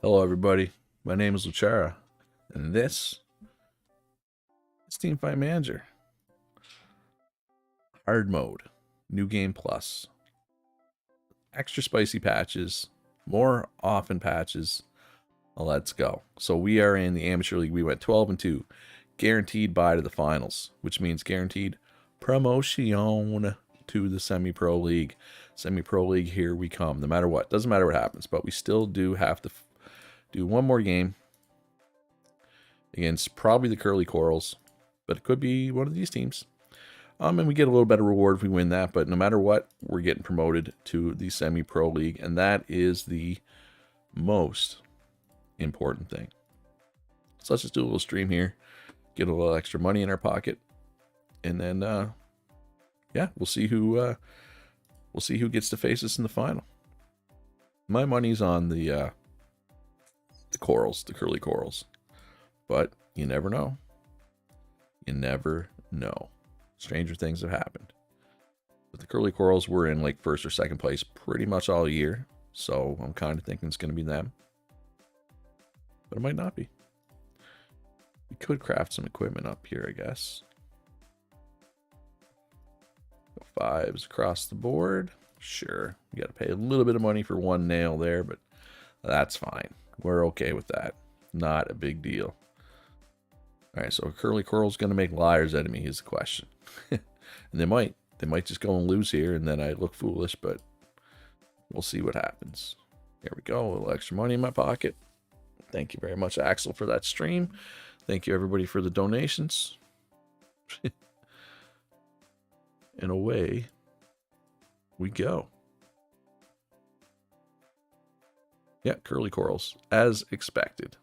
Hello everybody, my name is Luchara, and this is Teamfight Manager. Hard mode, new game plus, extra spicy patches, more often patches, let's go. So we are in the Amateur League, we went 12-2, guaranteed bye to the finals, which means guaranteed promotion to the Semi-Pro League. Semi-Pro League, here we come, no matter what, doesn't matter what happens, but we still do have to do one more game against probably the Curly Corals, but it could be one of these teams. And we get a little better reward if we win that, but no matter what, we're getting promoted to the Semi-Pro League, and that is the most important thing. So let's just do a little stream here, get a little extra money in our pocket, and then yeah, we'll see who gets to face us in the final. My money's on the Corals, the Curly Corals. But you never know. You never know. Stranger things have happened. But the Curly Corals were in like first or second place pretty much all year. So I'm kind of thinking it's going to be them. But it might not be. We could craft some equipment up here, I guess. Fives across the board. Sure. You got to pay a little bit of money for one nail there, but that's fine. We're okay with that. Not a big deal. All right, so Curly Coral's going to make liars out of me is the question. And they might just go and lose here, and then I look foolish, but we'll see what happens. There we go, a little extra money in my pocket. Thank you very much, Axel, for that stream. Thank you, everybody, for the donations. And away we go. Yeah, Curly Corals, as expected.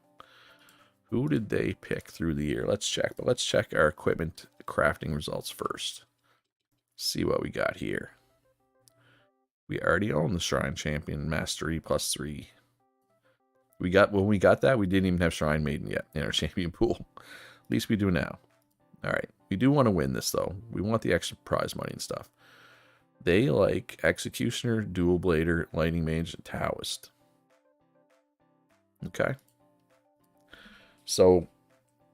Who did they pick through the year? Let's check, but let's check our equipment crafting results first. See what we got here. We already own the Shrine Champion Mastery +3. When we got that, we didn't even have Shrine Maiden yet in our champion pool. At least we do now. All right, we do want to win this though. We want the extra prize money and stuff. They like Executioner, Dual Blader, Lightning Mage, and Taoist. Okay. So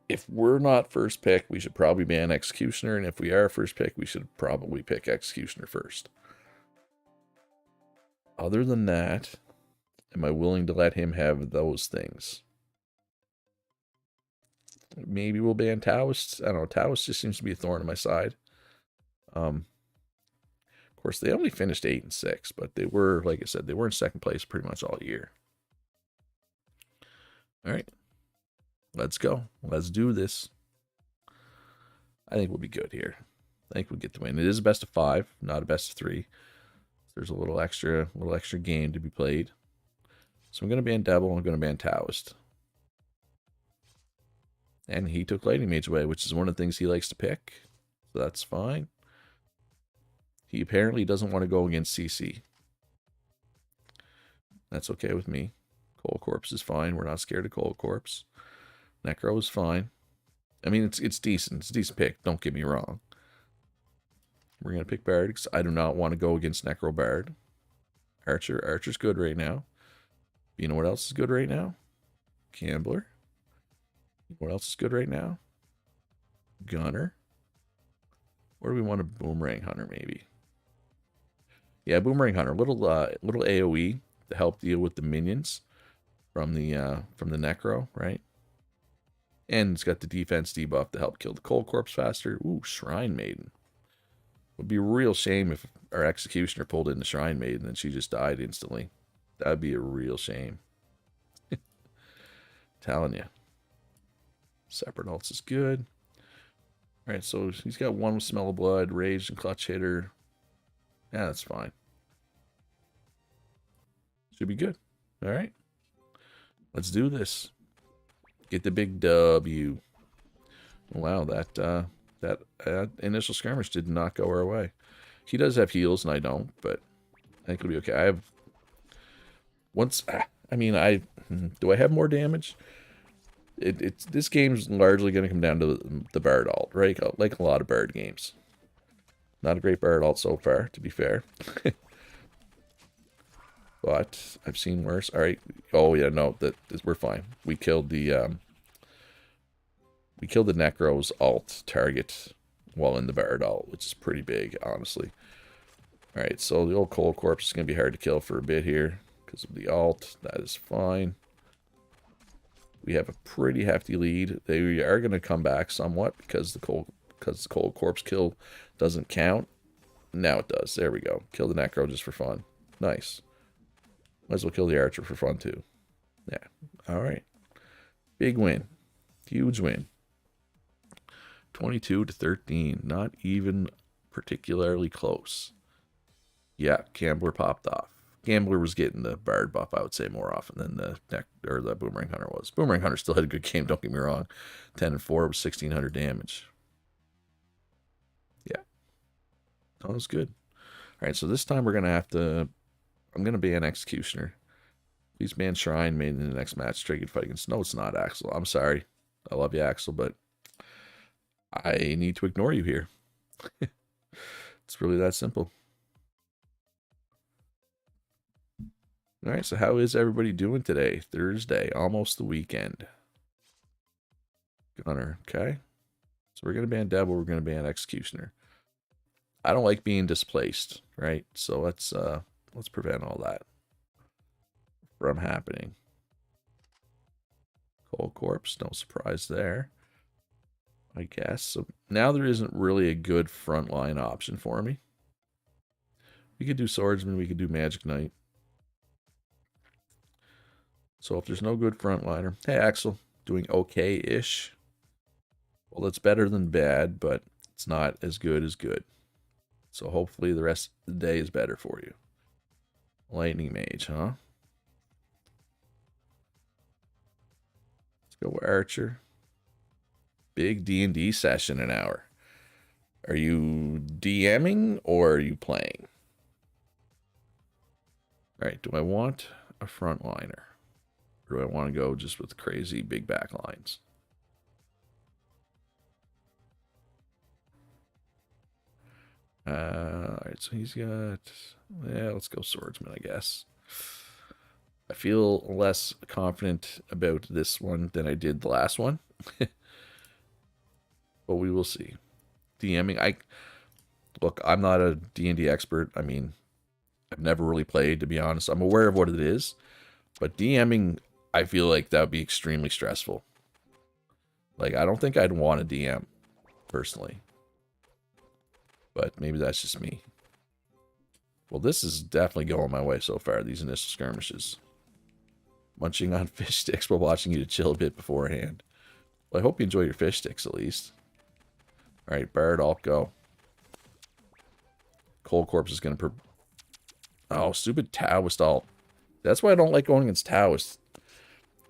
if we're not first pick, we should probably ban Executioner. And if we are first pick, we should probably pick Executioner first. Other than that, am I willing to let him have those things? Maybe we'll ban Taoist. I don't know. Taoist just seems to be a thorn in my side. Of course, they only finished 8 and 6, but they were, like I said, they were in second place pretty much all year. All right, let's go. Let's do this. I think we'll be good here. I think we'll get the win. It is a best of 5, not a best of 3. There's a little extra game to be played. So I'm going to ban Devil. I'm going to ban Taoist. And he took Lightning Mage away, which is one of the things he likes to pick. So that's fine. He apparently doesn't want to go against CC. That's okay with me. Cold Corpse is fine. We're not scared of Cold Corpse. Necro is fine. I mean, it's decent. It's a decent pick. Don't get me wrong. We're going to pick Bard because I do not want to go against Necro Bard. Archer. Archer's good right now. You know what else is good right now? Gambler. What else is good right now? Gunner. Or do we want a Boomerang Hunter maybe? Yeah, Boomerang Hunter. Little AoE to help deal with the minions from the Necro, right? And it's got the defense debuff to help kill the Cold Corpse faster. Ooh, Shrine Maiden. Would be a real shame if our Executioner pulled in the Shrine Maiden and she just died instantly. That'd be a real shame. Telling you. Separate ults is good. All right, so he's got one with Smell of Blood, Rage, and Clutch Hitter. Yeah, that's fine. Should be good. All right. Let's do this. Get the big W. Wow, that initial skirmish did not go our way. He does have heals, and I don't, but I think it'll be okay. I have... do I have more damage? This game's largely going to come down to the Bard ult, right? Like a lot of Bard games. Not a great Bard ult so far, to be fair. but I've seen worse. All right. Oh yeah, no, we're fine. We killed the Necro's alt target while in the Bard alt, which is pretty big, honestly. All right, so the old Cold Corpse is going to be hard to kill for a bit here because of the alt. That is fine. We have a pretty hefty lead. They are going to come back somewhat because the Cold Corpse kill doesn't count. Now it does. There we go. Kill the Necro just for fun. Nice. Might as well kill the Archer for fun too. Yeah. All right. Big win. Huge win. 22-13. Not even particularly close. Yeah, Gambler popped off. Gambler was getting the Bard buff, I would say, more often than the Boomerang Hunter was. Boomerang Hunter still had a good game, don't get me wrong. 10 and 4 was 1,600 damage. Yeah. That was good. All right, so this time we're going to have to... I'm going to ban Executioner. Please ban Shrine, made in the next match. Triggered fight against... No, it's not, Axel. I'm sorry. I love you, Axel, but I need to ignore you here. It's really that simple. All right, so how is everybody doing today? Thursday, almost the weekend. Gunner, okay. So we're going to ban Devil, we're going to ban Executioner. I don't like being displaced, right? So let's prevent all that from happening. Cold Corpse, no surprise there, I guess. So now there isn't really a good frontline option for me. We could do Swordsman, we could do Magic Knight. So if there's no good frontliner, hey Axel, doing okay-ish. Well, it's better than bad, but it's not as good as good. So hopefully the rest of the day is better for you. Lightning Mage, huh? Let's go Archer. Big D&D session an hour. Are you DMing or are you playing? All right, do I want a frontliner? Or do I want to go just with crazy big back lines? All right, so he's got... Yeah, let's go Swordsman, I guess. I feel less confident about this one than I did the last one. But we will see. DMing, look, I'm not a D&D expert. I mean, I've never really played, to be honest. I'm aware of what it is. But DMing, I feel like that would be extremely stressful. Like, I don't think I'd want a DM, personally. But maybe that's just me. Well, this is definitely going my way so far, these initial skirmishes. Munching on fish sticks while watching you to chill a bit beforehand. Well, I hope you enjoy your fish sticks, at least. Alright, Bard, alt, go. Cold Corpse is going to... Oh, stupid Taoist alt. That's why I don't like going against Taoist.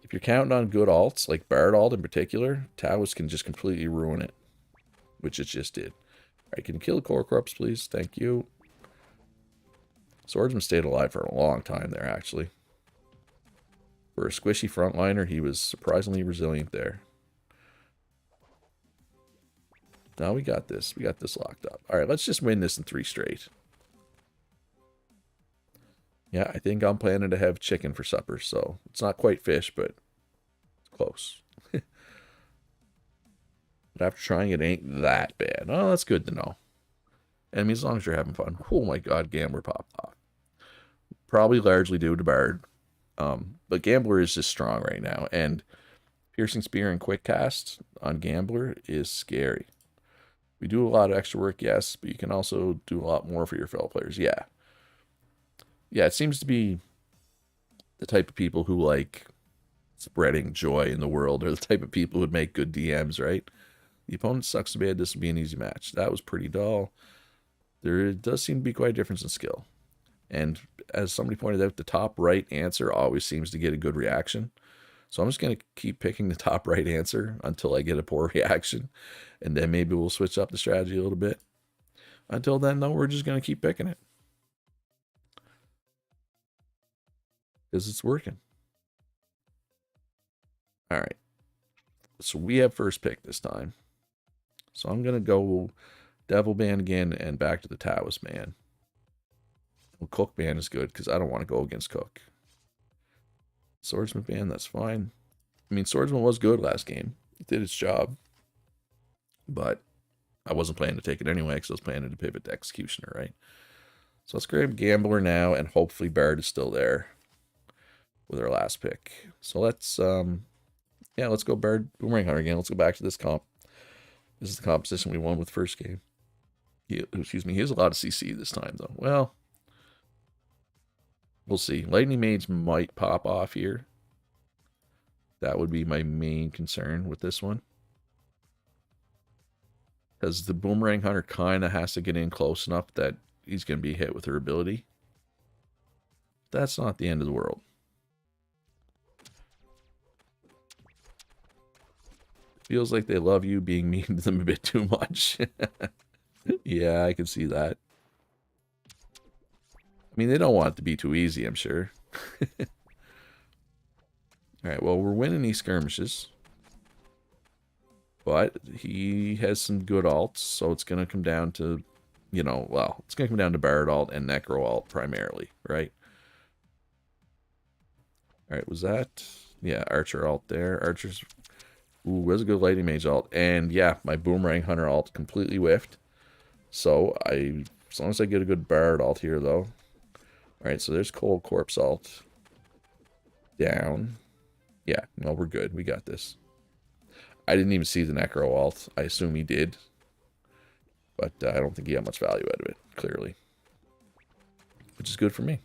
If you're counting on good alts, like Bard alt in particular, Taoist can just completely ruin it. Which it just did. Alright, can you kill the Cold Corpse, please? Thank you. Swordsman stayed alive for a long time there, actually. For a squishy frontliner, he was surprisingly resilient there. Now we got this. We got this locked up. Alright, let's just win this in 3 straight. Yeah, I think I'm planning to have chicken for supper, so it's not quite fish, but it's close. But after trying it, ain't that bad. Oh, that's good to know. I mean, as long as you're having fun. Oh my god, Gambler popped off. Probably largely due to Bard. But Gambler is just strong right now, and Piercing Spear and Quick Cast on Gambler is scary. We do a lot of extra work, yes, but you can also do a lot more for your fellow players. Yeah. Yeah, it seems to be the type of people who like spreading joy in the world, or the type of people who would make good DMs, right? The opponent sucks so bad, this will be an easy match. That was pretty dull. There does seem to be quite a difference in skill. And as somebody pointed out, the top right answer always seems to get a good reaction. So I'm just going to keep picking the top right answer until I get a poor reaction. And then maybe we'll switch up the strategy a little bit. Until then, though, we're just going to keep picking it. Because it's working. All right. So we have first pick this time. So I'm going to go Devil Ban again and back to the Taoist Man. Well, Cook ban is good because I don't want to go against Cook. Swordsman ban, that's fine. I mean, Swordsman was good last game. It did its job. But I wasn't planning to take it anyway because I was planning to pivot to Executioner, right? So let's grab Gambler now, and hopefully Bard is still there with our last pick. So let's, yeah, let's go Bard Boomerang Hunter again. Let's go back to this comp. This is the composition we won with first game. Excuse me, he has a lot of CC this time, though. Well, we'll see. Lightning Mage might pop off here. That would be my main concern with this one. Because the Boomerang Hunter kind of has to get in close enough that he's going to be hit with her ability. That's not the end of the world. Feels like they love you being mean to them a bit too much. Yeah, I can see that. I mean, they don't want it to be too easy, I'm sure. Alright, well, we're winning these skirmishes. But he has some good alts, so it's going to come down to, you know, well, it's going to come down to Bard alt and Necro alt primarily, right? Alright, was that? Yeah, Archer alt there. Archer's... Ooh, was a good Lightning Mage alt. And yeah, my Boomerang Hunter alt completely whiffed. So, as long as I get a good Bard alt here, though. Alright, so there's Cold Corpse alt. Down. Yeah, no, we're good. We got this. I didn't even see the Necro alt. I assume he did. But I don't think he got much value out of it, clearly. Which is good for me.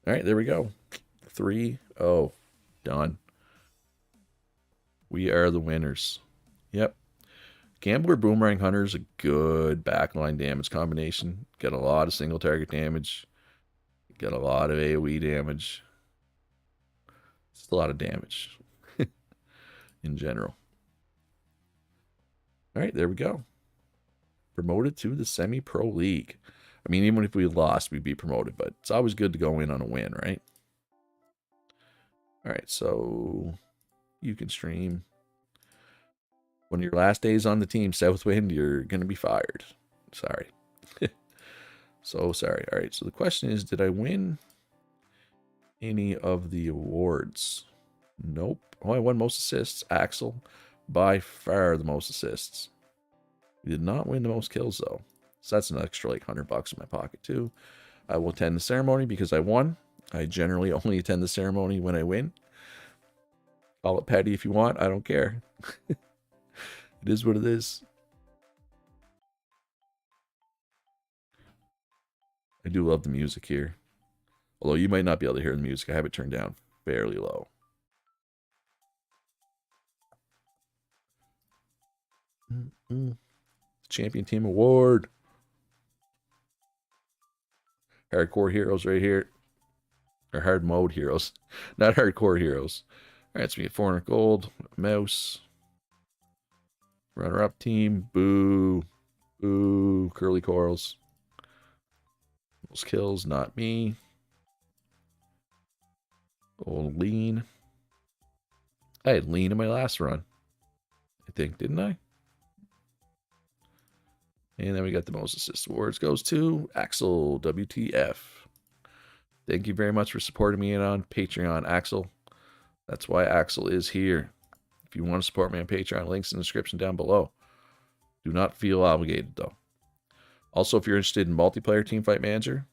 Alright, there we go. 3-0. Done. We are the winners. Yep. Gambler Boomerang Hunter is a good backline damage combination. Get a lot of single target damage. Get a lot of AoE damage. It's a lot of damage. In general. Alright, there we go. Promoted to the Semi-Pro League. I mean, even if we lost, we'd be promoted, but it's always good to go in on a win, right? Alright, so you can stream. When your last days on the team, Southwind, you're going to be fired. Sorry. So sorry. Alright, so the question is, did I win any of the awards? Nope. Oh, I won most assists. Axel, by far the most assists. We did not win the most kills, though. So that's an extra, like, $100 in my pocket, too. I will attend the ceremony because I won. I generally only attend the ceremony when I win. Call it petty if you want. I don't care. It is what it is. I do love the music here. Although you might not be able to hear the music. I have it turned down fairly low. Champion Team Award. Hardcore heroes right here. Or hard mode heroes. Not hardcore heroes. Alright, so we get 400 gold. Mouse. Runner-up team. Boo. Boo. Curly corals. Those kills, not me. Old lean. I had lean in my last run. I think, didn't I? And then we got the most assist awards goes to Axel WTF. Thank you very much for supporting me on Patreon, Axel. That's why Axel is here. If you want to support me on Patreon, links in the description down below. Do not feel obligated, though. Also, if you're interested in multiplayer Teamfight Manager,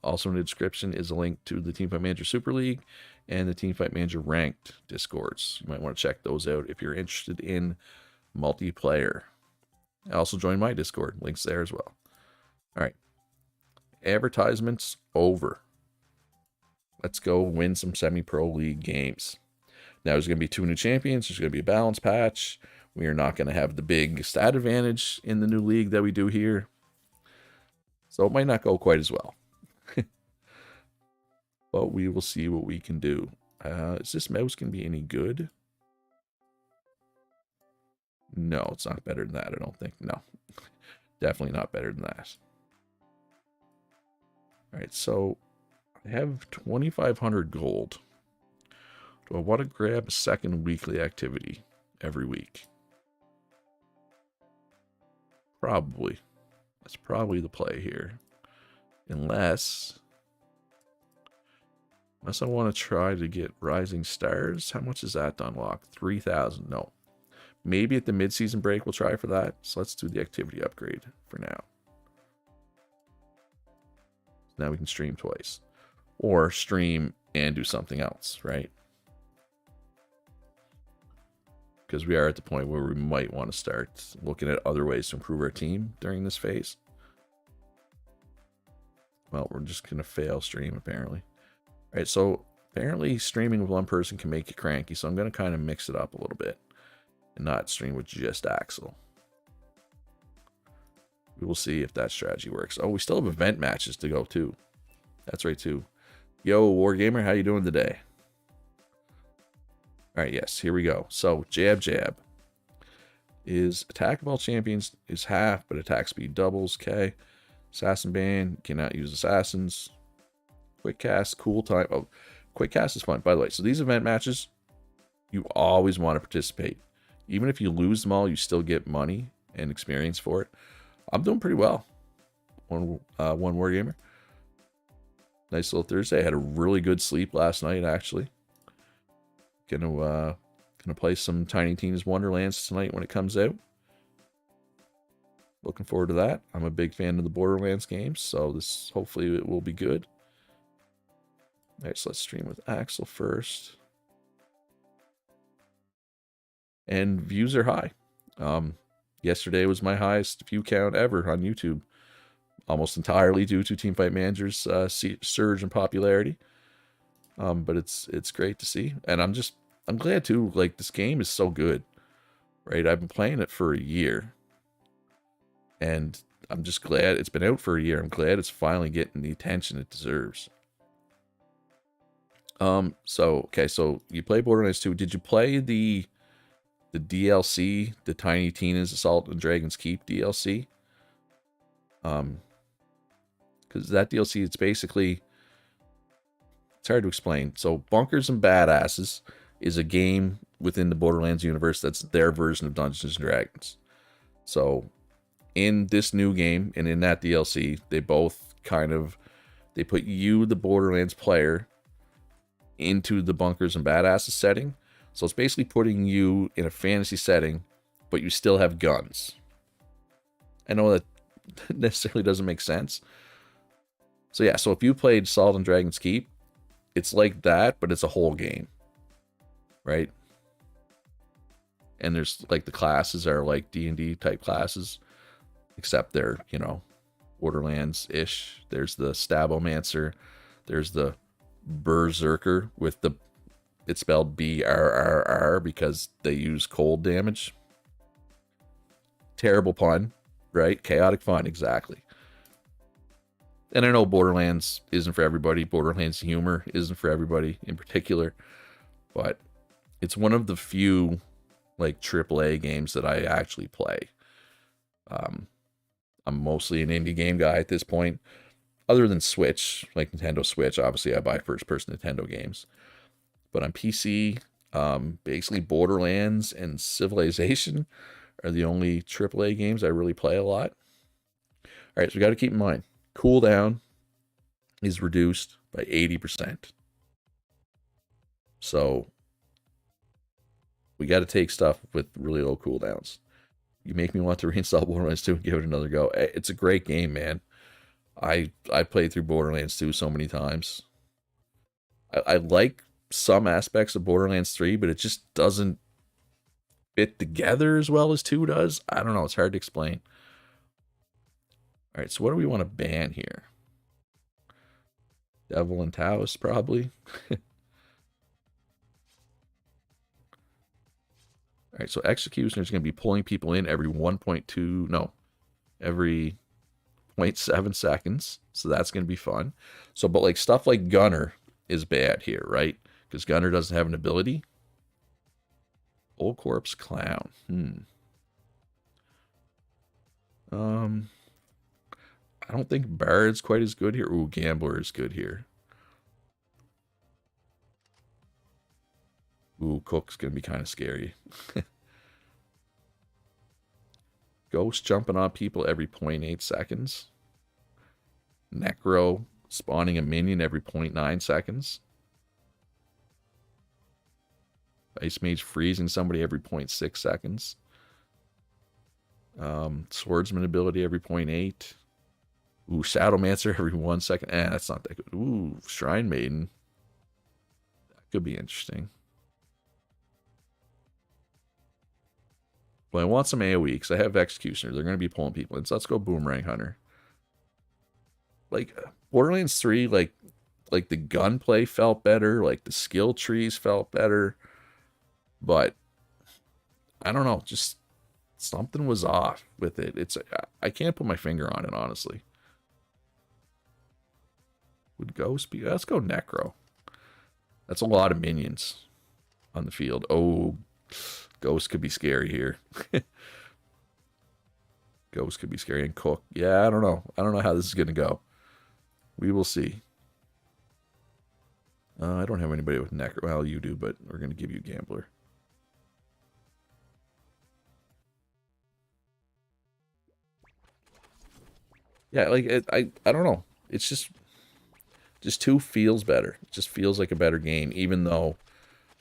also in the description is a link to the Teamfight Manager Super League and the Teamfight Manager Ranked Discords. You might want to check those out if you're interested in multiplayer. Also join my Discord. Links there as well. All right. Advertisements over. Let's go win some Semi-Pro League games. Now, there's going to be 2 new champions. There's going to be a balance patch. We are not going to have the big stat advantage in the new league that we do here. So it might not go quite as well. But we will see what we can do. Is this mouse going to be any good? No, it's not better than that, I don't think. No, definitely not better than that. All right, so I have 2,500 gold. Do I want to grab a second weekly activity every week? Probably. That's probably the play here. Unless I want to try to get Rising Stars. How much is that to unlock? 3,000. No. Maybe at the mid-season break we'll try for that. So let's do the activity upgrade for now. Now we can stream twice. Or stream and do something else, right? Because we are at the point where we might want to start looking at other ways to improve our team during this phase. Well, we're just going to fail stream, apparently. All right, so apparently streaming with one person can make you cranky, so I'm going to kind of mix it up a little bit and not stream with just Axel. We will see if that strategy works. Oh, we still have event matches to go, too. That's right, too. Yo, Wargamer, how you doing today? All right, yes, here we go. So, jab, jab. Is attack of all champions is half, but attack speed doubles. Okay. Assassin ban, cannot use assassins. Quick cast, cool time. Oh, quick cast is fun. By the way, so these event matches, you always want to participate. Even if you lose them all, you still get money and experience for it. I'm doing pretty well. One Wargamer. Nice little Thursday. I had a really good sleep last night, actually. Gonna play some Tiny Tina's Wonderlands tonight when it comes out. Looking forward to that. I'm a big fan of the Borderlands games, so this hopefully it will be good. All right, so let's stream with Axel first. And views are high. Yesterday was my highest view count ever on YouTube. Almost entirely due to Teamfight Manager's surge in popularity. But it's great to see. And I'm glad too, like, this game is so good. Right? I've been playing it for a year. And I'm just glad it's been out for a year. I'm glad it's finally getting the attention it deserves. So you play Borderlands 2. Did you play the DLC, the Tiny Tina's Assault and Dragon's Keep DLC? Because that DLC, it's hard to explain. So Bunkers and Badasses is a game within the Borderlands universe that's their version of Dungeons and Dragons. So in this new game and in that DLC, they both they put you, the Borderlands player, into the Bunkers and Badasses setting. So it's basically putting you in a fantasy setting, but you still have guns. I know that necessarily doesn't make sense. So yeah, so if you played Assault and Dragon's Keep, it's like that, but it's a whole game. Right? And there's, like, the classes are like D&D type classes, except they're, Borderlands-ish. There's the Stabomancer. There's the Berserker with it's spelled BRRR because they use cold damage. Terrible pun, right? Chaotic fun, exactly. And I know Borderlands isn't for everybody. Borderlands humor isn't for everybody in particular. But it's one of the few, like, AAA games that I actually play. I'm mostly an indie game guy at this point. Other than Switch, like Nintendo Switch, obviously I buy first-person Nintendo games. But on PC, basically Borderlands and Civilization are the only AAA games I really play a lot. All right, so we got to keep in mind, cooldown is reduced by 80%. So we got to take stuff with really low cooldowns. You make me want to reinstall Borderlands 2 and give it another go. It's a great game, man. I played through Borderlands 2 so many times. I like some aspects of Borderlands 3, but it just doesn't fit together as well as 2 does. I don't know. It's hard to explain. All right, so what do we want to ban here? Devil and Taoist, probably. All right, so Executioner is going to be pulling people in every 0.7 seconds. So that's going to be fun. So, but like stuff like Gunner is bad here, right? Because Gunner doesn't have an ability. Old Corpse Clown. I don't think Bard's quite as good here. Ooh, Gambler is good here. Ooh, Cook's going to be kind of scary. Ghost jumping on people every 0.8 seconds. Necro spawning a minion every 0.9 seconds. Ice Mage freezing somebody every 0.6 seconds. Swordsman ability every 0.8. Ooh, Shadowmancer every 1 second. That's not that good. Ooh, Shrine Maiden. That could be interesting. Well, I want some AoE because I have Executioner. They're going to be pulling people in. So let's go Boomerang Hunter. Like, Borderlands 3, like the gunplay felt better. Like, the skill trees felt better. But, I don't know. Just something was off with it. I can't put my finger on it, honestly. Would Ghost be... Let's go Necro. That's a lot of minions on the field. Oh, Ghost could be scary here. Ghost could be scary. And Cook. Yeah, I don't know. I don't know how this is going to go. We will see. I don't have anybody with Necro. Well, you do, but we're going to give you Gambler. Yeah, like, I don't know. It's just 2 feels better. It just feels like a better game, even though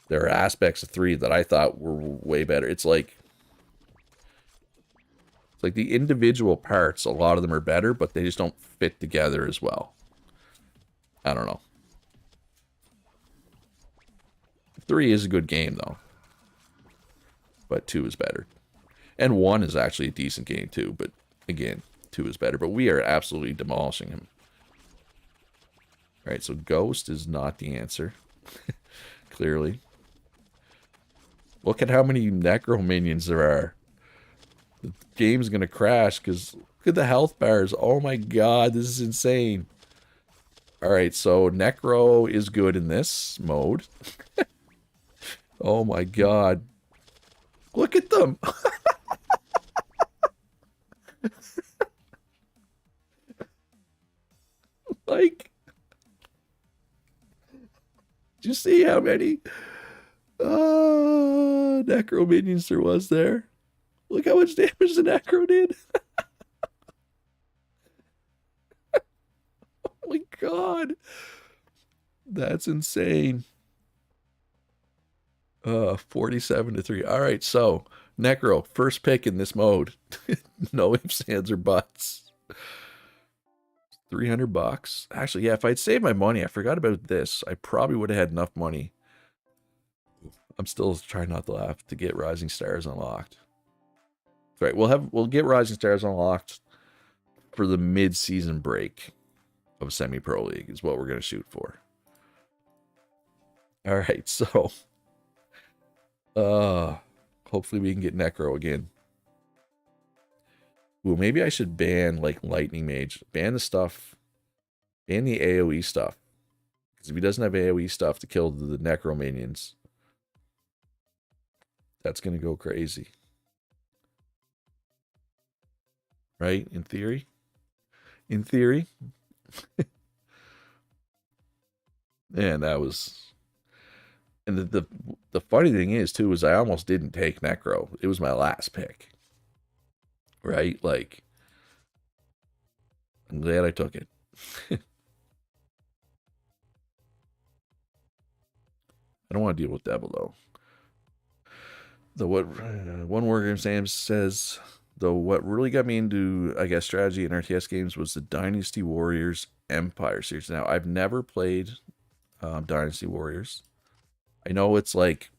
there are aspects of 3 that I thought were way better. It's like the individual parts, a lot of them are better, but they just don't fit together as well. I don't know. 3 is a good game, though. But 2 is better. And 1 is actually a decent game, too. But, again, 2 is better. But we are absolutely demolishing him. Alright, so Ghost is not the answer. Clearly. Look at how many Necro minions there are. The game's going to crash because look at the health bars. Oh my god, this is insane. Alright, so Necro is good in this mode. Oh my god. Look at them. Like, did you see how many Necro minions there was there? Look how much damage the Necro did. Oh my god. That's insane. 47-3. All right, so Necro, first pick in this mode. No ifs, ands, or buts. $300. Actually, yeah, if I'd saved my money, I forgot about this. I probably would have had enough money. I'm still trying not to laugh to get Rising Stars unlocked. All right, we'll get Rising Stars unlocked for the mid-season break of Semi-Pro League is what we're going to shoot for. All right, so hopefully we can get Necro again. Ooh, maybe I should ban like Lightning Mage. Ban the stuff. Ban the AoE stuff. Because if he doesn't have AoE stuff to kill the Necro minions, that's going to go crazy. Right? In theory. In theory. And that was... And the funny thing is, too, is I almost didn't take Necro. It was my last pick. Right? Like, I'm glad I took it. I don't want to deal with Devil, though. One War Game Sam says, though what really got me into, I guess, strategy and RTS games was the Dynasty Warriors Empire series. Now, I've never played Dynasty Warriors. I know it's like,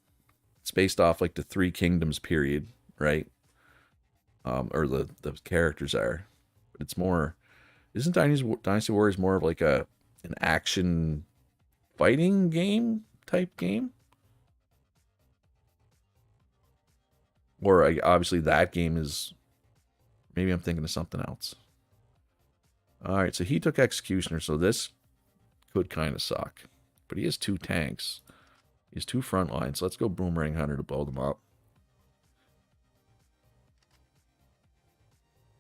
it's based off like the Three Kingdoms period, right? Or the characters are. But it's more, isn't Dynasty Warriors more of like an action fighting game type game? Or obviously that game is, maybe I'm thinking of something else. All right, so he took Executioner, so this could kind of suck. But he has 2 tanks. He has 2 front lines. Let's go Boomerang Hunter to blow them up.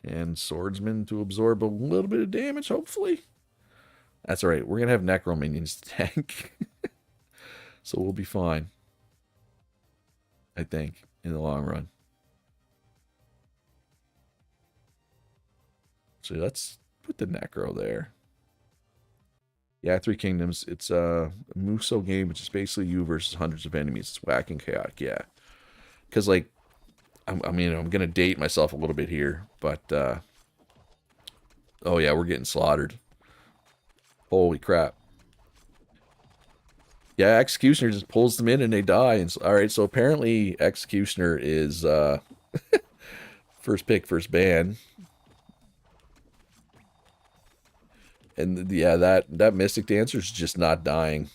And Swordsman to absorb a little bit of damage, hopefully. That's all right. We're going to have Necro minions to tank. So we'll be fine. I think, in the long run. So let's put the Necro there. Yeah, Three Kingdoms. It's a Muso game, which is basically you versus hundreds of enemies. It's whack and chaotic, yeah. Because, like, I mean, I'm going to date myself a little bit here, but, oh yeah, we're getting slaughtered. Holy crap. Yeah, Executioner just pulls them in and they die. And so, all right, so apparently Executioner is first pick, first ban. And yeah, that Mystic Dancer is just not dying.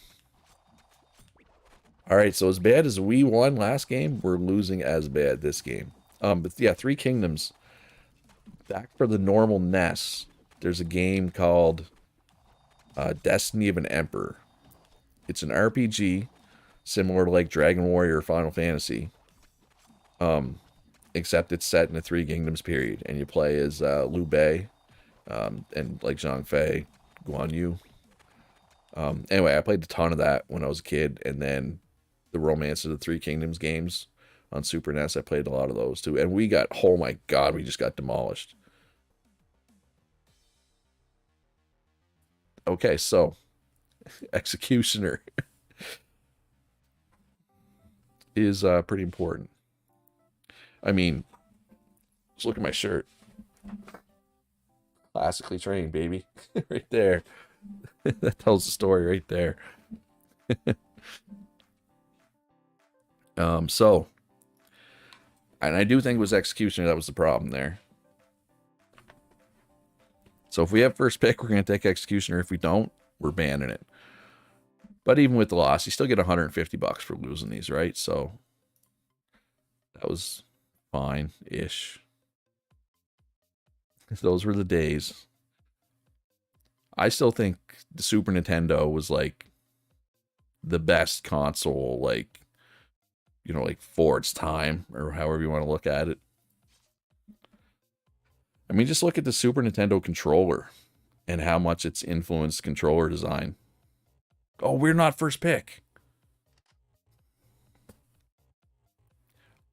All right, so as bad as we won last game, we're losing as bad this game. But yeah, Three Kingdoms. Back for the normal NES, there's a game called Destiny of an Emperor. It's an RPG, similar to like Dragon Warrior or Final Fantasy. Except it's set in a Three Kingdoms period, and you play as Liu Bei, and like Zhang Fei, Guan Yu. Anyway, I played a ton of that when I was a kid, and then the Romance of the Three Kingdoms games on Super NES, I played a lot of those too. And we got, oh my god, we just got demolished. Okay, so Executioner is pretty important. I mean, just look at my shirt. Classically trained, baby. Right there. That tells the story right there. So, and I do think it was Executioner that was the problem there. So if we have first pick, we're going to take Executioner. If we don't, we're banning it. But even with the loss, you still get $150 for losing these, right? So that was fine-ish. Those were the days. I still think the Super Nintendo was like the best console, like, you know, like for its time, or however you want to look at it. I mean, just look at the Super Nintendo controller and how much it's influenced controller design. Oh, we're not first pick.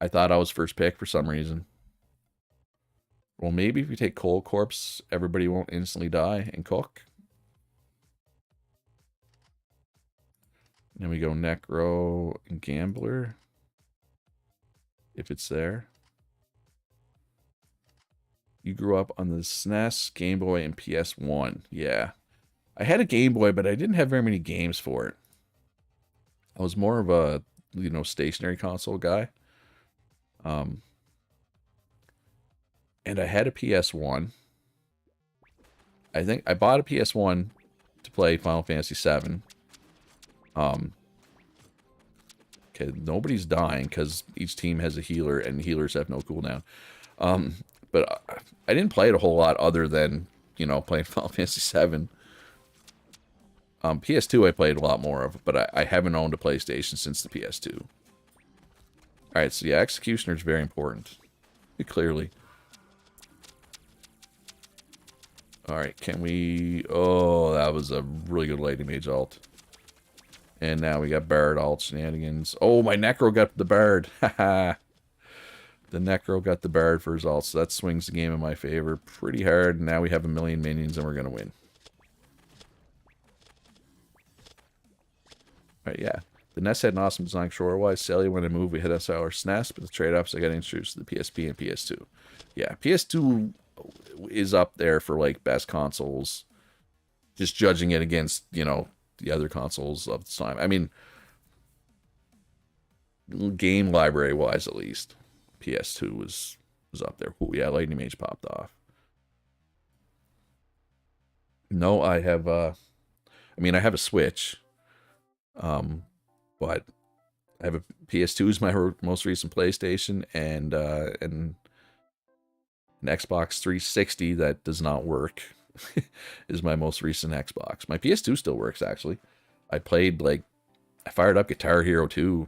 I thought I was first pick for some reason. Well, maybe if we take Cold Corpse, everybody won't instantly die and cook. Then we go Necro and Gambler. If it's there. You grew up on the SNES, Game Boy, and PS1. Yeah. I had a Game Boy, but I didn't have very many games for it. I was more of a, you know, stationary console guy. And I had a PS1. I think I bought a PS1 to play Final Fantasy VII. Okay, nobody's dying because each team has a healer and healers have no cooldown. But I didn't play it a whole lot other than, you know, playing Final Fantasy VII. PS2 I played a lot more of, but I haven't owned a PlayStation since the PS2. Alright, so yeah, Executioner is very important. Clearly. Alright, can we... Oh, that was a really good Lady Mage ult. And now we got Bard ult shenanigans. Oh, my Necro got the Bard. Haha. The Necro got the Bard for his ult, so that swings the game in my favor pretty hard. Now we have 1,000,000 minions and we're going to win. Alright, yeah. The NES had an awesome design controller-wise. Sally, when I moved, we had SLR SNES, but the trade-offs, I got introduced to the PSP and PS2. Yeah, PS2 is up there for, like, best consoles. Just judging it against, you know, the other consoles of the time. I mean, game library-wise, at least, PS2 was up there. Ooh, yeah, Lightning Mage popped off. No, I have, I mean, I have a Switch. But I have a PS2 is my most recent PlayStation, and an Xbox 360 that does not work is my most recent Xbox. My PS2 still works, actually. I played, like, I fired up Guitar Hero 2,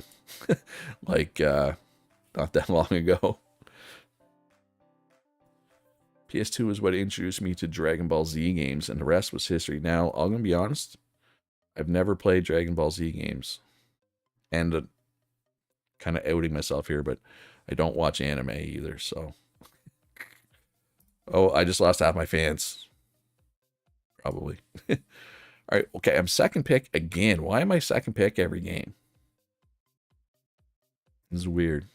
like, not that long ago. PS2 is what introduced me to Dragon Ball Z games, and the rest was history. Now, I'm going to be honest, I've never played Dragon Ball Z games. And kind of outing myself here, but I don't watch anime either, so. Oh, I just lost half my fans. Probably. All right, okay, I'm second pick again. Why am I second pick every game? This is weird.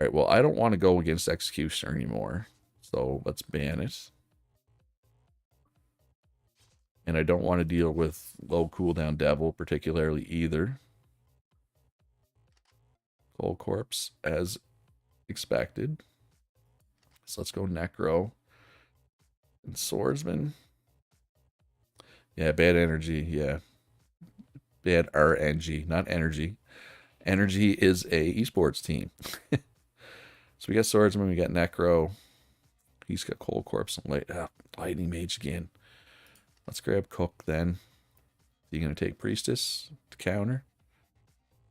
All right, well, I don't want to go against Executioner anymore, so let's ban it. And I don't want to deal with low cooldown Devil particularly either. Cold Corpse as expected. So let's go Necro. And Swordsman. Yeah, bad energy. Yeah. Bad RNG, not energy. Energy is a esports team. So we got Swordsman, we got Necro. He's got Cold Corpse and Lightning Mage again. Let's grab Cook then. You gonna take Priestess to counter?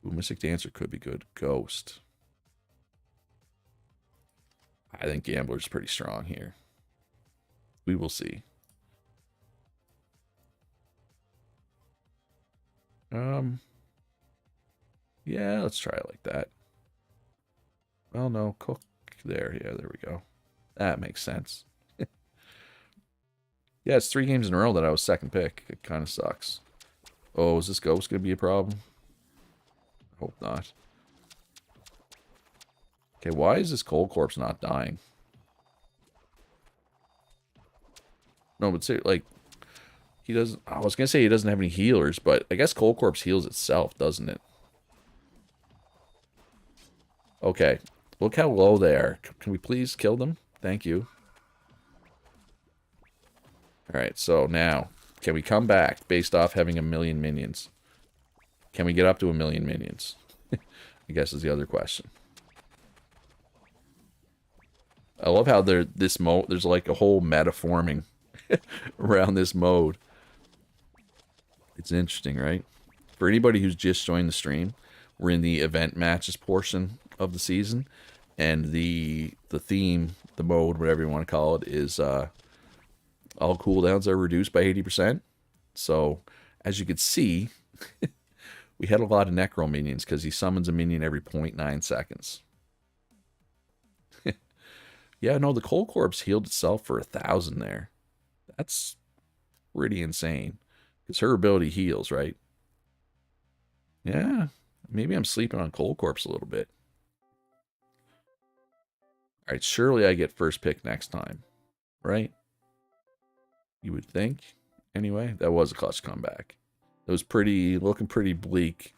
Ooh, Mystic Dancer could be good. Ghost. I think Gambler's pretty strong here. We will see. Yeah, let's try it like that. Well, no, Cook there. Yeah, there we go. That makes sense. Yeah, it's 3 games in a row that I was second pick. It kind of sucks. Oh, is this Ghost going to be a problem? I hope not. Okay, why is this Cold Corpse not dying? No, but say, like, he doesn't... I was going to say he doesn't have any healers, but I guess Cold Corpse heals itself, doesn't it? Okay, look how low they are. Can we please kill them? Thank you. Alright, so now, can we come back based off having 1 million minions? Can we get up to 1 million minions? I guess is the other question. I love how there's like a whole meta forming around this mode. It's interesting, right? For anybody who's just joined the stream, we're in the event matches portion of the season, and the theme, the mode, whatever you want to call it, is all cooldowns are reduced by 80%. So, as you can see, we had a lot of Necro minions because he summons a minion every 0.9 seconds. Yeah, no, the Cold Corpse healed itself for 1,000 there. That's pretty insane. Because her ability heals, right? Yeah, maybe I'm sleeping on Cold Corpse a little bit. Alright, surely I get first pick next time, right? You would think. Anyway, that was a clutch comeback. It was looking pretty bleak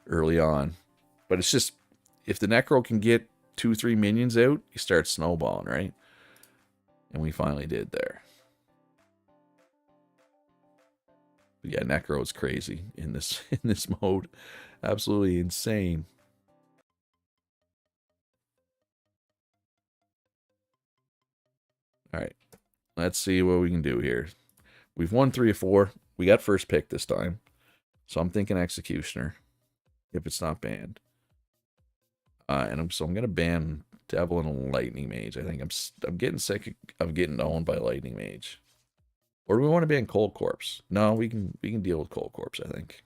early on. But it's just, if the Necro can get 2-3 minions out, you start snowballing, right? And we finally did there. But yeah, Necro is crazy in this mode. Absolutely insane. Alright. Let's see what we can do here. We've won 3 of 4. We got first pick this time. So I'm thinking Executioner. If it's not banned. So I'm going to ban Devil and Lightning Mage. I think I'm getting sick of getting owned by Lightning Mage. Or do we want to ban Cold Corpse? No, we can deal with Cold Corpse, I think.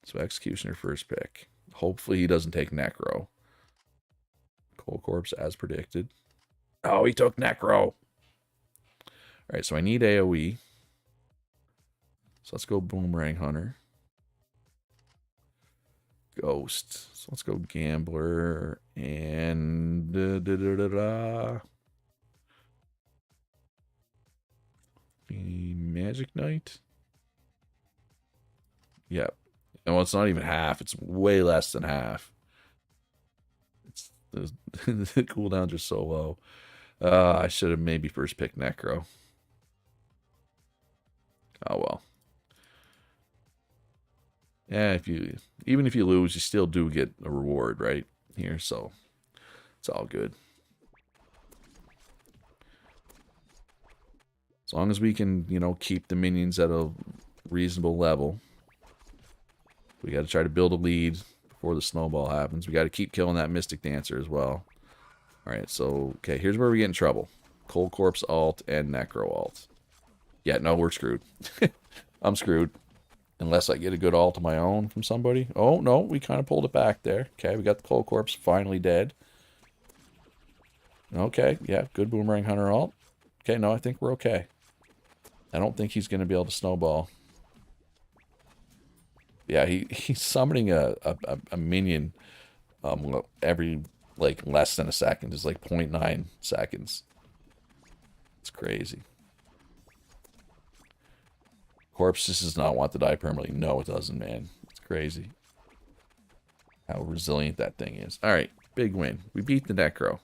So Executioner first pick. Hopefully he doesn't take Necro. Cold Corpse as predicted. Oh, he took Necro. Alright, so I need AoE. So let's go Boomerang Hunter. Ghost. So let's go Gambler and the Magic Knight. Yep. And well, it's not even half. It's way less than half. The cooldowns are so low. I should have maybe first picked Necro. Oh well. Yeah, even if you lose, you still do get a reward, right? Here, so it's all good. As long as we can, keep the minions at a reasonable level. We got to try to build a lead before the snowball happens. We got to keep killing that Mystic Dancer as well. Alright, so, okay, here's where we get in trouble. Cold Corpse alt and Necro alt. Yeah, no, we're screwed. I'm screwed. Unless I get a good alt of my own from somebody. Oh, no, we kind of pulled it back there. Okay, we got the Cold Corpse finally dead. Okay, yeah, good Boomerang Hunter ult. Okay, no, I think we're okay. I don't think he's going to be able to snowball. Yeah, he's summoning a minion every, like, less than a second. It's like 0.9 seconds. It's crazy. Corpse just does not want to die permanently. No, it doesn't, man. It's crazy how resilient that thing is. All right, big win. We beat the Necro.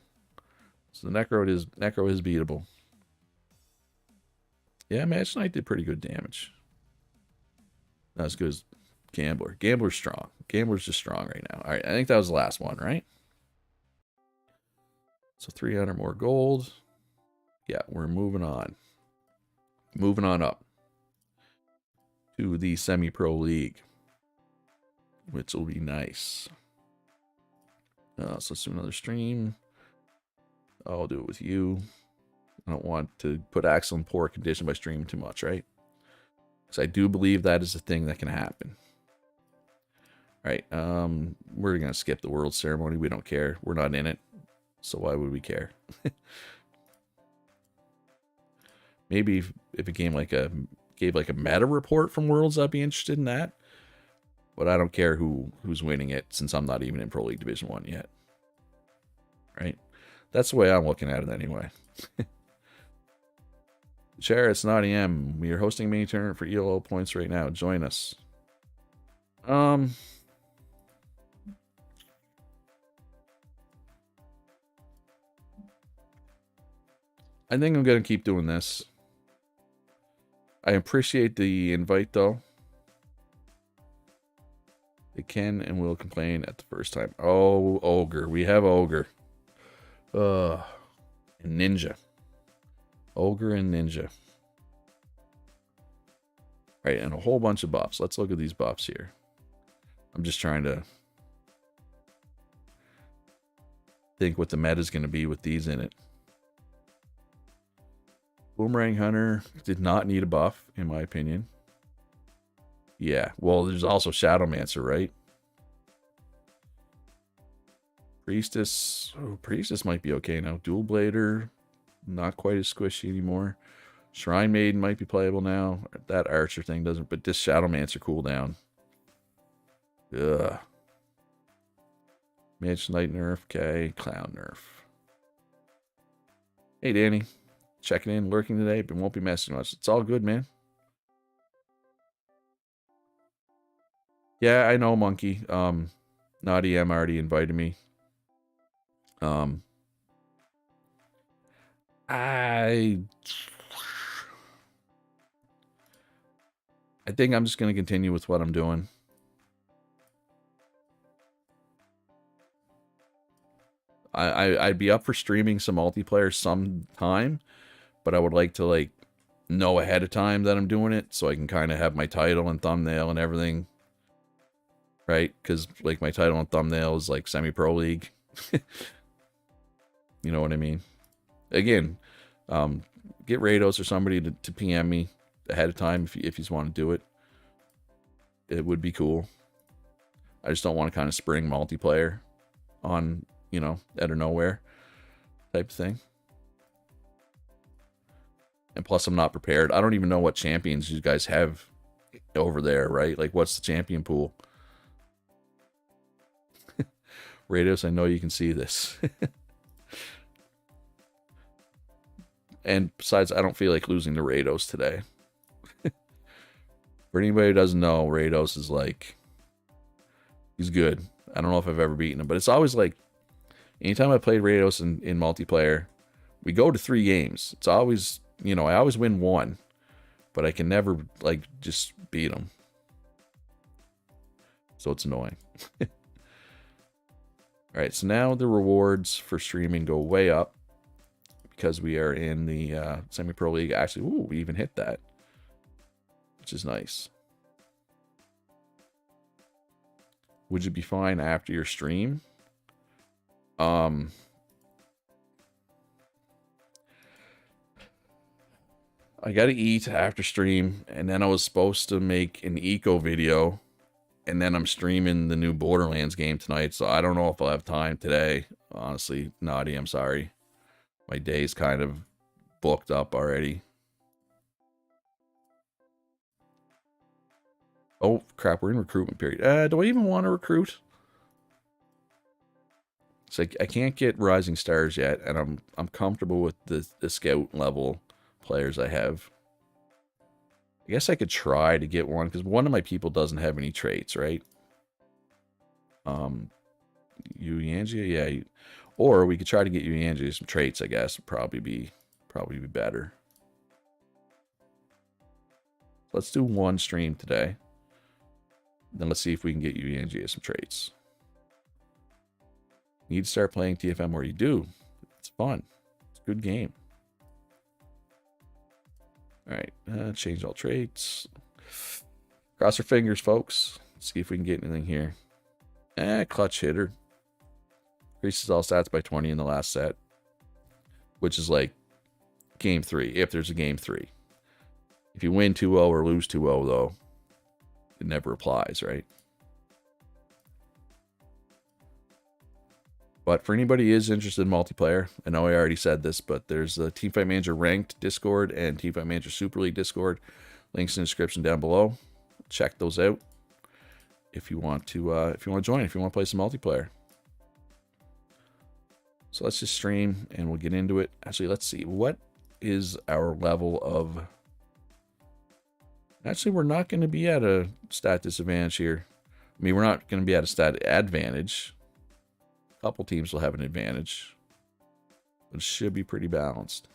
So the Necro is beatable. Yeah, Match Knight did pretty good damage. Not as good as Gambler. Gambler's strong. Gambler's just strong right now. All right, I think that was the last one, right? So 300 more gold. Yeah, we're moving on. Moving on up to the Semi-Pro League, which will be nice. So let's do another stream. I'll do it with you. I don't want to put Axel in poor condition by streaming too much, right? Because I do believe that is a thing that can happen. All right, we're going to skip the World Ceremony. We don't care. We're not in it. So why would we care? Maybe if a game gave like a meta report from Worlds, I'd be interested in that. But I don't care who's winning it, since I'm not even in Pro League Division 1 yet. Right? That's the way I'm looking at it anyway. Chair, it's not EM. We are hosting a mini tournament for ELO points right now. Join us. I think I'm going to keep doing this. I appreciate the invite, though. They can and will complain at the first time. Oh, Ogre. We have Ogre. And Ninja. Ogre and Ninja. Right, and a whole bunch of buffs. Let's look at these buffs here. I'm just trying to think what the meta is going to be with these in it. Boomerang Hunter did not need a buff, in my opinion. Yeah, well, there's also Shadowmancer, right? Priestess. Oh, Priestess might be okay now. Dual Blader, not quite as squishy anymore. Shrine Maiden might be playable now. That Archer thing doesn't, but this Shadowmancer cooldown. Ugh. Mage Knight nerf, okay. Clown nerf. Hey, Danny. Checking in, lurking today, but won't be messing much. It's all good, man. Yeah, I know, Monkey. Naughty M already invited me. I think I'm just going to continue with what I'm doing. I'd be up for streaming some multiplayer sometime, but I would like to, like, know ahead of time that I'm doing it, so I can kind of have my title and thumbnail and everything, right? Because, like, my title and thumbnail is, like, Semi-Pro League. You know what I mean? Again, get Rados or somebody to PM me ahead of time if you want to do it. It would be cool. I just don't want to kind of spring multiplayer on, you know, out of nowhere type of thing. And plus, I'm not prepared. I don't even know what champions you guys have over there, right? Like, what's the champion pool? Rados, I know you can see this. And besides, I don't feel like losing to Rados today. For anybody who doesn't know, Rados is like, he's good. I don't know if I've ever beaten him, but it's always like, anytime I played Rados in multiplayer, we go to 3 games. It's always, you know, I always win 1, but I can never, like, just beat him. So it's annoying. All right, so now the rewards for streaming go way up because we are in the Semi-Pro League. Actually, ooh, we even hit that, which is nice. Would you be fine after your stream? I gotta eat after stream, and then I was supposed to make an eco video, and then I'm streaming the new Borderlands game tonight, so I don't know if I'll have time today. Honestly, Naughty, I'm sorry. My day's kind of booked up already. Oh, crap, we're in recruitment period. Do I even want to recruit? It's like I can't get Rising Stars yet, and I'm comfortable with the scout level players I have. I guess I could try to get one, because one of my people doesn't have any traits, right? Yuyangia, yeah. Or we could try to get Yuyangia some traits, I guess. Would probably be better. Let's do one stream today. Then let's see if we can get Yuyangia some traits. You need to start playing TFM where you do. It's fun. It's a good game. Alright, change all traits. Cross our fingers, folks. Let's see if we can get anything here. Clutch hitter. Increases all stats by 20 in the last set. Which is like game 3, if there's a game 3. If you win 2-0 or lose 2-0, though, it never applies, right? But for anybody who is interested in multiplayer, I know I already said this, but there's a Teamfight Manager Ranked Discord and Teamfight Manager Super League Discord. Links in the description down below. Check those out if you want to join, if you want to play some multiplayer. So let's just stream and we'll get into it. Actually, let's see. What is our level of... Actually, we're not going to be at a stat disadvantage here. I mean, we're not going to be at a stat advantage. A couple teams will have an advantage. But it should be pretty balanced.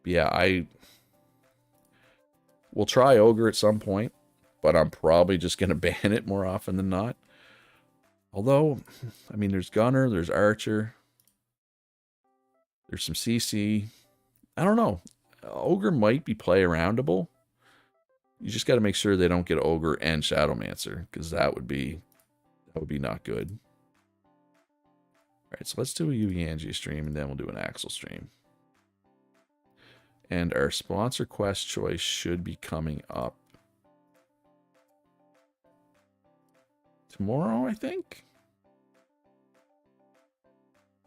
But yeah, we'll try Ogre at some point. But I'm probably just going to ban it more often than not. Although, I mean, there's Gunner, there's Archer. There's some CC. I don't know. Ogre might be play aroundable. You just got to make sure they don't get Ogre and Shadowmancer, because that would be not good. All right, so let's do a Yuyanji stream, and then we'll do an Axel stream. And our sponsor quest choice should be coming up tomorrow, I think.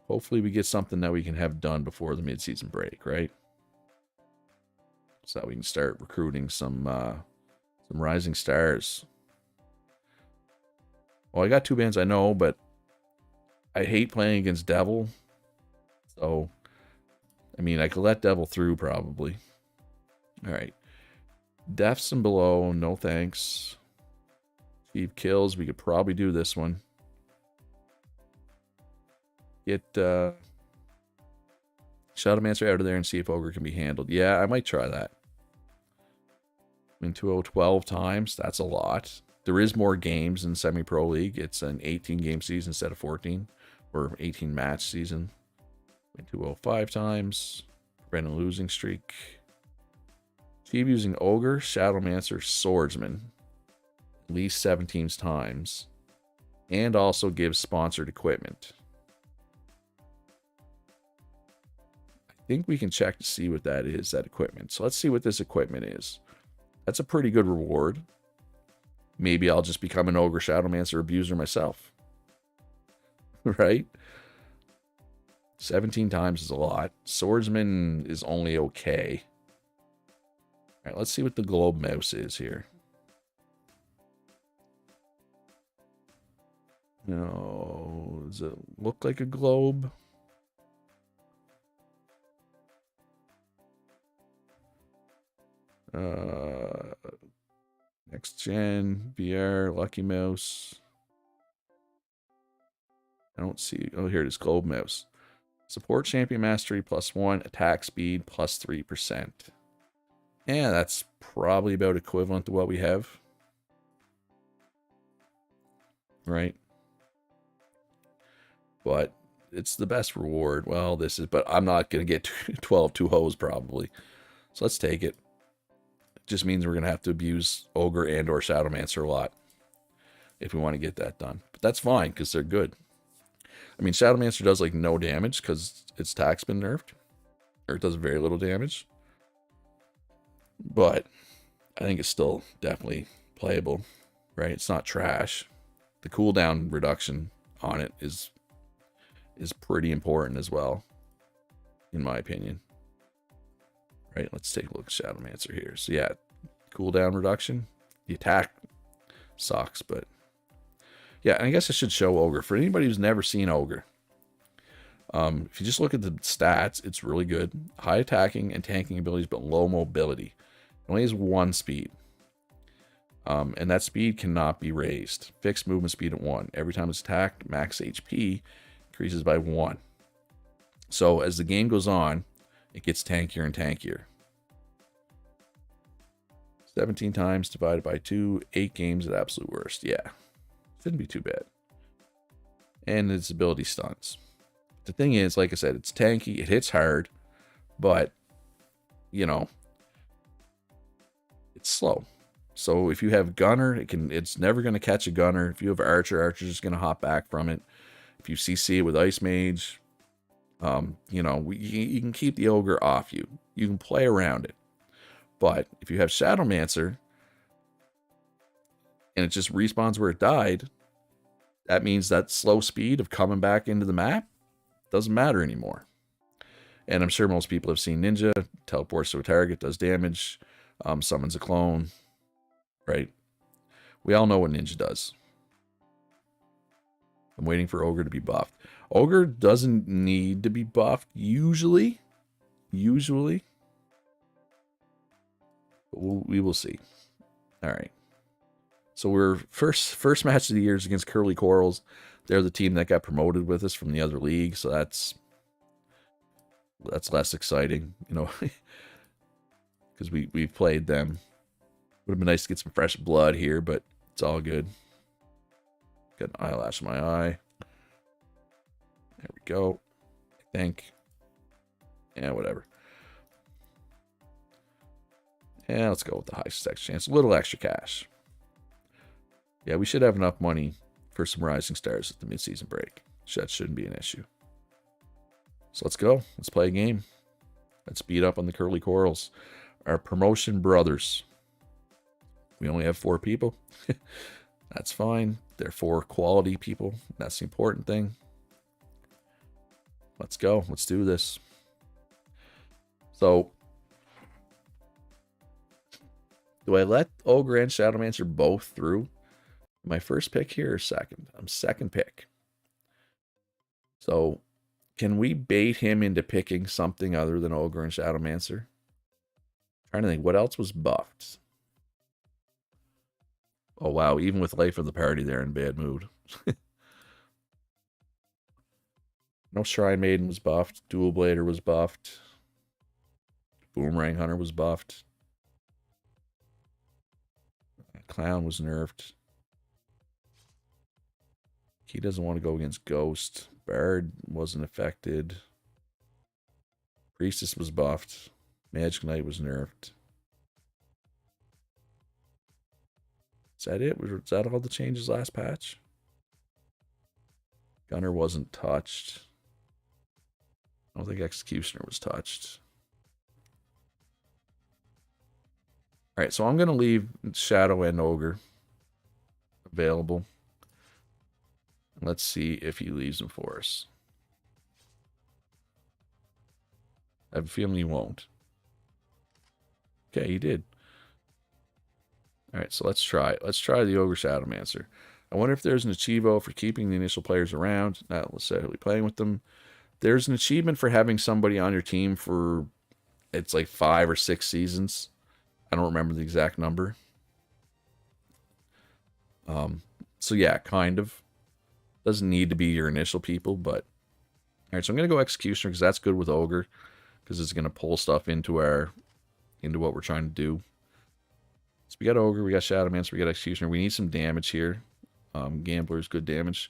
Hopefully we get something that we can have done before the mid-season break, right? So that we can start recruiting some rising stars. Well, I got 2 bans, I know, but I hate playing against Devil. So, I mean, I could let Devil through, probably. Alright. Deaths and below, no thanks. Achieve kills, we could probably do this one. Get Shadowmancer out of there and see if Ogre can be handled. Yeah, I might try that. Win 2-0 12 times. That's a lot. There is more games in Semi-Pro League. It's an 18-game season instead of 14. Or 18-match season. Win 2-0 5 times. Prevent a losing streak. Achieve using Ogre, Shadowmancer, Swordsman. At least 17 times. And also gives sponsored equipment. I think we can check to see what that is, that equipment. So let's see what this equipment is. That's a pretty good reward. Maybe I'll just become an Ogre Shadowmancer abuser myself. Right? 17 times is a lot. Swordsman is only okay. Alright, let's see what the globe mouse is here. No, does it look like a globe? Next gen, VR, Lucky Mouse. I don't see. Oh, here it is. Globe Mouse. Support champion mastery +1, attack speed +3%. Yeah, that's probably about equivalent to what we have. Right? But it's the best reward. Well, this is, but I'm not going to get 12 2-0s probably. So let's take it. Just means we're going to have to abuse Ogre and or Shadowmancer a lot if we want to get that done. But that's fine because they're good. I mean, Shadowmancer does like no damage because its attack's been nerfed. Or it does very little damage. But I think it's still definitely playable, right? It's not trash. The cooldown reduction on it is is pretty important as well, in my opinion. Right, let's take a look at Shadowmancer here. So yeah, cooldown reduction. The attack sucks, but yeah, and I guess I should show Ogre. For anybody who's never seen Ogre, if you just look at the stats, it's really good. High attacking and tanking abilities, but low mobility. It only has 1 speed. And that speed cannot be raised. Fixed movement speed at 1. Every time it's attacked, max HP increases by 1. So as the game goes on, it gets tankier and tankier. 17 times divided by 2, 8 games at absolute worst. Yeah, shouldn't be too bad. And its ability stuns. The thing is, like I said, it's tanky, it hits hard, but, you know, it's slow. So if you have Gunner, it's never going to catch a Gunner. If you have Archer, Archer's just going to hop back from it. If you CC it with Ice Mage, you know, you can keep the Ogre off you. You can play around it. But if you have Shadowmancer, and it just respawns where it died, that means that slow speed of coming back into the map doesn't matter anymore. And I'm sure most people have seen Ninja. Teleports to a target, does damage, summons a clone, right? We all know what Ninja does. I'm waiting for Ogre to be buffed. Ogre doesn't need to be buffed, usually. But we will see. All right. So we're first match of the year is against Curly Corals. They're the team that got promoted with us from the other league, so that's less exciting, you know, because we've played them. Would have been nice to get some fresh blood here, but it's all good. Got an eyelash in my eye. There we go. I think. Yeah, whatever. Yeah, let's go with the high sex chance. A little extra cash. Yeah, we should have enough money for some rising stars at the mid-season break. That shouldn't be an issue. So let's go. Let's play a game. Let's beat up on the Curly Corals. Our promotion brothers. We only have 4 people. That's fine. They're 4 quality people. That's the important thing. Let's go. Let's do this. So, do I let Ogre and Shadowmancer both through? My first pick here or second? I'm second pick. So, can we bait him into picking something other than Ogre and Shadowmancer? Trying to think, what else was buffed? Oh, wow. Even with Life of the Party, they're in bad mood. No Shrine Maiden was buffed. Dual Blader was buffed. Boomerang Hunter was buffed. Clown was nerfed. He doesn't want to go against Ghost. Bard wasn't affected. Priestess was buffed. Magic Knight was nerfed. Is that it? Was that all the changes last patch? Gunner wasn't touched. I don't think Executioner was touched. Alright, so I'm going to leave Shadow and Ogre available. Let's see if he leaves them for us. I have a feeling he won't. Okay, he did. Alright, so let's try it. Let's try the Ogre Shadowmancer. I wonder if there's an Achievo for keeping the initial players around, not necessarily playing with them. There's an achievement for having somebody on your team for, it's like 5 or 6 seasons. I don't remember the exact number. So yeah, kind of. Doesn't need to be your initial people, but... Alright, so I'm going to go Executioner because that's good with Ogre. Because it's going to pull stuff into what we're trying to do. So we got Ogre, we got Shadowmancer, we got Executioner. We need some damage here. Gambler's good damage.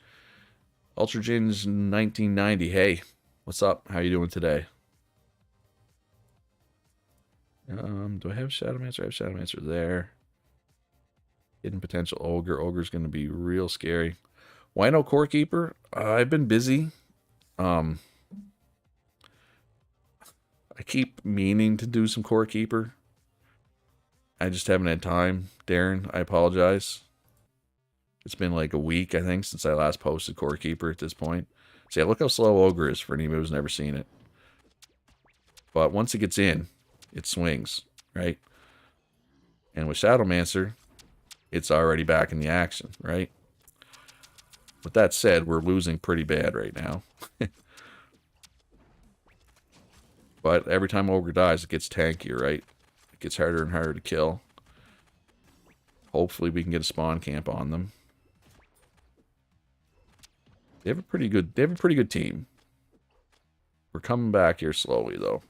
Ultrajin's 1990. Hey, what's up? How you doing today? Do I have Shadowmancer? I have Shadowmancer there. Hidden potential Ogre. Ogre's going to be real scary. Wino Core Keeper. I've been busy. I keep meaning to do some Core Keeper. I just haven't had time. Darren, I apologize. It's been like a week, I think, since I last posted Core Keeper at this point. See, look how slow Ogre is for anyone who's never seen it. But once it gets in, it swings, right? And with Shadowmancer, it's already back in the action, right? With that said, we're losing pretty bad right now. But every time Ogre dies, it gets tankier, right? It gets harder and harder to kill. Hopefully we can get a spawn camp on them. They have a pretty good team. We're coming back here slowly though.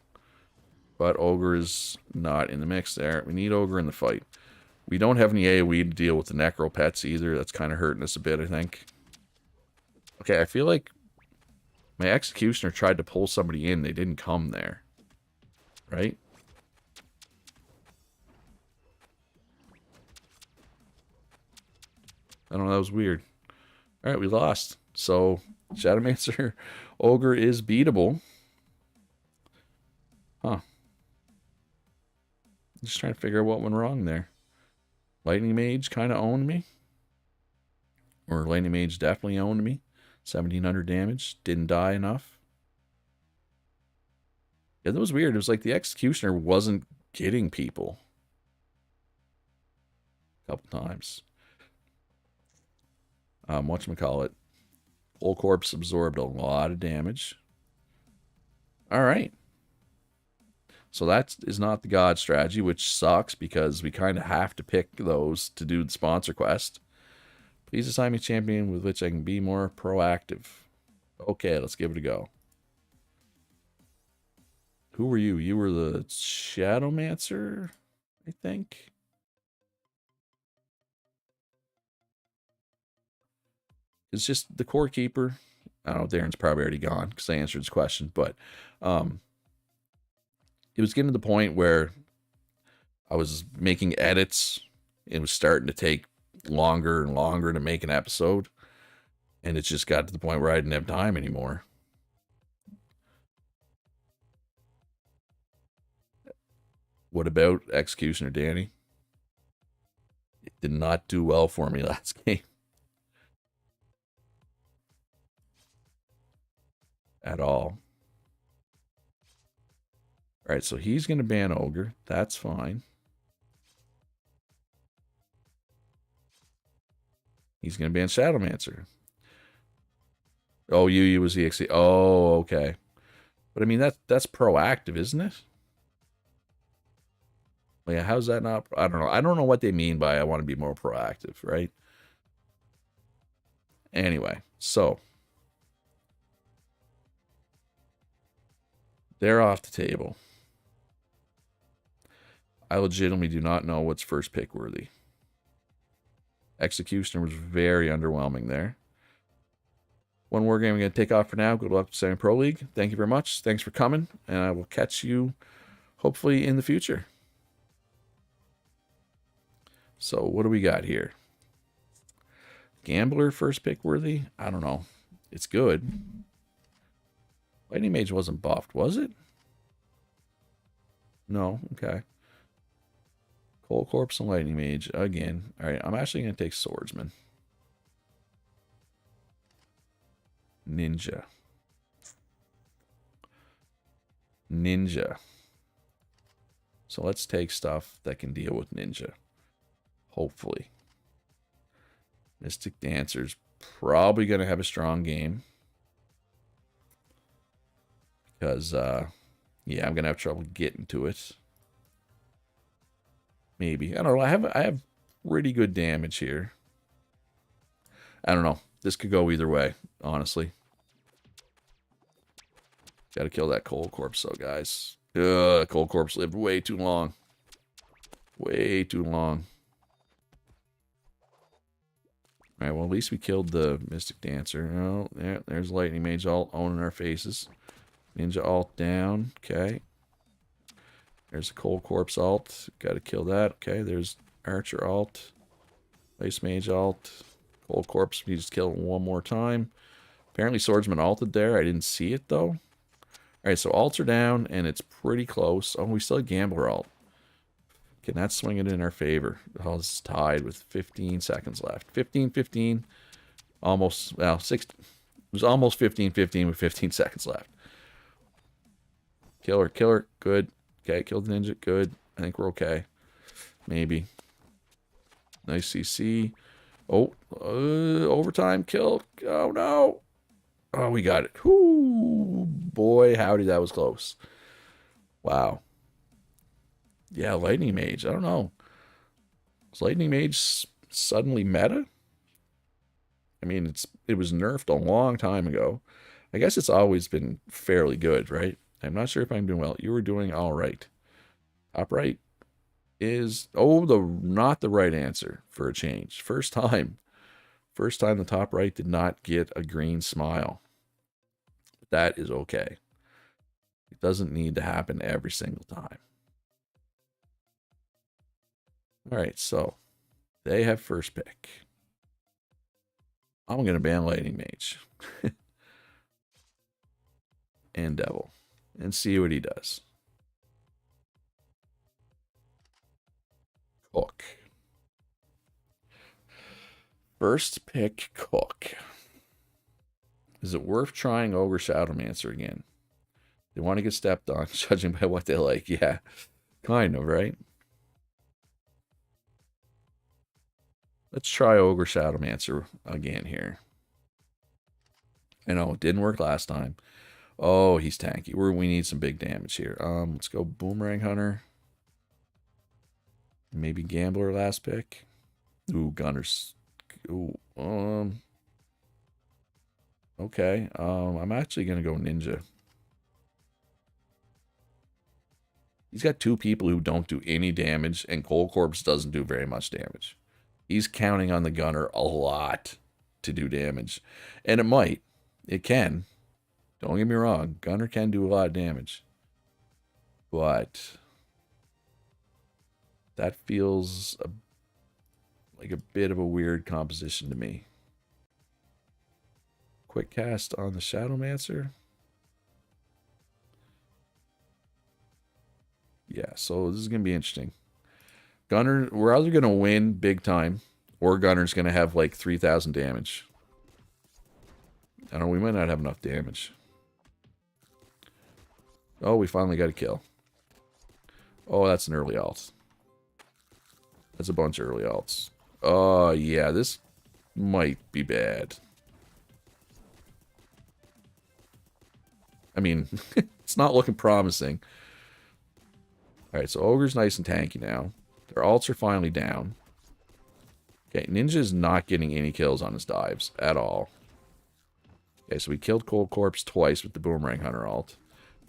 But Ogre is not in the mix there. We need Ogre in the fight. We don't have any AoE to deal with the Necro Pets either. That's kind of hurting us a bit, I think. Okay, I feel like my Executioner tried to pull somebody in. They didn't come there. Right? I don't know, that was weird. Alright, we lost. So, Shadowmancer Ogre is beatable. Huh. Just trying to figure out what went wrong there. Lightning Mage kind of owned me. Or Lightning Mage definitely owned me. 1700 damage. Didn't die enough. Yeah, that was weird. It was like the Executioner wasn't getting people. A couple times. Whatchamacallit. Whole corpse absorbed a lot of damage. Alright. So that is not the God strategy, which sucks because we kind of have to pick those to do the sponsor quest. Please assign me a champion with which I can be more proactive. Okay, let's give it a go. Who were you? You were the Shadowmancer, I think. It's just the core keeper. I don't know, Darren's probably already gone because I answered his question, but it was getting to the point where I was making edits. It was starting to take longer and longer to make an episode. And it just got to the point where I didn't have time anymore. What about Executioner Danny? It did not do well for me last game. At all. Alright, so he's going to ban Ogre. That's fine. He's going to ban Shadowmancer. Oh, Yu was the EXE. Oh, okay. But I mean, that's proactive, isn't it? Yeah, how's that not? I don't know. I don't know what they mean by I want to be more proactive, right? Anyway, so they're off the table. I legitimately do not know what's first pick worthy. Executioner was very underwhelming there. One more game we're going to take off for now. Good luck to Semi Pro League. Thank you very much. Thanks for coming, and I will catch you hopefully in the future. So what do we got here? Gambler first pick worthy? I don't know. It's good. Lightning Mage wasn't buffed, was it? No, okay. Cold Corpse and Lightning Mage again. Alright, I'm actually going to take Swordsman. Ninja. So let's take stuff that can deal with Ninja. Hopefully. Mystic Dancer's probably going to have a strong game. Because, yeah, I'm going to have trouble getting to it. Maybe. I don't know. I have pretty good damage here. I don't know. This could go either way, honestly. Gotta kill that Cold Corpse, though, guys. Cold Corpse lived way too long. Way too long. Alright, well, at least we killed the Mystic Dancer. Oh, yeah, there's Lightning Mage alt owning our faces. Ninja alt down. Okay. There's a Cold Corpse alt. Gotta kill that. Okay, there's Archer alt. Ice Mage alt. Cold Corpse, we just killed him one more time. Apparently Swordsman alted there. I didn't see it, though. Alright, so alts are down, and it's pretty close. Oh, we still have Gambler alt. Can that swing it in our favor? Oh, this is tied with 15 seconds left. 15-15. Almost, well, 16. was almost 15-15 with 15 seconds left. Killer, killer, good. Okay, killed the ninja, good. I think we're okay. Maybe. Nice CC. Oh, overtime kill. Oh, no. Oh, we got it. Whoo, boy, howdy, that was close. Wow. Yeah, Lightning Mage. I don't know. Was Lightning Mage suddenly meta? I mean, it was nerfed a long time ago. I guess it's always been fairly good, right? I'm not sure if I'm doing well. You were doing all right. Top right is, oh, not the right answer for a change. First time the top right did not get a green smile. That is okay. It doesn't need to happen every single time. All right, so they have first pick. I'm going to ban Lightning Mage and Devil and see what he does. Cook. First pick, Cook. Is it worth trying Ogre Shadowmancer again? They want to get stepped on, judging by what they like. Yeah, kind of, right? Let's try Ogre Shadowmancer again here. I know, it didn't work last time. Oh, he's tanky. We need some big damage here. Let's go Boomerang Hunter. Maybe Gambler last pick. Ooh, Gunners. Ooh, okay. I'm actually gonna go Ninja. He's got two people who don't do any damage, and Cold Corpse doesn't do very much damage. He's counting on the Gunner a lot to do damage. And it might. It can. Don't get me wrong. Gunner can do a lot of damage. But that feels like a bit of a weird composition to me. Quick cast on the Shadowmancer. Yeah, so this is going to be interesting. Gunner, we're either going to win big time, or Gunner's going to have like 3,000 damage. I don't know, we might not have enough damage. Oh, we finally got a kill. Oh, that's an early alt. That's a bunch of early alts. Oh, yeah, this might be bad. I mean, it's not looking promising. Alright, so Ogre's nice and tanky now. Their alts are finally down. Okay, Ninja's not getting any kills on his dives at all. Okay, so we killed Cold Corpse twice with the Boomerang Hunter alt.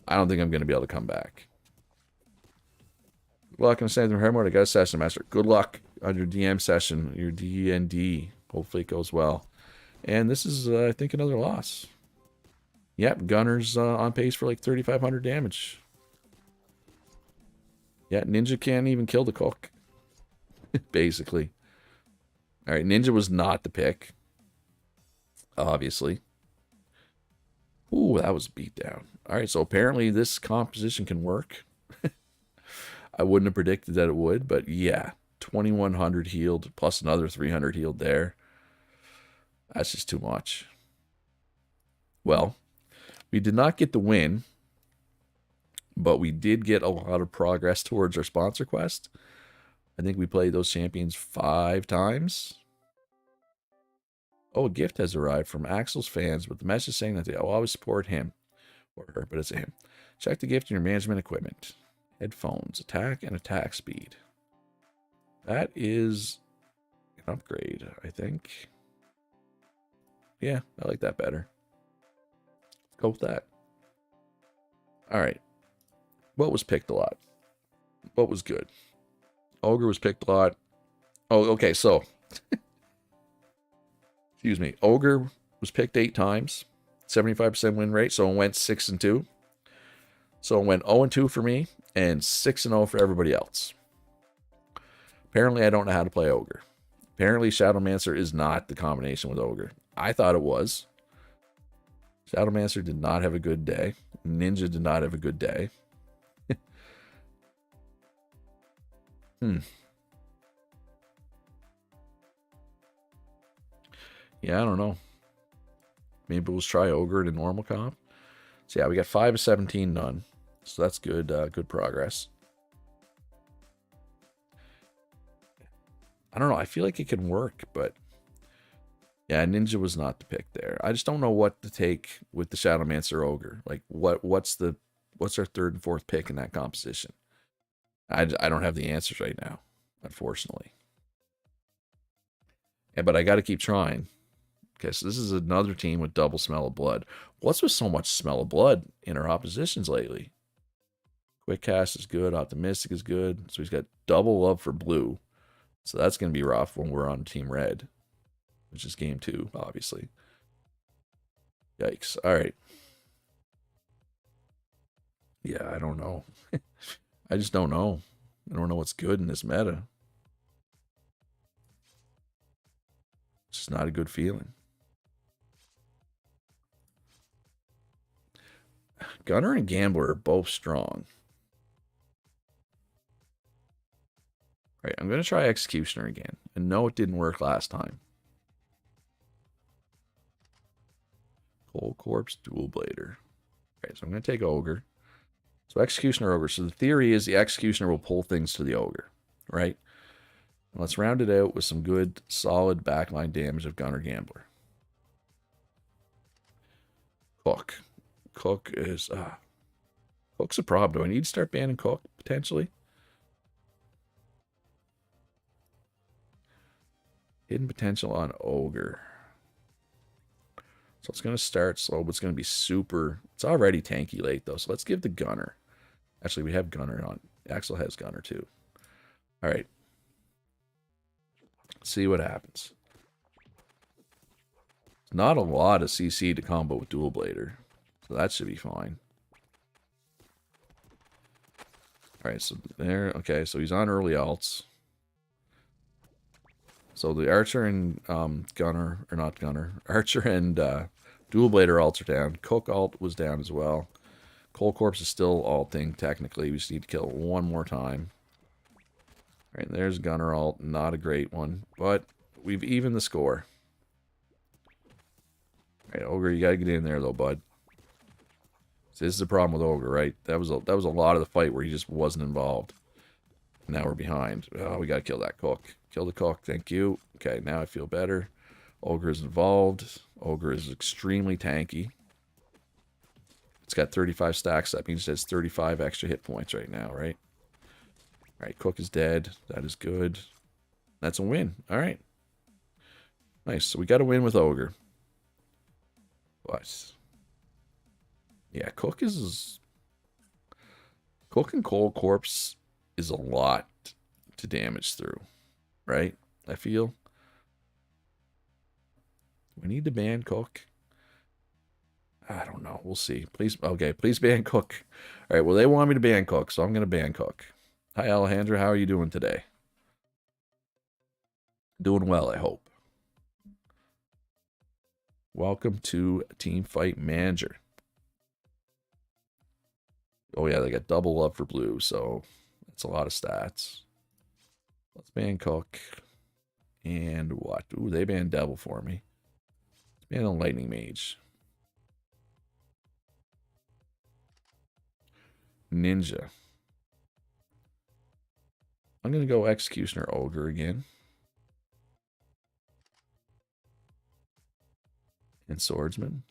I don't think I'm going to be able to come back. Good luck on the Hardmode. I got a session, Master. Good luck on your DM session, your D&D. Hopefully it goes well. And this is, I think, another loss. Yep, Gunner's on pace for like 3,500 damage. Yeah, Ninja can't even kill the cook. Basically. Alright, Ninja was not the pick. Obviously. Ooh, that was a beatdown. Alright, so apparently this composition can work. I wouldn't have predicted that it would, but yeah. 2,100 healed, plus another 300 healed there. That's just too much. Well, we did not get the win, but we did get a lot of progress towards our sponsor quest. I think we played those champions 5 times. Oh, a gift has arrived from Axel's fans with the message saying that they will always support him or her, but it's a him. Check the gift in your management equipment. Headphones, attack and attack speed. That is an upgrade, I think. Yeah, I like that better. Let's go with that. All right. What was picked a lot? What was good? Ogre was picked a lot. Oh, okay, so. Excuse me. Ogre was picked 8 times. 75% win rate, so it went 6-2. So it went 0-2 for me, and 6-0 for everybody else. Apparently, I don't know how to play Ogre. Apparently, Shadowmancer is not the combination with Ogre. I thought it was. Shadowmancer did not have a good day. Ninja did not have a good day. Yeah, I don't know. Maybe we'll try Ogre in a normal comp. So yeah, we got 5 of 17 none. So that's good, good progress. I don't know. I feel like it can work, but yeah, Ninja was not the pick there. I just don't know what to take with the Shadowmancer Ogre. Like, what's our third and fourth pick in that composition? I don't have the answers right now, unfortunately. Yeah, but I got to keep trying. Okay, so this is another team with double smell of blood. What's with so much smell of blood in our oppositions lately? Quick cast is good. Optimistic is good. So he's got double love for blue. So that's going to be rough when we're on Team Red, which is game 2, obviously. Yikes. All right. Yeah, I don't know. I just don't know. I don't know what's good in this meta. It's just not a good feeling. Gunner and Gambler are both strong. All right, I'm going to try Executioner again. And no, it didn't work last time. Cold Corpse, Dual Blader. All right, so I'm going to take Ogre. So Executioner, Ogre. So the theory is the Executioner will pull things to the Ogre, right? And let's round it out with some good, solid backline damage of Gunner Gambler. Cook. Cook is... Cook's a problem. Do I need to start banning Cook, potentially? Hidden potential on Ogre. So it's going to start slow, but it's going to be super... It's already tanky late, though. So let's give the Gunner. Actually, we have Gunner on. Axel has Gunner, too. All right. Let's see what happens. Not a lot of CC to combo with Dual Blader. So that should be fine. All right, so there... Okay, so he's on early alts. So the Archer and Gunner... Or not Gunner. Archer and Dual Blader alts are down. Cook alt was down as well. Cold Corpse is still alting, technically. We just need to kill it one more time. All right, there's Gunner alt. Not a great one. But we've evened the score. All right, Ogre, you got to get in there, though, bud. So this is the problem with Ogre, right? That was a lot of the fight where he just wasn't involved. Now we're behind. Oh, we got to kill that Cook. Kill the Cook. Thank you. Okay, now I feel better. Ogre is involved. Ogre is extremely tanky. It's got 35 stacks. That means it has 35 extra hit points right now, right? All right, Cook is dead. That is good. That's a win. All right. Nice. So we got to win with Ogre. But yeah, Cook is... Cook and Cold Corpse is a lot to damage through, right? I feel. We need to ban Cook. I don't know. We'll see. Please, okay, please ban Cook. All right, well, they want me to ban Cook, so I'm going to ban Cook. Hi, Alejandra. How are you doing today? Doing well, I hope. Welcome to Teamfight Manager. Oh, yeah, they got double love for blue, so that's a lot of stats. Let's ban Cook. And what? Ooh, they banned Devil for me. Let's ban a Lightning Mage. Ninja. I'm going to go Executioner Ogre again. And Swordsman.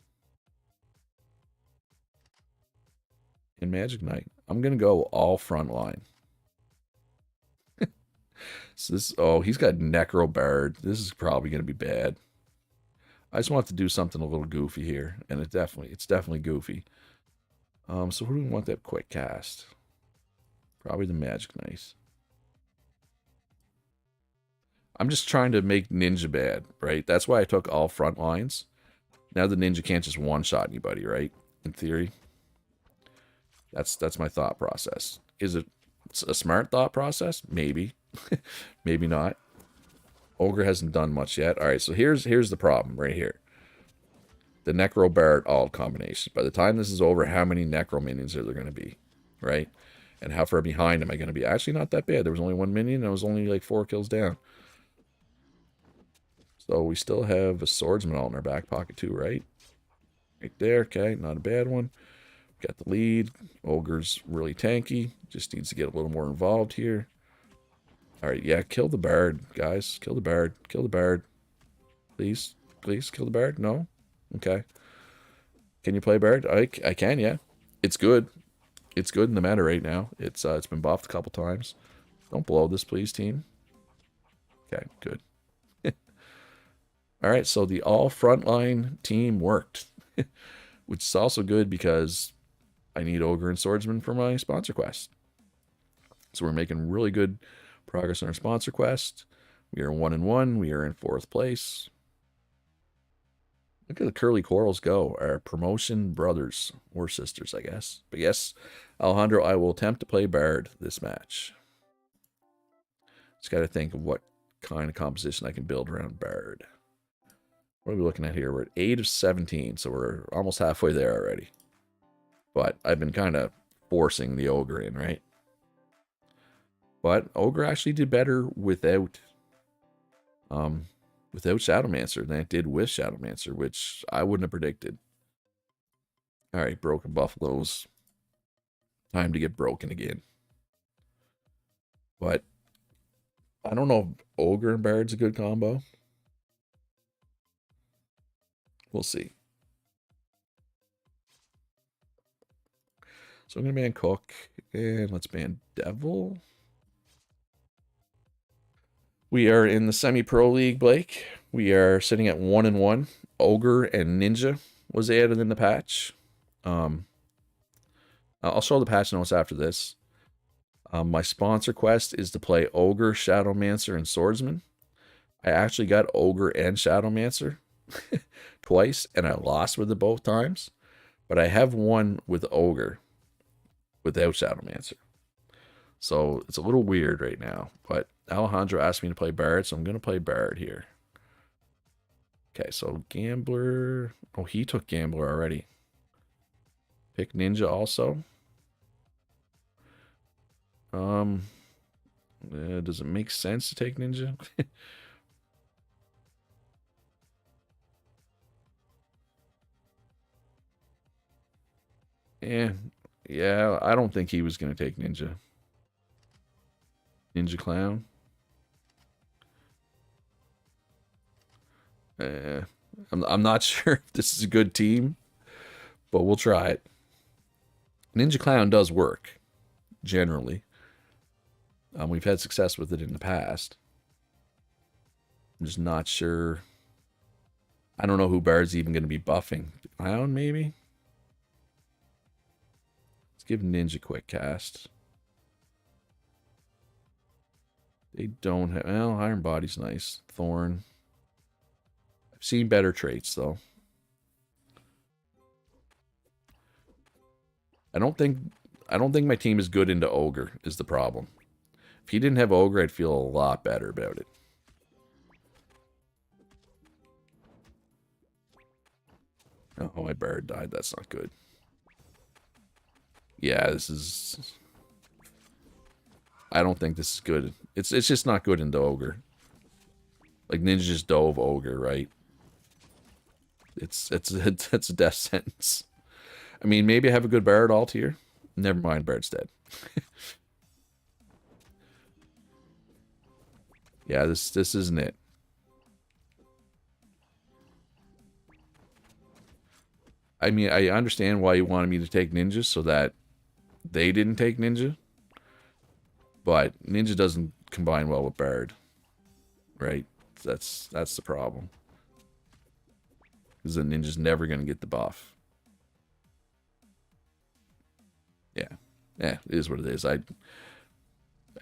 And Magic Knight. I'm going to go all front line. So this, oh, he's got Necro Bard. This is probably going to be bad. I just want to do something a little goofy here. And it's definitely goofy. So who do we want that quick cast? Probably the Magic Knight. I'm just trying to make Ninja bad, right? That's why I took all front lines. Now the Ninja can't just one-shot anybody, right? In theory. That's my thought process. Is it a smart thought process? Maybe. Maybe not. Ogre hasn't done much yet. All right, so here's the problem right here. The Necro Bard alt combination. By the time this is over, how many Necro minions are there going to be? Right? And how far behind am I going to be? Actually, not that bad. There was only one minion, and I was only like 4 kills down. So we still have a Swordsman alt in our back pocket too, right? Right there, okay, not a bad one. Got the lead. Ogre's really tanky. Just needs to get a little more involved here. Alright, yeah, kill the Bard, guys. Kill the Bard. Kill the Bard. Please. Please, kill the Bard. No? Okay. Can you play Bard? I can, yeah. It's good. It's good in the meta right now. It's been buffed a couple times. Don't blow this, please, team. Okay, good. Alright, so the all frontline team worked. Which is also good because I need Ogre and Swordsman for my sponsor quest. So we're making really good progress on our sponsor quest. We are 1-1. We are in 4th place. Look at the Curly Corals go. Our promotion brothers or sisters, I guess. But yes, Alejandro, I will attempt to play Bard this match. Just got to think of what kind of composition I can build around Bard. What are we looking at here? We're at 8 of 17, so we're almost halfway there already. But I've been kind of forcing the Ogre in, right? But Ogre actually did better without Shadowmancer than it did with Shadowmancer, which I wouldn't have predicted. Alright, Broken Buffaloes. Time to get broken again. But I don't know if Ogre and Bard's a good combo. We'll see. So I'm going to ban Cook, and let's ban Devil. We are in the semi-pro league, Blake. We are sitting at 1-1. Ogre and Ninja was added in the patch. I'll show the patch notes after this. My sponsor quest is to play Ogre, Shadowmancer, and Swordsman. I actually got Ogre and Shadowmancer twice, and I lost with it both times. But I have won with Ogre without Shadowmancer. So it's a little weird right now. But Alejandro asked me to play Bard, so I'm going to play Bard here. Okay, so Gambler. Oh, he took Gambler already. Pick Ninja also. Does it make sense to take Ninja? Yeah, I don't think he was going to take Ninja. Ninja Clown. I'm not sure if this is a good team, but we'll try it. Ninja Clown does work, generally. We've had success with it in the past. I'm just not sure. I don't know who Bard's even going to be buffing. Clown, maybe? Let's give Ninja quick cast. They don't have... Well, Iron Body's nice. Thorn. I've seen better traits, though. I don't think my team is good into Ogre, is the problem. If he didn't have Ogre, I'd feel a lot better about it. Oh, my Bard died. That's not good. Yeah, this is... I don't think this is good. It's just not good into Ogre. Like, Ninja just dove Ogre, right? It's a death sentence. I mean, maybe I have a good Bard alt here. Never mind, Bard's dead. Yeah, this isn't it. I mean, I understand why you wanted me to take Ninja so that they didn't take Ninja. But Ninja doesn't combine well with Bard. Right? That's the problem. Because the Ninja's never going to get the buff. Yeah. Yeah, it is what it is. I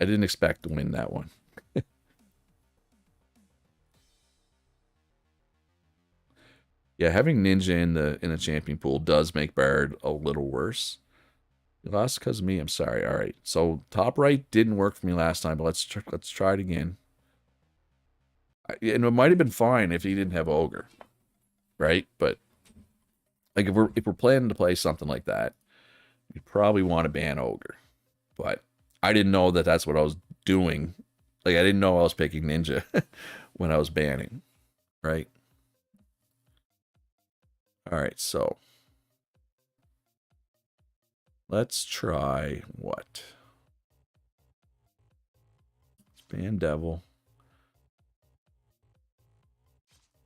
didn't expect to win that one. Yeah, having Ninja in the champion pool does make Bard a little worse. You lost because of me. I'm sorry. All right. So top right didn't work for me last time, but let's try it again. And it might have been fine if he didn't have Ogre, right? But like if we're planning to play something like that, you probably want to ban Ogre. But I didn't know that that's what I was doing. Like I didn't know I was picking Ninja when I was banning, right? All right. So Let's try what? Let's ban Devil.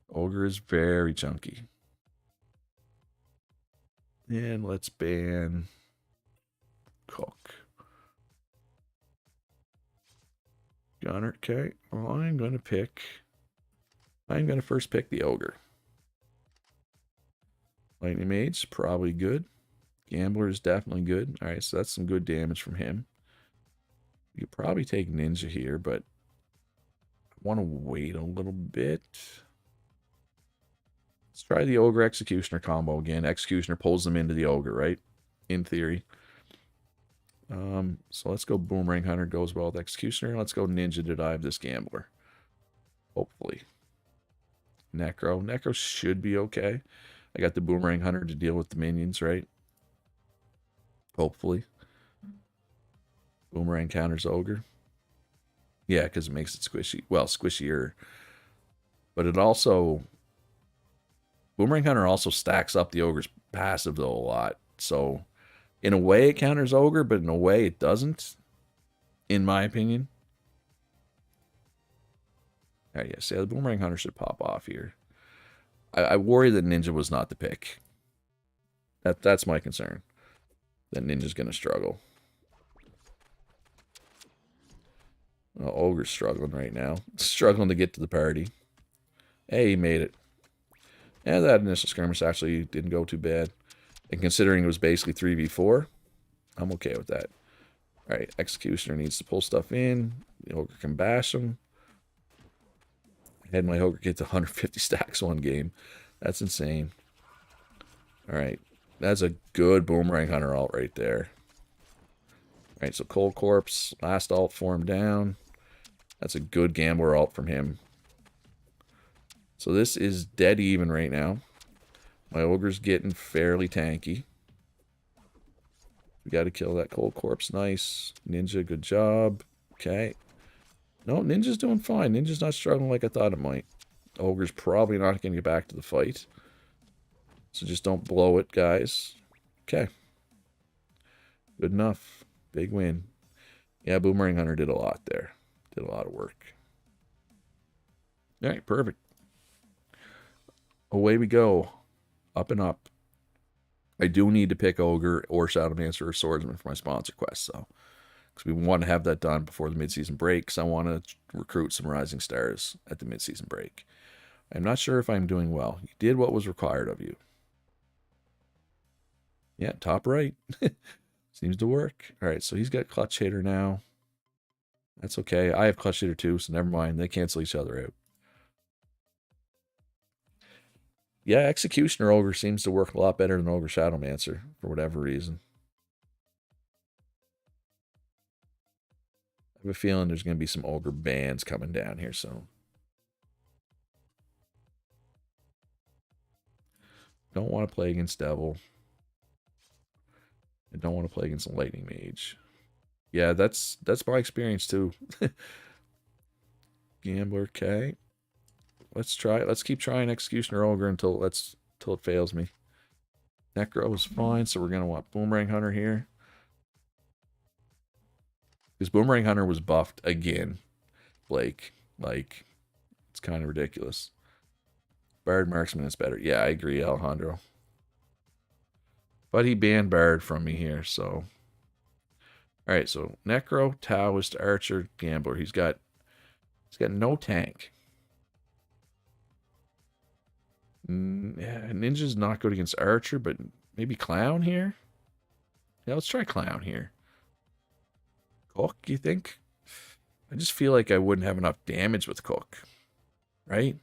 Ogre is very chunky. And let's ban Cook. Gunner, okay. Well, I'm going to first pick the Ogre. Lightning Mage, probably good. Gambler is definitely good. All right, so that's some good damage from him. You could probably take Ninja here, but I want to wait a little bit. Let's try the Ogre Executioner combo again. Executioner pulls them into the Ogre, right? In theory. So let's go Boomerang Hunter, goes well with Executioner. Let's go Ninja to dive this Gambler. Hopefully. Necro. Necro should be okay. I got the Boomerang Hunter to deal with the minions, right? Hopefully. Boomerang counters Ogre. Yeah, because it makes it squishy. Well, squishier. But it also... Boomerang Hunter also stacks up the Ogre's passive, though, a lot. So, in a way, it counters Ogre, but in a way, it doesn't. In my opinion. Alright, yes, yeah, the Boomerang Hunter should pop off here. I worry that Ninja was not the pick. That's my concern. That Ninja's going to struggle. Well, Ogre's struggling right now. Struggling to get to the party. Hey, he made it. And that initial skirmish actually didn't go too bad. And considering it was basically 3v4, I'm okay with that. Alright, Executioner needs to pull stuff in. The Ogre can bash him. I had my Ogre get to 150 stacks one game. That's insane. Alright, that's a good Boomerang Hunter ult right there. Alright, so Cold Corpse, last ult form down. That's a good Gambler ult from him. So this is dead even right now. My Ogre's getting fairly tanky. We got to kill that Cold Corpse. Nice. Ninja, good job. Okay. No, Ninja's doing fine. Ninja's not struggling like I thought it might. Ogre's probably not going to get back to the fight. So just don't blow it, guys. Okay. Good enough. Big win. Yeah, Boomerang Hunter did a lot there. Did a lot of work. All right, perfect. Away we go. Up and up. I do need to pick Ogre or Shadowmancer or Swordsman for my sponsor quest, though. Because we want to have that done before the mid-season break, because I want to recruit some Rising Stars at the mid-season break. I'm not sure if I'm doing well. You did what was required of you. Yeah, top right. Seems to work. All right, so he's got Clutch Hitter now. That's okay. I have Clutch Hitter too, so never mind. They cancel each other out. Yeah, Executioner Ogre seems to work a lot better than Ogre Shadowmancer for whatever reason. I have a feeling there's going to be some Ogre bans coming down here soon. Don't want to play against Devil. I don't want to play against a Lightning Mage. Yeah, that's my experience too. Gambler, okay. Let's try it. Let's keep trying Executioner Ogre until it fails me. Necro is fine, so we're gonna want Boomerang Hunter here. Because Boomerang Hunter was buffed again, Blake. Like, it's kind of ridiculous. Bard Marksman is better. Yeah, I agree, Alejandro. But he banned Bard from me here, so. Alright, so Necro, Taoist, Archer, Gambler. He's got no tank. Yeah, Ninja's not good against Archer, but maybe Clown here? Yeah, let's try Clown here. Cook, you think? I just feel like I wouldn't have enough damage with Cook. Right?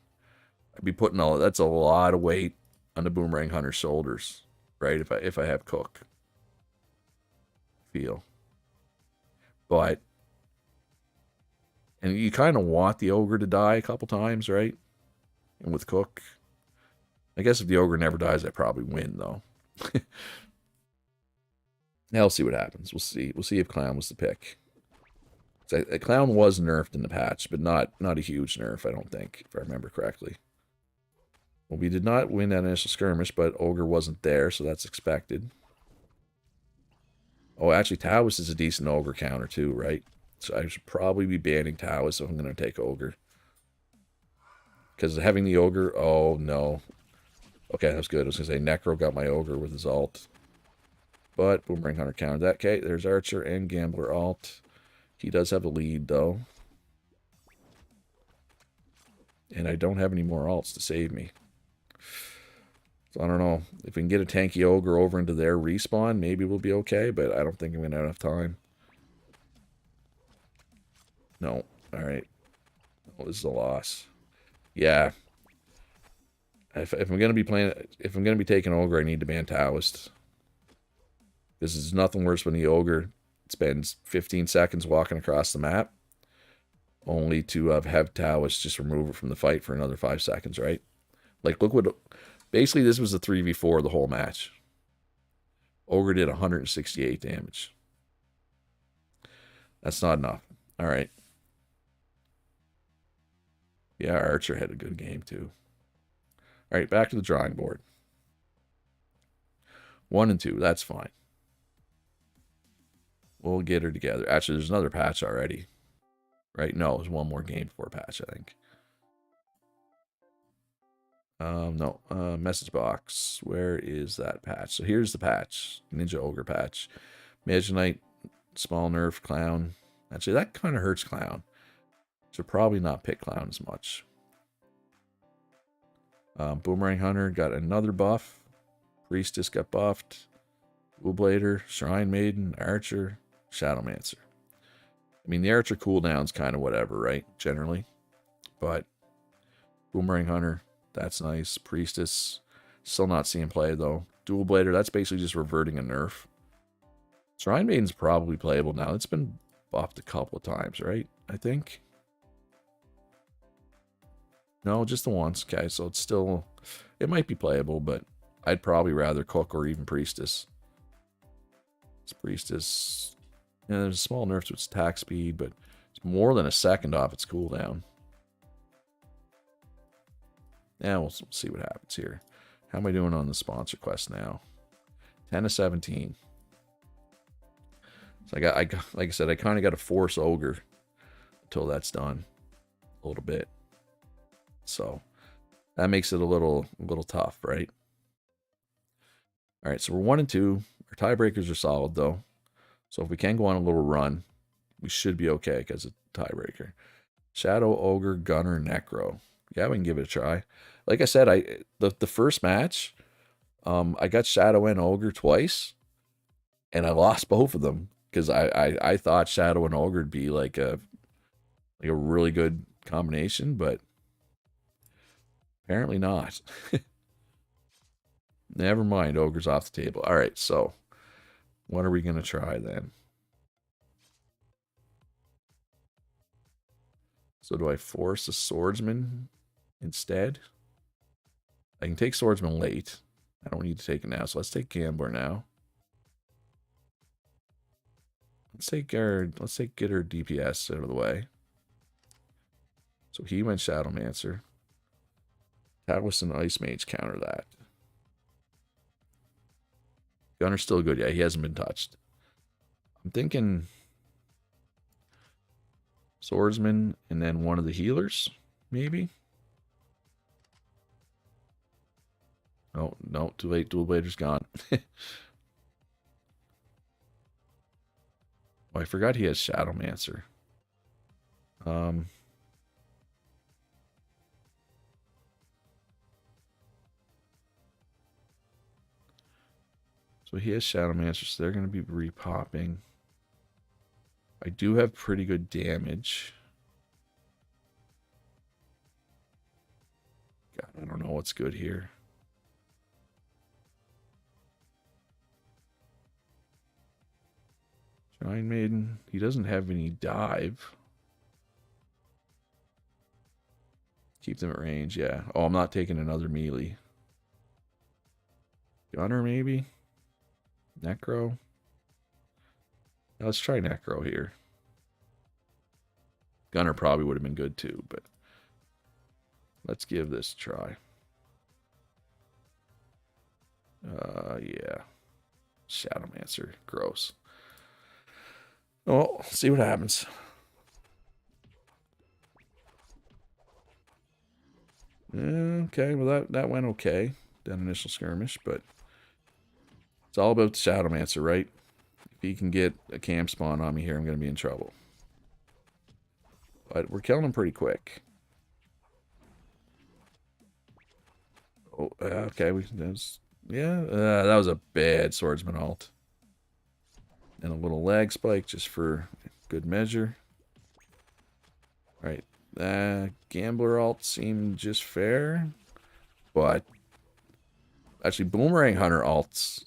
I'd be putting that's a lot of weight on the Boomerang Hunter's shoulders. Right? If I have Cook. Feel. But and you kind of want the Ogre to die a couple times, right? And with Cook, I guess if the Ogre never dies, I probably win, though. Now we'll see what happens. We'll see. We'll see if Clown was the pick. Clown was nerfed in the patch, but not a huge nerf, I don't think, if I remember correctly. Well, we did not win that initial skirmish, but Ogre wasn't there, so that's expected. Oh, actually, Taoist is a decent ogre counter too, right? So I should probably be banning Taoist if I'm going to take ogre. Because having the ogre, oh no. Okay, that was good. I was going to say Necro got my ogre with his alt. But Boomerang Hunter countered that. Okay, there's Archer and Gambler alt. He does have a lead, though. And I don't have any more alts to save me. So I don't know. If we can get a tanky ogre over into their respawn, maybe we'll be okay. But I don't think I'm going to have enough time. No. Alright. Oh, this is a loss. Yeah. If I'm going to be playing... If I'm going to be taking ogre, I need to ban Taoist. This is nothing worse when the ogre spends 15 seconds walking across the map. Only to have Taoist just remove it from the fight for another 5 seconds, right? Like, look what... Basically, this was a 3v4 the whole match. Ogre did 168 damage. That's not enough. All right. Yeah, Archer had a good game, too. All right, back to the drawing board. 1 and 2, that's fine. We'll get her together. Actually, there's another patch already. Right? No, there's one more game before patch, I think. No. Message box. Where is that patch? So here's the patch. Ninja Ogre patch. Maginite, small nerf, Clown. Actually, that kind of hurts Clown. So probably not pick Clown as much. Boomerang Hunter got another buff. Priestess got buffed. Wooblader, Shrine Maiden, Archer, Shadowmancer. I mean, the Archer cooldown's kind of whatever, right? Generally. But Boomerang Hunter, that's nice. Priestess, still not seeing play, though. Dual Blader, that's basically just reverting a nerf. Shrine Maiden's probably playable now. It's been buffed a couple of times, right? I think. No, just the once. Okay, so it's still... It might be playable, but I'd probably rather Cook or even Priestess. It's Priestess... Yeah, there's a small nerf to its attack speed, but it's more than a second off its cooldown. Yeah, we'll see what happens here. How am I doing on the sponsor quest now? 10 to 17. So I got like I said, I kind of got to force Ogre until that's done a little bit. So that makes it a little tough, right? All right, so we're 1 and 2. Our tiebreakers are solid though. So if we can go on a little run, we should be okay because it's a tiebreaker. Shadow, Ogre, Gunner, Necro. Yeah, we can give it a try. Like I said, the first match, I got Shadow and Ogre twice, and I lost both of them because I thought Shadow and Ogre would be like a really good combination, but apparently not. Never mind, Ogre's off the table. All right, so what are we going to try then? So do I force a Swordsman instead? I can take Swordsman late. I don't need to take it now, so let's take Gambler now. Let's get our DPS out of the way. So he went Shadowmancer. Taoist and Ice Mage counter that. Gunner's still good. Yeah, he hasn't been touched. I'm thinking Swordsman and then one of the healers, maybe? Oh, no, too late. Dual Blader's gone. Oh, I forgot he has Shadowmancer. So he has Shadowmancer, so they're going to be repopping. I do have pretty good damage. God, I don't know what's good here. Shrine Maiden. He doesn't have any dive. Keep them at range, yeah. Oh, I'm not taking another melee. Gunner, maybe? Necro? Now let's try Necro here. Gunner probably would have been good too, but let's give this a try. Yeah. Shadowmancer. Gross. Well, see what happens. Okay, well that went okay. That initial skirmish, but it's all about the Shadowmancer, right? If he can get a camp spawn on me here, I'm going to be in trouble. But we're killing him pretty quick. Oh, okay. That was a bad swordsman ult. And a little lag spike just for good measure. Alright. Gambler ult seemed just fair. But actually, Boomerang Hunter ults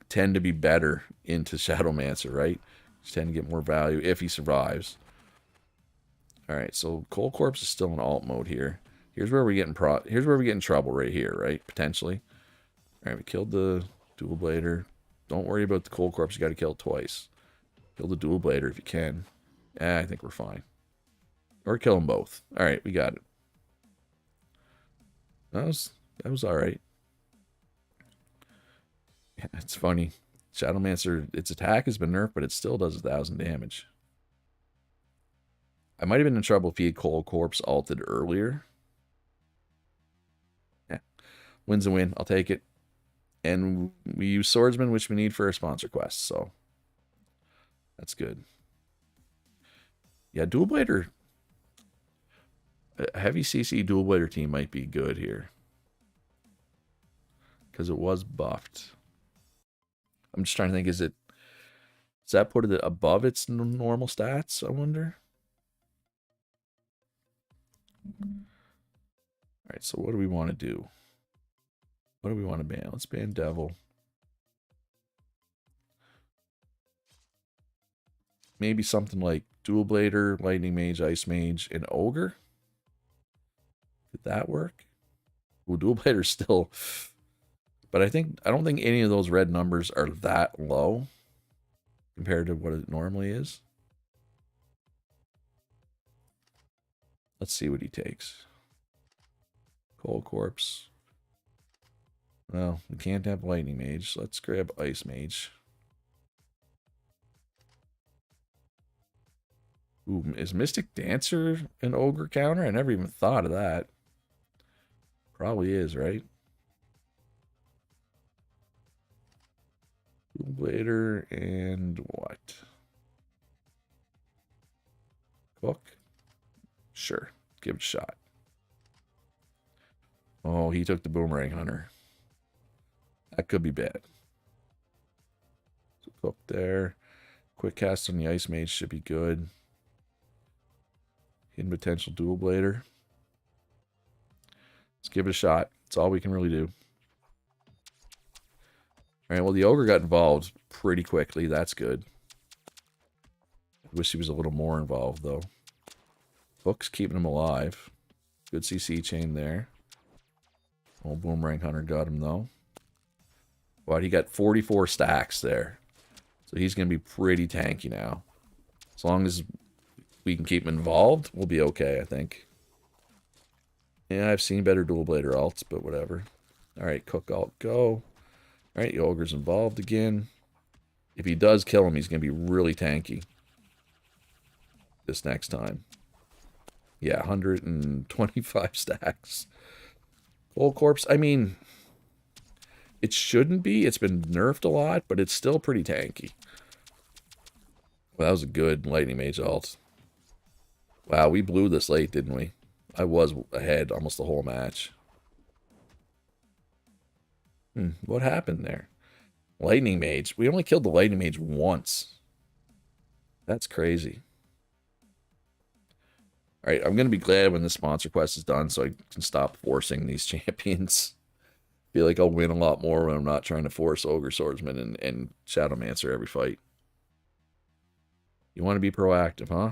tend to be better into Shadowmancer, right? Just tend to get more value if he survives. Alright, so Cold Corpse is still in alt mode here. Here's where we get in trouble right here, right? Potentially. Alright, we killed the Dual Blader. Don't worry about the Cold Corpse, you gotta kill it twice. Kill the Dual Blader if you can. I think we're fine. Or kill them both. Alright, we got it. That was alright. Yeah, it's funny. Shadowmancer, its attack has been nerfed, but it still does 1,000 damage. I might have been in trouble if he had Cold Corpse ulted earlier. Yeah. Win's a win. I'll take it. And we use Swordsman, which we need for our sponsor quest, so that's good. Yeah, Dual Blader. A heavy CC Dual Blader team might be good here. Because it was buffed. I'm just trying to think, does that put it above its normal stats, I wonder? Alright, so what do we want to do? What do we want to ban? Let's ban Devil. Maybe something like Dual Blader, Lightning Mage, Ice Mage, and Ogre? Did that work? Well, Dual Blader's still... But I don't think any of those red numbers are that low compared to what it normally is. Let's see what he takes. Cold Corpse. Well, we can't have Lightning Mage. Let's grab Ice Mage. Ooh, is Mystic Dancer an Ogre counter? I never even thought of that. Probably is, right? Blader and what? Cook? Sure. Give it a shot. Oh, he took the Boomerang Hunter. That could be bad. So Cook there. Quick cast on the Ice Mage should be good. Hidden potential Dual Blader. Let's give it a shot. That's all we can really do. Alright, well, the Ogre got involved pretty quickly. That's good. I wish he was a little more involved, though. Hook's keeping him alive. Good CC chain there. Old Boomerang Hunter got him, though. But he got 44 stacks there. So he's going to be pretty tanky now. As long as we can keep him involved, we'll be okay, I think. Yeah, I've seen better Dual Blader ults, but whatever. Alright, Cook ult, go. Alright, the Ogre's involved again. If he does kill him, he's going to be really tanky this next time. Yeah, 125 stacks. Cold Corpse, I mean, it shouldn't be. It's been nerfed a lot, but it's still pretty tanky. Well, that was a good Lightning Mage ult. Wow, we blew this late, didn't we? I was ahead almost the whole match. What happened there? Lightning Mage. We only killed the Lightning Mage once. That's crazy. Alright, I'm going to be glad when the sponsor quest is done so I can stop forcing these champions. I feel like I'll win a lot more when I'm not trying to force Ogre Swordsman and Shadowmancer every fight. You want to be proactive, huh?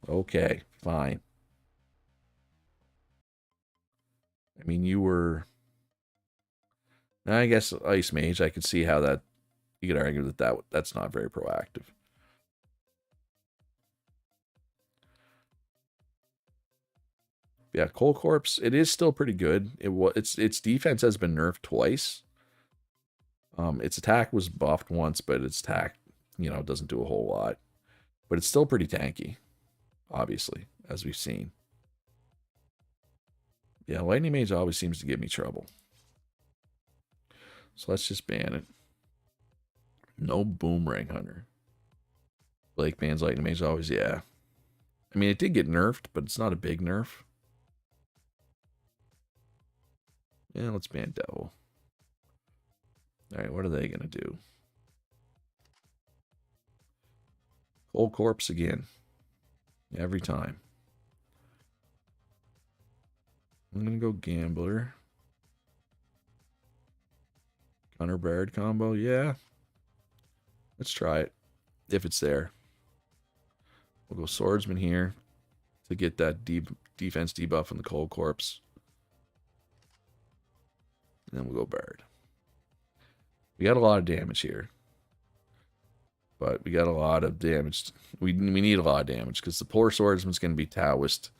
Okay, fine. I mean, you were... I guess Ice Mage, I could see how that... You could argue that's not very proactive. Yeah, Cold Corpse, it is still pretty good. Its defense has been nerfed twice. Its attack was buffed once, but its attack, doesn't do a whole lot. But it's still pretty tanky, obviously, as we've seen. Yeah, Lightning Mage always seems to give me trouble. So let's just ban it. No Boomerang Hunter. Blake bans Lightning Mage always, yeah. I mean, it did get nerfed, but it's not a big nerf. Yeah, let's ban Devil. Alright, what are they going to do? Cold Corpse again. Every time. I'm going to go Gambler. Gunner Baird combo, yeah. Let's try it, if it's there. We'll go Swordsman here to get that defense debuff on the Cold Corpse. And then we'll go Baird. We got a lot of damage here. But we got a lot of damage. We need a lot of damage because the poor Swordsman's going to be Taoist,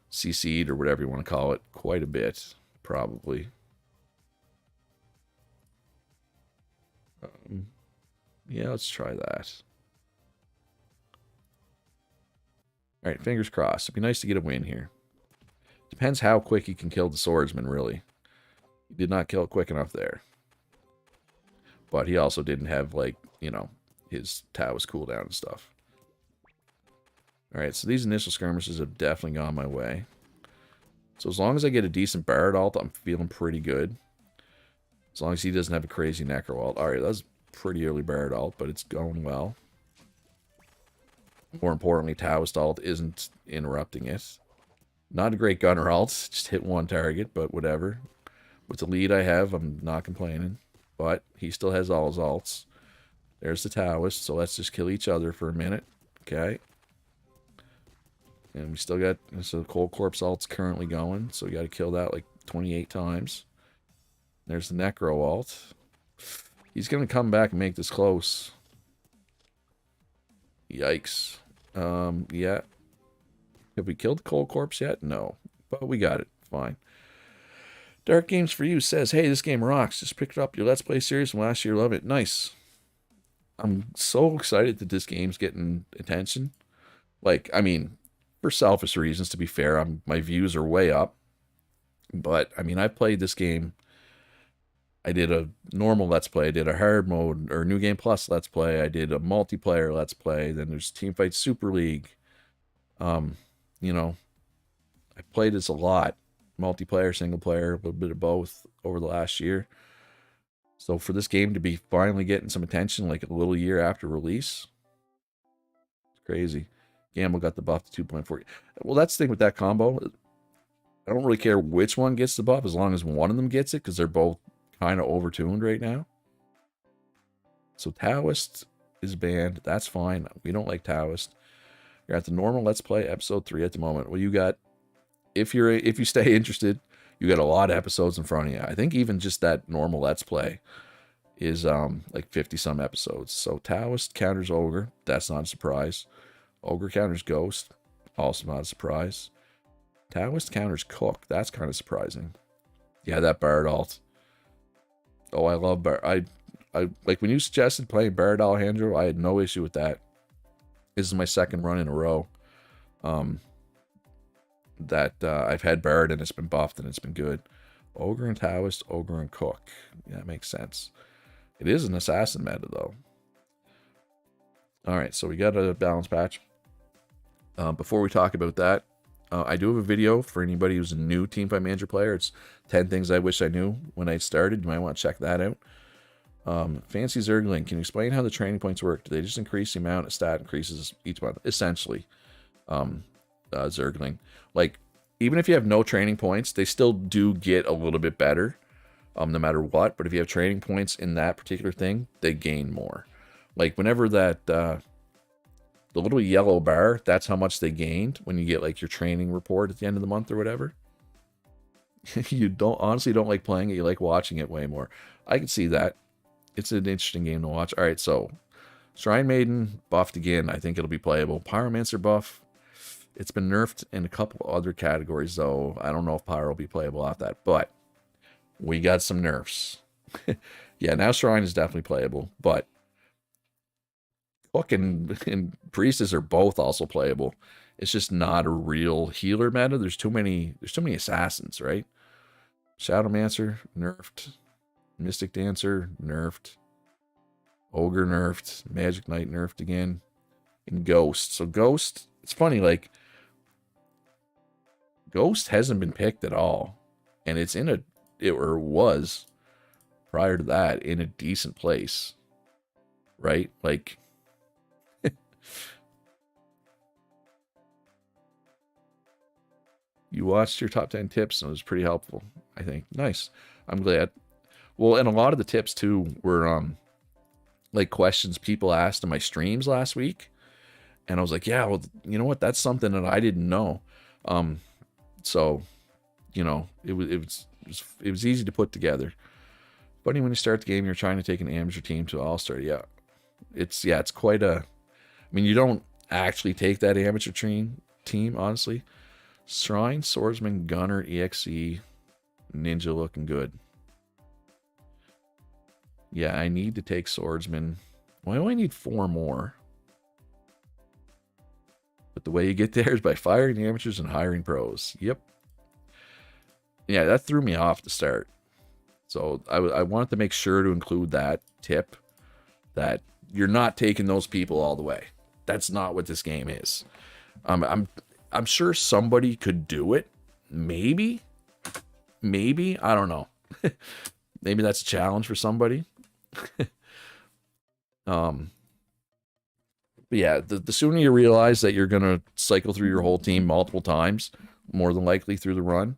CC'd, or whatever you want to call it, quite a bit, probably. Yeah, let's try that. Alright, fingers crossed. It'd be nice to get a win here. Depends how quick he can kill the Swordsman, really. He did not kill it quick enough there. But he also didn't have, like, you know, his Taoist cooldown and stuff. Alright, so these initial skirmishes have definitely gone my way. So as long as I get a decent Bard ult, I'm feeling pretty good. As long as he doesn't have a crazy Necro ult. Alright, that's pretty early Bard ult, but it's going well. More importantly, Taoist ult isn't interrupting it. Not a great Gunner ult, just hit one target, but whatever. With the lead I have, I'm not complaining. But he still has all his ults. There's the Taoist, so let's just kill each other for a minute. Okay. And we still got, so the Cold Corpse ult's currently going, so we got to kill that like 28 times. There's the Necro ult. He's going to come back and make this close. Yikes. Yeah. Have we killed the Cold Corpse yet? No. But we got it. Fine. Dark Games for You says, hey, this game rocks. Just picked up your Let's Play series from last year. Love it. Nice. I'm so excited that this game's getting attention. Like, I mean, for selfish reasons, to be fair, my views are way up. But, I mean, I played this game. I did a normal Let's Play. I did a hard mode, or New Game Plus Let's Play. I did a multiplayer Let's Play. Then there's Teamfight Super League. You know, I played this a lot. Multiplayer, single player, a little bit of both over the last year. So for this game to be finally getting some attention like a little year after release, it's crazy. Gamble got the buff to 2.4. Well, that's the thing with that combo. I don't really care which one gets the buff as long as one of them gets it, because they're both kind of overtuned right now. So Taoist is banned. That's fine. We don't like Taoist. You're at the normal Let's Play episode 3 at the moment. Well, you got, if you stay interested, you got a lot of episodes in front of you. I think even just that normal Let's Play is like 50 some episodes. So Taoist counters Ogre. That's not a surprise. Ogre counters Ghost. Also not a surprise. Taoist counters Cook. That's kind of surprising. Yeah, that Bard ult. Oh, I love Bard. I like when you suggested playing Bard Alejandro, I had no issue with that. This is my second run in a row. That I've had Bard and it's been buffed and it's been good. Ogre and Taoist, Ogre and Cook. Yeah, that makes sense. It is an assassin meta though. Alright, so we got a balance patch. Before we talk about that, I do have a video for anybody who's a new Teamfight Manager player. It's 10 things I wish I knew when I started. You might want to check that out. Fancy Zergling, can you explain how the training points work? Do they just increase the amount of stat increases each month? Essentially, Zergling. Like, even if you have no training points, they still do get a little bit better, no matter what. But if you have training points in that particular thing, they gain more. Like, whenever that, the little yellow bar, that's how much they gained when you get, like, your training report at the end of the month or whatever. You honestly don't like playing it, you like watching it way more. I can see that. It's an interesting game to watch. All right, so Shrine Maiden buffed again. I think it'll be playable. Pyromancer buff. It's been nerfed in a couple other categories, though. I don't know if Pyro will be playable off that, but we got some nerfs. Yeah, now Shrine is definitely playable, but Hook and Priestess are both also playable. It's just not a real healer meta. There's too many assassins, right? Shadowmancer, nerfed. Mystic Dancer, nerfed. Ogre, nerfed. Magic Knight, nerfed again. And Ghost. So Ghost, it's funny, like, Ghost hasn't been picked at all. And it's in a, or was, prior to that, in a decent place. Right? Like, you watched your top 10 tips and it was pretty helpful, I think. Nice. I'm glad. Well, and a lot of the tips too were like questions people asked in my streams last week. And I was like, yeah, well, you know what? That's something that I didn't know. So, you know, it was easy to put together. Funny when you start the game, you're trying to take an amateur team to all-star. Yeah. It's quite a, I mean, you don't actually take that amateur team, honestly. Shrine, Swordsman, Gunner, EXE, Ninja looking good. Yeah, I need to take Swordsman. Well, I only need 4 more. But the way you get there is by firing the amateurs and hiring pros. Yep. Yeah, that threw me off to start. So I wanted to make sure to include that tip, that you're not taking those people all the way. That's not what this game is. I'm sure somebody could do it. Maybe. I don't know. Maybe that's a challenge for somebody. But yeah, the sooner you realize that you're gonna cycle through your whole team multiple times, more than likely through the run,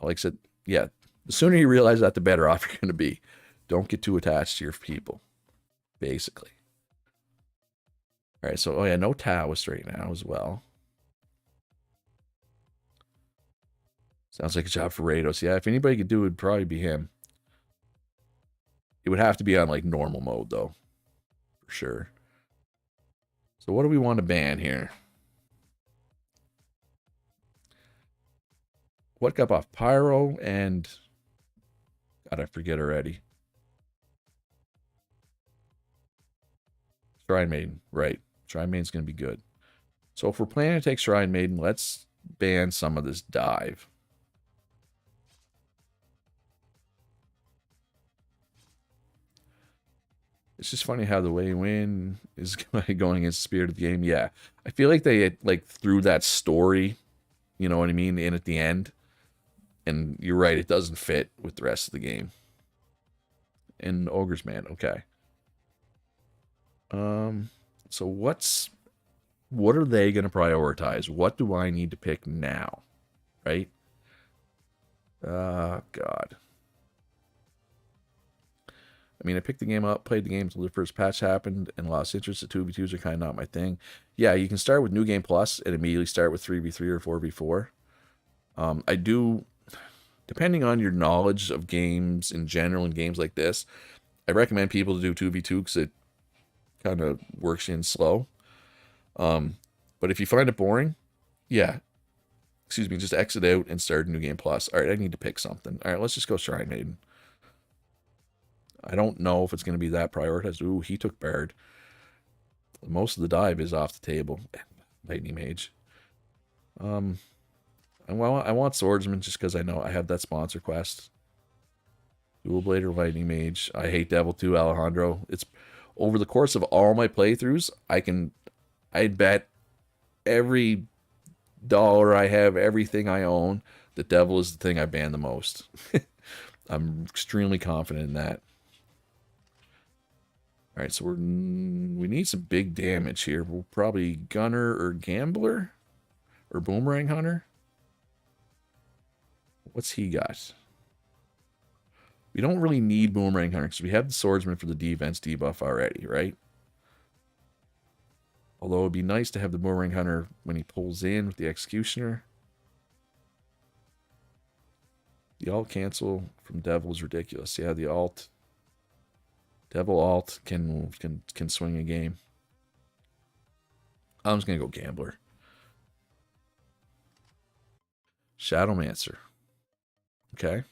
like I said, yeah, the sooner you realize that, the better off you're gonna be. Don't get too attached to your people, basically. All right, so oh yeah, no Taoist right now as well. Sounds like a job for Rados. Yeah, if anybody could do it, it'd probably be him. It would have to be on like normal mode though, for sure. So what do we want to ban here? What got off? Pyro and... God, I forget already. Shrine Maiden. Right. Shrine Maiden's going to be good. So if we're planning to take Shrine Maiden, let's ban some of this dive. It's just funny how the way win is going against the spirit of the game. Yeah. I feel like they like threw that story, you know what I mean, in at the end. And you're right, it doesn't fit with the rest of the game. And Ogre's Man, okay. So what are they going to prioritize? What do I need to pick now? Right? God. I mean, I picked the game up, played the game until the first patch happened, and lost interest. The 2v2s are kind of not my thing. Yeah, you can start with New Game Plus and immediately start with 3v3 or 4v4. I do, depending on your knowledge of games in general and games like this, I recommend people to do 2v2 because it kind of works in slow. But if you find it boring, yeah, excuse me, just exit out and start New Game Plus. All right, I need to pick something. All right, let's just go Shrine Maiden. I don't know if it's going to be that prioritized. Ooh, he took Bard. Most of the dive is off the table. Lightning Mage. I want Swordsman just because I know I have that sponsor quest. Dual Blade or Lightning Mage. I hate Devil too, Alejandro. It's over the course of all my playthroughs, I'd bet every dollar I have, everything I own, the Devil is the thing I ban the most. I'm extremely confident in that. All right, so we need some big damage here. We'll probably Gunner or Gambler or Boomerang Hunter. What's he got? We don't really need Boomerang Hunter because we have the Swordsman for the defense debuff already, right? Although it'd be nice to have the Boomerang Hunter when he pulls in with the Executioner. The alt cancel from Devil is ridiculous. Yeah, the alt. Devil alt can swing a game. I'm just going to go Gambler. Shadowmancer. Okay.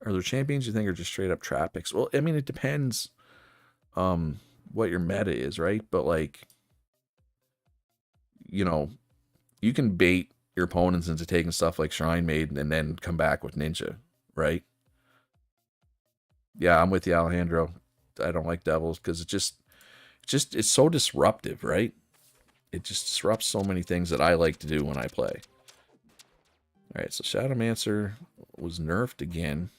Are there champions you think are just straight up trap picks? Well, I mean, it depends what your meta is, right? But like, you know, you can bait your opponents into taking stuff like Shrine Maiden and then come back with Ninja, right? Yeah, I'm with you, Alejandro. I don't like Devils because it's so disruptive, right? It just disrupts so many things that I like to do when I play. All right, so Shadowmancer was nerfed again.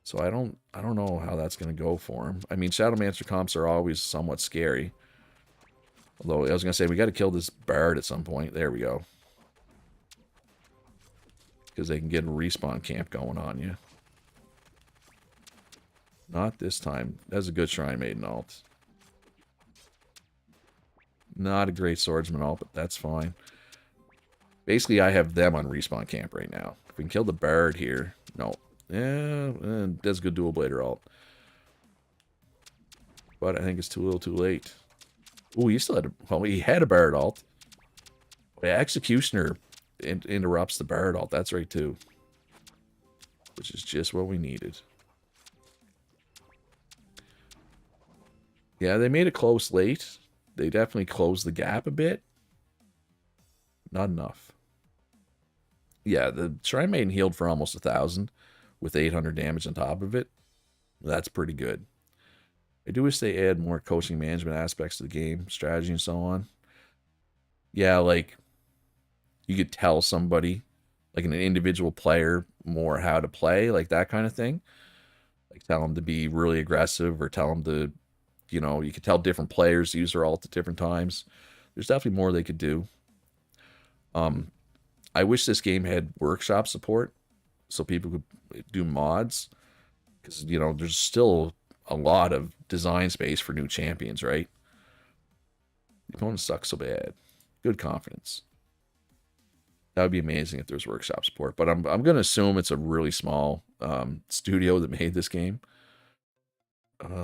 So I don't know how that's going to go for him. I mean, Shadowmancer comps are always somewhat scary. Although I was going to say we got to kill this Bard at some point. There we go. Because they can get a respawn camp going on you. Not this time. That's a good Shrine Maiden ult. Not a great Swordsman ult, but that's fine. Basically, I have them on respawn camp right now. If we can kill the Bard here. No. Yeah, that's a good dual blader ult. But I think it's a little too late. Oh, he still had he had a Bard ult. Yeah, Executioner interrupts the Bard ult. That's right, too. Which is just what we needed. Yeah, they made it close late. They definitely closed the gap a bit. Not enough. Yeah, the Shrine Maiden healed for almost 1,000 with 800 damage on top of it. That's pretty good. I do wish they add more coaching management aspects to the game, strategy and so on. Yeah, like you could tell somebody, like an individual player, more how to play, like that kind of thing. Like tell them to be really aggressive or tell them to, you know, you could tell different players use their ult at different times. There's definitely more they could do. I wish this game had workshop support so people could do mods because, you know, there's still a lot of design space for new champions, right? The opponent sucks so bad. Good confidence. That would be amazing if there's workshop support, but I'm going to assume it's a really small studio that made this game.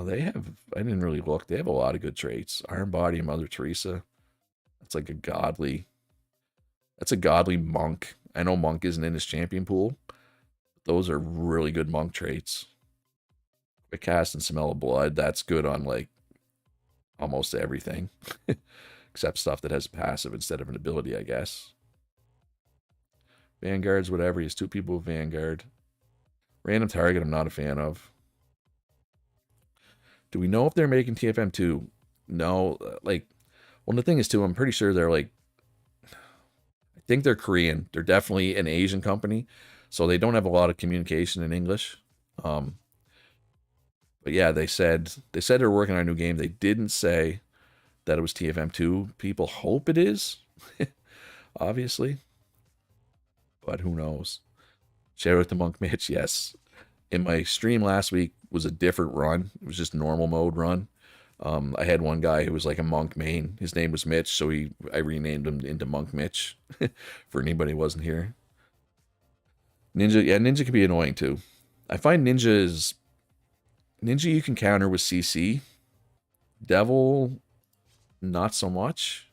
They have, I didn't really look, they have a lot of good traits. Iron Body and Mother Teresa. That's like a godly monk. I know monk isn't in his champion pool. Those are really good monk traits. Quick cast and Smell of Blood, that's good on like almost everything. Except stuff that has passive instead of an ability, I guess. Vanguard's whatever, he has 2 people with Vanguard. Random target I'm not a fan of. Do we know if they're making TFM2? No, like, well, the thing is too, I'm pretty sure they're like, I think they're Korean. They're definitely an Asian company, so they don't have a lot of communication in English. But yeah, they said they're working on a new game. They didn't say that it was TFM2. People hope it is, obviously, but who knows? Shout out to Monk Mitch. Yes, in my stream last week was a different run. It was just normal mode run. I had one guy who was like a Monk main. His name was Mitch, so I renamed him into Monk Mitch for anybody who wasn't here. Ninja, yeah, Ninja can be annoying too. I find Ninja you can counter with CC. Devil, not so much.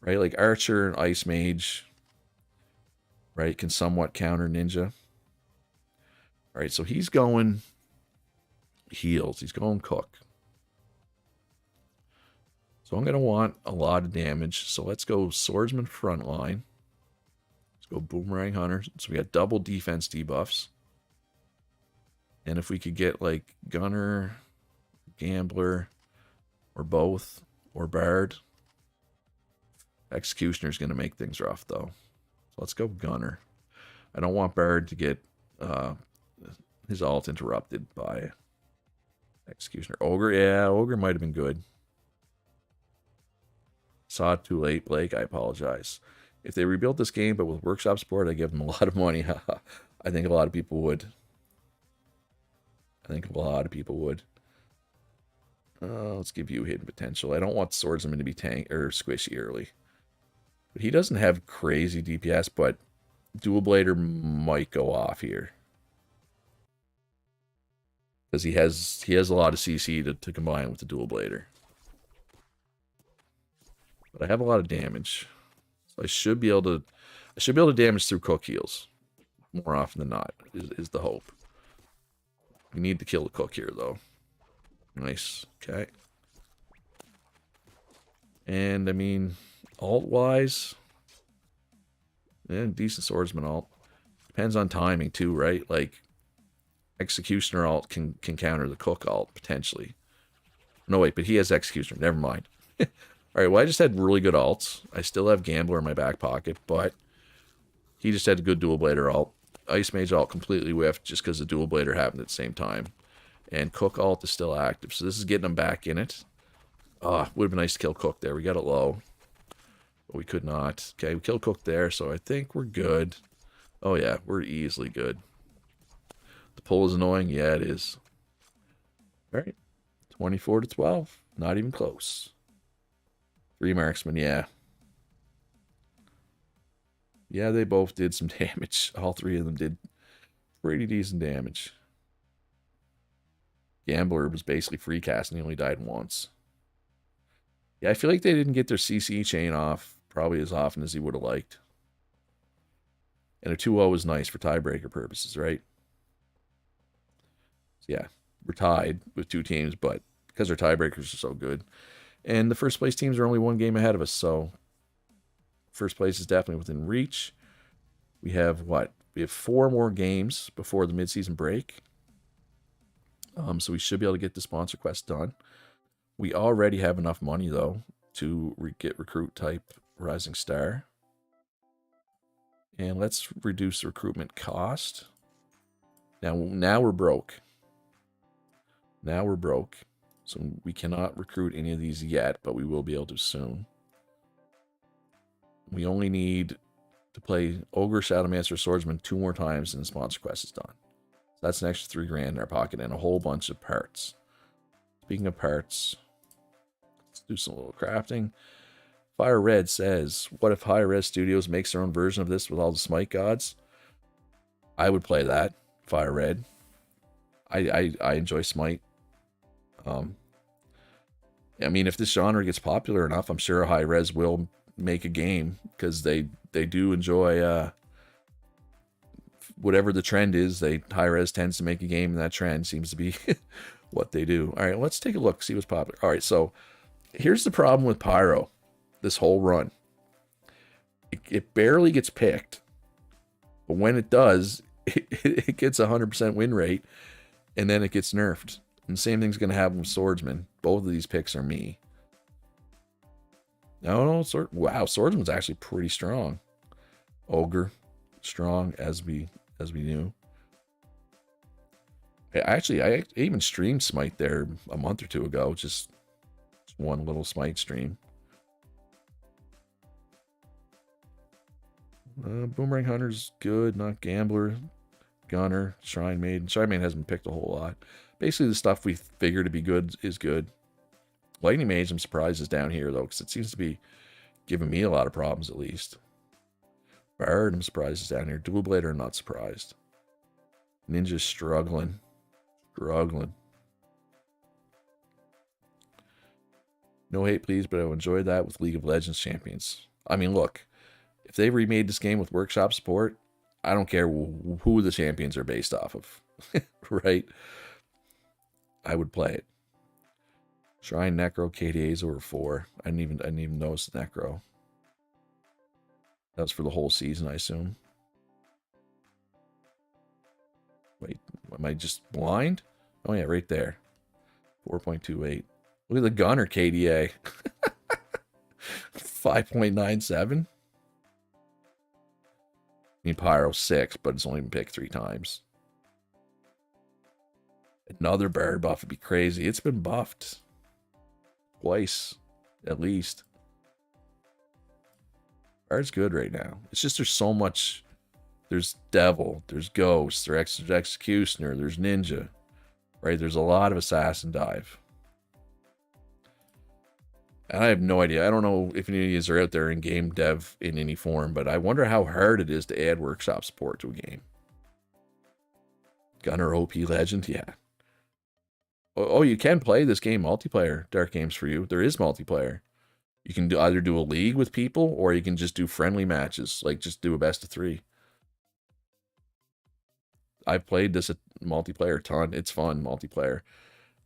Right, like Archer and Ice Mage, right, can somewhat counter Ninja. All right, so he's going heals. He's going Cook. So I'm going to want a lot of damage. So let's go Swordsman frontline. Let's go Boomerang Hunter. So we got double defense debuffs. And if we could get like Gunner, Gambler, or both, or Bard. Executioner's going to make things rough though. So let's go Gunner. I don't want Bard to get his ult interrupted by Executioner. Ogre, yeah, Ogre might have been good. Saw it too late, Blake. I apologize. If they rebuilt this game, but with workshop support, I give them a lot of money. I think a lot of people would. Let's give you hidden potential. I don't want Swordsman to be tank or squishy early. But he doesn't have crazy DPS, but Dual Blader might go off here. Because he has a lot of CC to combine with the Dual Blader. But I have a lot of damage. So I should be able to damage through Cook heals. More often than not, is the hope. We need to kill the Cook here, though. Nice. Okay. And, I mean, alt-wise, yeah, decent swordsman alt. Depends on timing, too, right? Like, Executioner alt can counter the Cook alt, potentially. No, wait, but he has Executioner. Never mind. All right, well, I just had really good alts. I still have Gambler in my back pocket, but he just had a good Dual Blader alt. Ice Mage alt completely whiffed just because the Dual Blader happened at the same time. And Cook alt is still active, so this is getting him back in it. Would have been nice to kill Cook there. We got it low, but we could not. Okay, we killed Cook there, so I think we're good. Oh, yeah, we're easily good. The pull is annoying. Yeah, it is. All right, 24 to 12. Not even close. 3 marksmen, yeah. Yeah, they both did some damage. All 3 of them did pretty decent damage. Gambler was basically free cast and he only died once. Yeah, I feel like they didn't get their CC chain off probably as often as he would have liked. And a 2-0 is nice for tiebreaker purposes, right? So yeah, we're tied with 2 teams, but because our tiebreakers are so good. And the first place teams are only 1 game ahead of us, so first place is definitely within reach. We have what? We have 4 more games before the midseason break. So we should be able to get the sponsor quest done. We already have enough money, though, to get recruit type Rising Star. And let's reduce the recruitment cost. Now we're broke. Now we're broke. So we cannot recruit any of these yet, but we will be able to soon. We only need to play Ogre, Shadowmancer, Swordsman 2 more times and the sponsor quest is done. So that's an extra 3 grand in our pocket and a whole bunch of parts. Speaking of parts, let's do some little crafting. Fire Red says, what if High Res Studios makes their own version of this with all the Smite gods? I would play that. Fire Red. I enjoy Smite. I mean, if this genre gets popular enough, I'm sure High Res will make a game because they do enjoy whatever the trend is. High Res tends to make a game, and that trend seems to be what they do. All right, let's take a look, see what's popular. All right, so here's the problem with Pyro. This whole run, it barely gets picked, but when it does, it gets 100% win rate, and then it gets nerfed. And the same thing's going to happen with Swordsman. Both of these picks are me. No, wow, Swordsman's actually pretty strong. Ogre, strong as we knew. I even streamed Smite there a month or 2 ago. Just one little Smite stream. Boomerang Hunter's good, not Gambler. Gunner, Shrine Maiden. Shrine Maiden hasn't picked a whole lot. Basically, the stuff we figure to be good is good. Lightning Mage, I'm surprised, is down here, though, because it seems to be giving me a lot of problems, at least. Bard, I'm surprised, is down here. Dual Blader, I'm not surprised. Ninja's struggling. No hate, please, but I enjoyed that with League of Legends champions. I mean, look, if they remade this game with workshop support, I don't care who the champions are based off of, right? I would play it. Shrine Necro KDA's over 4. I didn't even notice the Necro. That was for the whole season, I assume. Wait, am I just blind? Oh yeah, right there. 4.28. Look at the Gunner KDA. 5.97. I mean, Pyro 6, but it's only been picked 3 times. Another Bard buff would be crazy. It's been buffed twice, at least. Bard's good right now. It's just there's so much. There's Devil, there's Ghost, there's Executioner, there's Ninja. Right? There's a lot of Assassin Dive. And I have no idea. I don't know if any of these are out there in game dev in any form, but I wonder how hard it is to add workshop support to a game. Gunner OP Legend, yeah. Oh, you can play this game multiplayer. Dark Games for you. There is multiplayer. You can either do a league with people, or you can just do friendly matches, like just do a best of 3. I've played this multiplayer a ton. It's fun, multiplayer.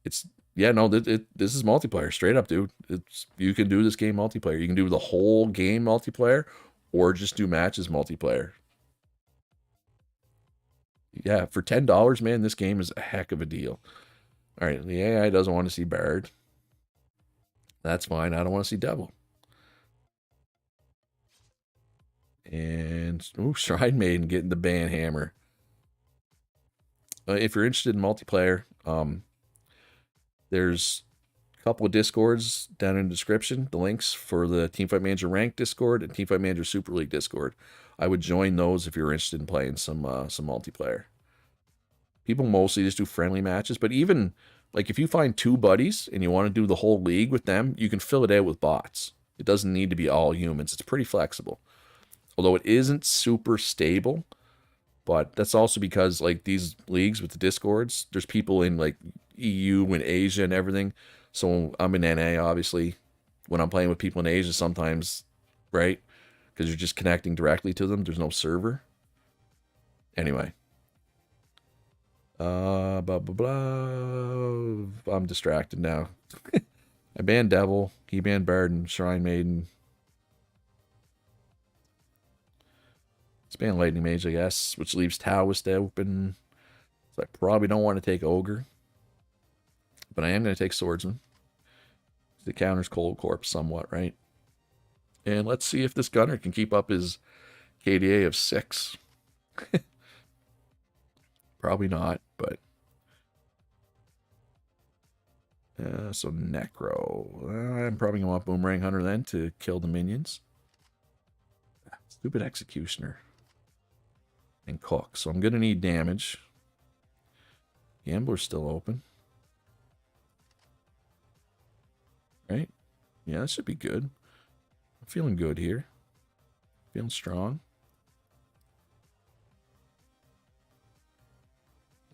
It's, yeah, no, this is multiplayer, straight up, dude. It's, you can do this game multiplayer. You can do the whole game multiplayer, or just do matches multiplayer. Yeah, for $10, man, this game is a heck of a deal. All right, the AI doesn't want to see Bard. That's fine. I don't want to see Devil. And, ooh, Shrine Maiden getting the ban hammer. If you're interested in multiplayer, there's a couple of Discords down in the description. The links for the Teamfight Manager Ranked Discord and Teamfight Manager Super League Discord. I would join those if you're interested in playing some multiplayer. People mostly just do friendly matches, but even like if you find two buddies and you want to do the whole league with them, you can fill it out with bots. It doesn't need to be all humans. It's pretty flexible. Although it isn't super stable, but that's also because like these leagues with the Discords, there's people in like EU and Asia and everything. So I'm in NA, obviously. When I'm playing with people in Asia, sometimes, right? Because you're just connecting directly to them. There's no server. Anyway. Blah, blah, blah. I'm distracted now. I banned Devil. He banned Bard and Shrine Maiden. Let's ban Lightning Mage, I guess, which leaves Taoist open. So I probably don't want to take Ogre. But I am going to take Swordsman. It counters Cold Corpse somewhat, right? And let's see if this Gunner can keep up his KDA of 6. Probably not, but... so Necro. I'm probably going to want Boomerang Hunter then to kill the minions. Stupid Executioner. And Cook. So I'm going to need damage. Gambler's still open. Right? Yeah, that should be good. I'm feeling good here. Feeling strong.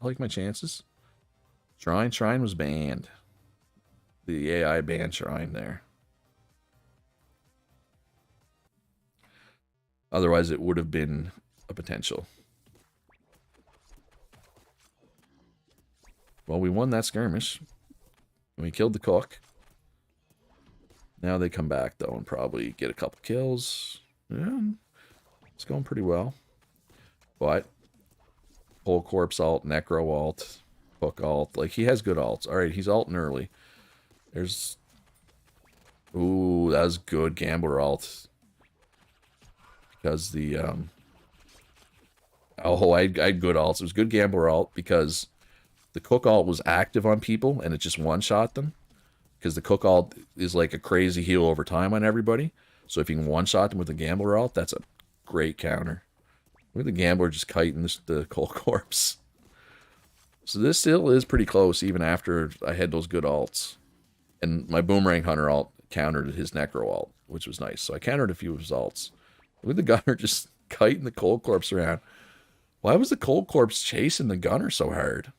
I like my chances. Shrine was banned. The AI banned Shrine there. Otherwise, it would have been a potential. Well, we won that skirmish. And we killed the cook. Now they come back, though, and probably get a couple kills. Yeah, it's going pretty well. But Whole Corpse ult, Necro ult, Hook ult. Like, he has good ults. Alright, he's ulting early. There's... Ooh, that was good Gambler ult. Because the... Oh, I had good ults. It was good Gambler ult because the Cook ult was active on people, and it just one-shot them. Because the Cook ult is like a crazy heal over time on everybody. So if you can one-shot them with the Gambler ult, that's a great counter. Look at the Gambler just kiting the Cold Corpse. So this still is pretty close, even after I had those good ults. And my Boomerang Hunter ult countered his Necro ult, which was nice. So I countered a few of his ults. Look at the Gunner just kiting the Cold Corpse around. Why was the Cold Corpse chasing the Gunner so hard?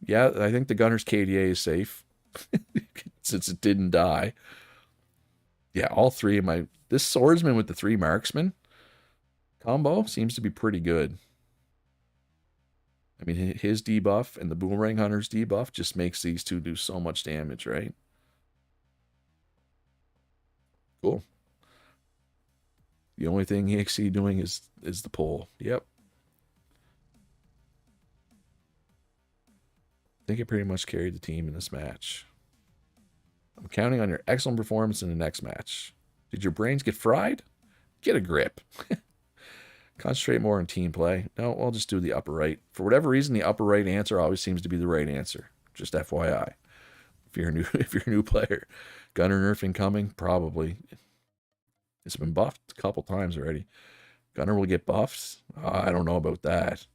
Yeah, I think the Gunner's KDA is safe. Since it didn't die. Yeah, all three of my... This Swordsman with the 3 Marksmen combo seems to be pretty good. I mean, his debuff and the Boomerang Hunter's debuff just makes these two do so much damage, right? Cool. The only thing EXE doing is the pull. Yep. I think it pretty much carried the team in this match. I'm counting on your excellent performance in the next match. Did your brains get fried? Get a grip. Concentrate more on team play. No, I'll just do the upper right. For whatever reason, the upper right answer always seems to be the right answer. Just FYI. If you're a new player. Gunner nerf incoming? Probably. It's been buffed a couple times already. Gunner will get buffed? I don't know about that.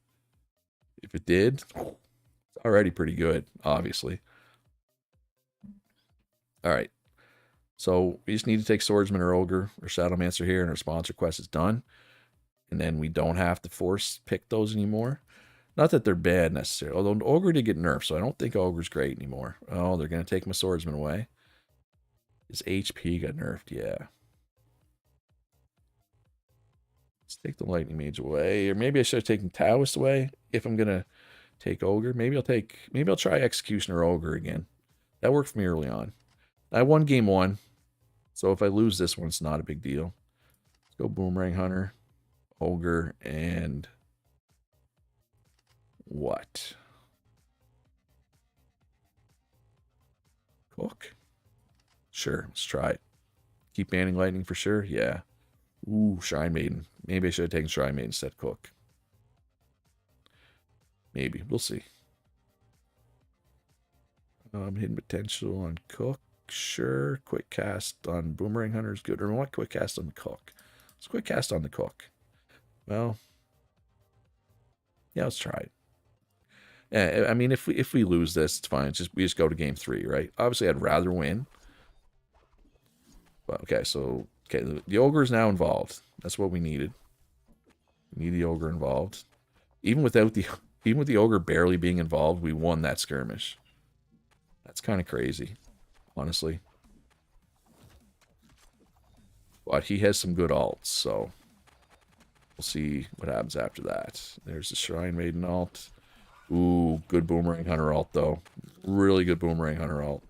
If it did, it's already pretty good, obviously. Alright. So we just need to take Swordsman or Ogre or Shadowmancer here, and our sponsor quest is done. And then we don't have to force pick those anymore. Not that they're bad necessarily. Although Ogre did get nerfed, so I don't think Ogre's great anymore. Oh, they're going to take my Swordsman away. His HP got nerfed, yeah. Let's take the Lightning Mage away. Or maybe I should have taken Taoist away if I'm going to Take Ogre. Maybe I'll try Executioner Ogre again. That worked for me early on. I won game 1. So if I lose this one, it's not a big deal. Let's go Boomerang Hunter, Ogre, and what? Cook? Sure, let's try it. Keep banning Lightning for sure? Yeah. Ooh, Shrine Maiden. Maybe I should have taken Shrine Maiden instead of Cook. Maybe. We'll see. Hidden potential on Cook. Sure. Quick cast on Boomerang Hunter is good. Or what? Quick cast on the Cook. Let's quick cast on the Cook. Well, yeah, let's try it. Yeah, I mean, if we lose this, it's fine. We just go to game 3, right? Obviously, I'd rather win. But okay, so the Ogre is now involved. That's what we needed. We need the Ogre involved. Even with the Ogre barely being involved, we won that skirmish. That's kind of crazy, honestly. But he has some good alts, so we'll see what happens after that. There's the Shrine Maiden alt. Ooh, good Boomerang Hunter alt, though. Really good Boomerang Hunter alt.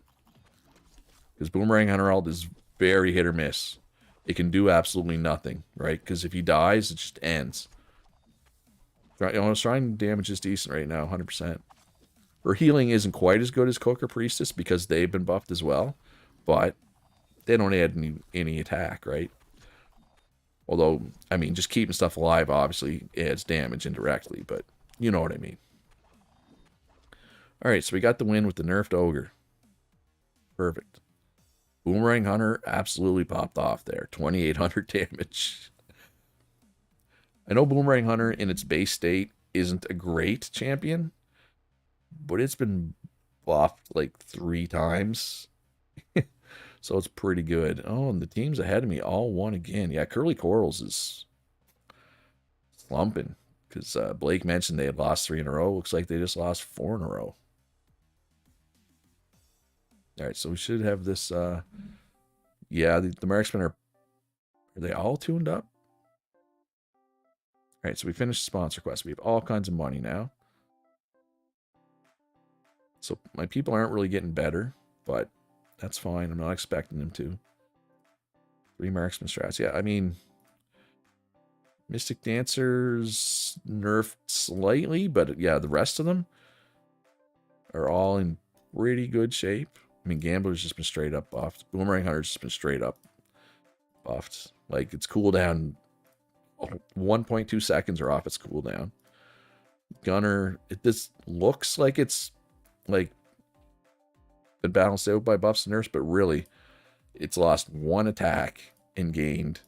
Because Boomerang Hunter alt is very hit or miss. It can do absolutely nothing, right? Because if he dies, it just ends. Shrine damage is decent right now, 100%. Her healing isn't quite as good as Cook or Priestess because they've been buffed as well. But they don't add any attack, right? Although, I mean, just keeping stuff alive obviously adds damage indirectly, but you know what I mean. Alright, so we got the win with the nerfed Ogre. Perfect. Boomerang Hunter absolutely popped off there. 2,800 damage. I know Boomerang Hunter in its base state isn't a great champion, but it's been buffed like 3 times. So it's pretty good. Oh, and the teams ahead of me all won again. Yeah, Curly Corals is slumping because Blake mentioned they had lost 3 in a row. Looks like they just lost 4 in a row. All right, so we should have this. Yeah, the marksmen are they all tuned up? All right, so we finished the sponsor quest. We have all kinds of money now. So my people aren't really getting better, but that's fine. I'm not expecting them to. 3 marksman strats. Yeah, I mean, Mystic Dancers nerfed slightly, but yeah, the rest of them are all in pretty good shape. I mean, Gambler's just been straight up buffed. Boomerang Hunter's just been straight up buffed. Like, its cooldown, 1.2 seconds are off its cooldown. Gunner, this looks like it's, like, been balanced out by buffs and nerfs, but really, it's lost 1 attack and gained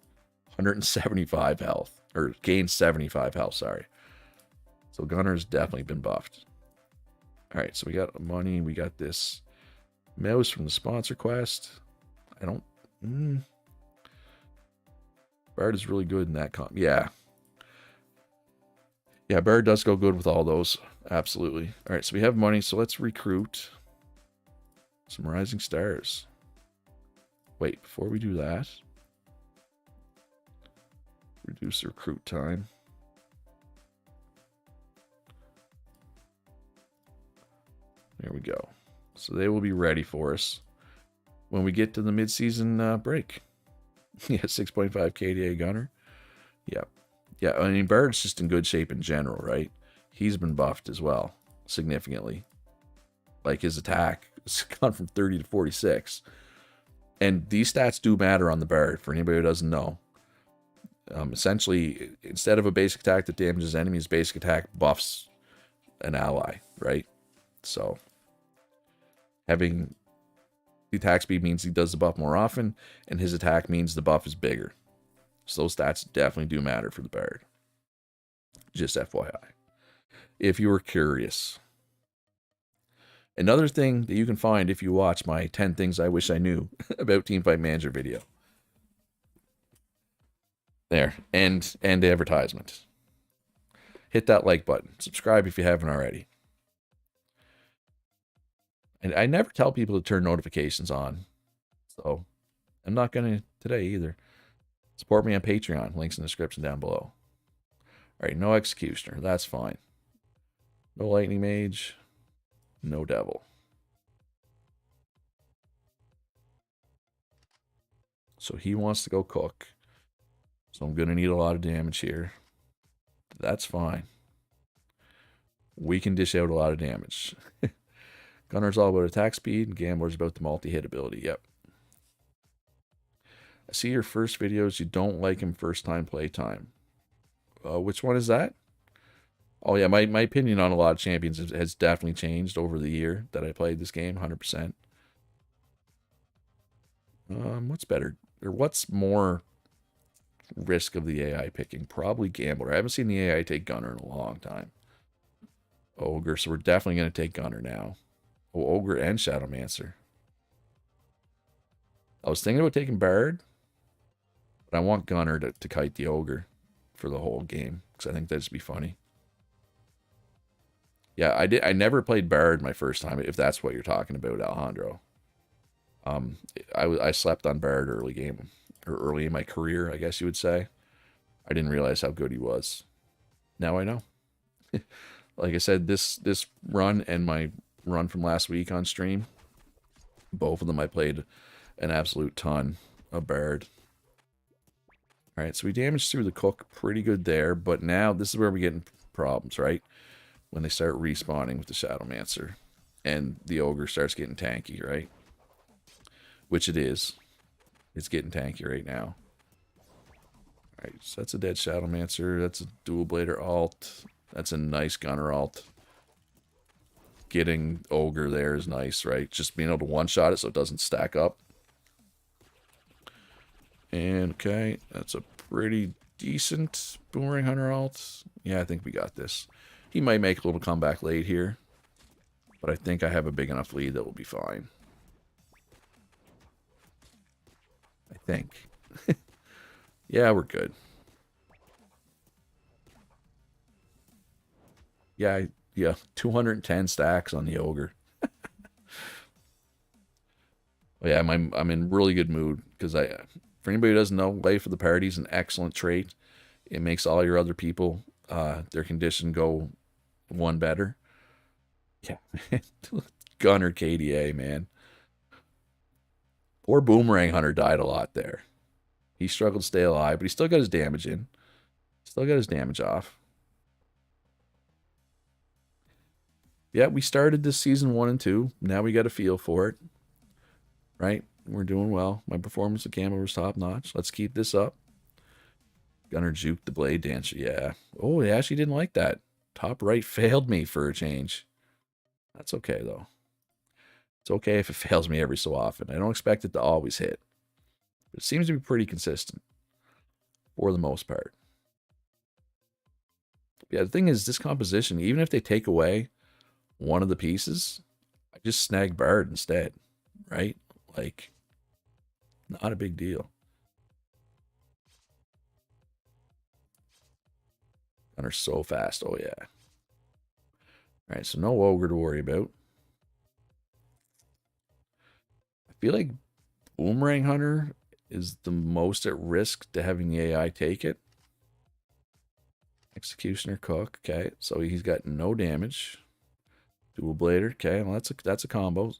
175 health. Or gained 75 health, sorry. So Gunner's definitely been buffed. Alright, so we got money. We got this mouse from the sponsor quest. I don't... Bard is really good in that comp. Yeah. Yeah, Bard does go good with all those. Absolutely. Alright, so we have money, so let's recruit some Rising Stars. Wait, before we do that, reduce recruit time. There we go. So they will be ready for us when we get to the mid-season break. Yeah, 6.5 KDA Gunner. Yep. Yeah, I mean, Bard's just in good shape in general, right? He's been buffed as well, significantly. Like, his attack has gone from 30 to 46. And these stats do matter on the Bard, for anybody who doesn't know. Essentially, instead of a basic attack that damages enemies, basic attack buffs an ally, right? So, having the attack speed means he does the buff more often, and his attack means the buff is bigger. So those stats definitely do matter for the Bard. Just FYI. If you were curious. Another thing that you can find if you watch my 10 things I wish I knew about Teamfight Manager video. There. And advertisement. Hit that like button. Subscribe if you haven't already. And I never tell people to turn notifications on. So I'm not going to today either. Support me on Patreon. Links in the description down below. All right, no Executioner. That's fine. No lightning mage. No devil. So he wants to go cook. So I'm going to need a lot of damage here. That's fine. We can dish out a lot of damage. Gunner's all about attack speed, and Gambler's about the multi-hit ability. Yep. I see your first videos. You don't like him first time playtime. Which one is that? Oh, yeah, my opinion on a lot of champions has definitely changed over the year that I played this game, 100%. What's better? Or what's more risk of the AI picking? Probably Gambler. I haven't seen the AI take Gunner in a long time. Ogre, so we're definitely going to take Gunner now. Oh, Ogre and Shadowmancer. I was thinking about taking Bard, but I want Gunner to kite the Ogre for the whole game, because I think that'd just be funny. Yeah, I never played Bard my first time, if that's what you're talking about, Alejandro. I slept on Bard early game, or early in my career, I guess you would say. I didn't realize how good he was. Now I know. Like I said, this run and my run from last week on stream, both of them I played an absolute ton of Bard. Alright, so we damaged through the cook pretty good there, but now this is where we get in problems, right? When they start respawning with the Shadowmancer. And the Ogre starts getting tanky, right? Which it is. It's getting tanky right now. Alright, so that's a dead Shadowmancer. That's a dual blader alt. That's a nice Gunner alt. Getting Ogre there is nice, right? Just being able to one-shot it so it doesn't stack up. And, okay, that's a pretty decent Boomerang Hunter alt. Yeah, I think we got this. He might make a little comeback late here. But I think I have a big enough lead that will be fine. I think. Yeah, we're good. Yeah, 210 stacks on the Ogre. Yeah, I'm in really good mood because for anybody who doesn't know, Life of the Party is an excellent trait. It makes all your other people their condition go one better. Yeah, Gunner KDA, man. Poor Boomerang Hunter died a lot there. He struggled to stay alive, but he still got his damage in. Still got his damage off. Yeah, we started this season 1 and 2. Now we got a feel for it. Right? We're doing well. My performance at Gamma was top notch. Let's keep this up. Gunner juked the Blade Dancer. Yeah. Oh, yeah, she didn't like that. Top right failed me for a change. That's okay, though. It's okay if it fails me every so often. I don't expect it to always hit. But it seems to be pretty consistent. For the most part. Yeah, the thing is, this composition, even if they take away one of the pieces, I just snag Bard instead. Right? Like, not a big deal. Gunner's so fast. Oh, yeah. Alright, so no Ogre to worry about. I feel like Boomerang Hunter is the most at risk to having the AI take it. Executioner Cook. Okay, so he's got no damage. Dual Blader. Okay, well, that's a combo.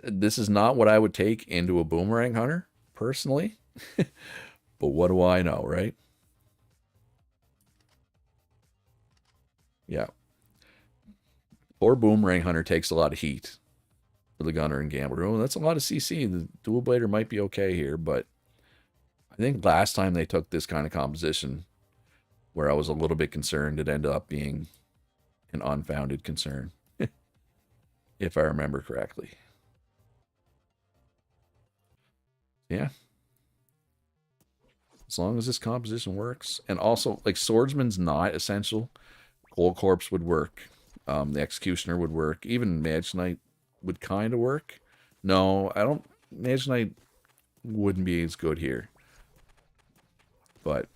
This is not what I would take into a Boomerang Hunter, personally. But what do I know, right? Yeah. Or Boomerang Hunter takes a lot of heat for the Gunner and Gambler. Oh, that's a lot of CC. The Dual Blader might be okay here, but I think last time they took this kind of composition where I was a little bit concerned, it ended up being an unfounded concern. If I remember correctly. Yeah. As long as this composition works. And also, like, Swordsman's not essential. Cold Corpse would work. The Executioner would work. Even Mage Knight would kind of work. No, I don't... Mage Knight wouldn't be as good here. But,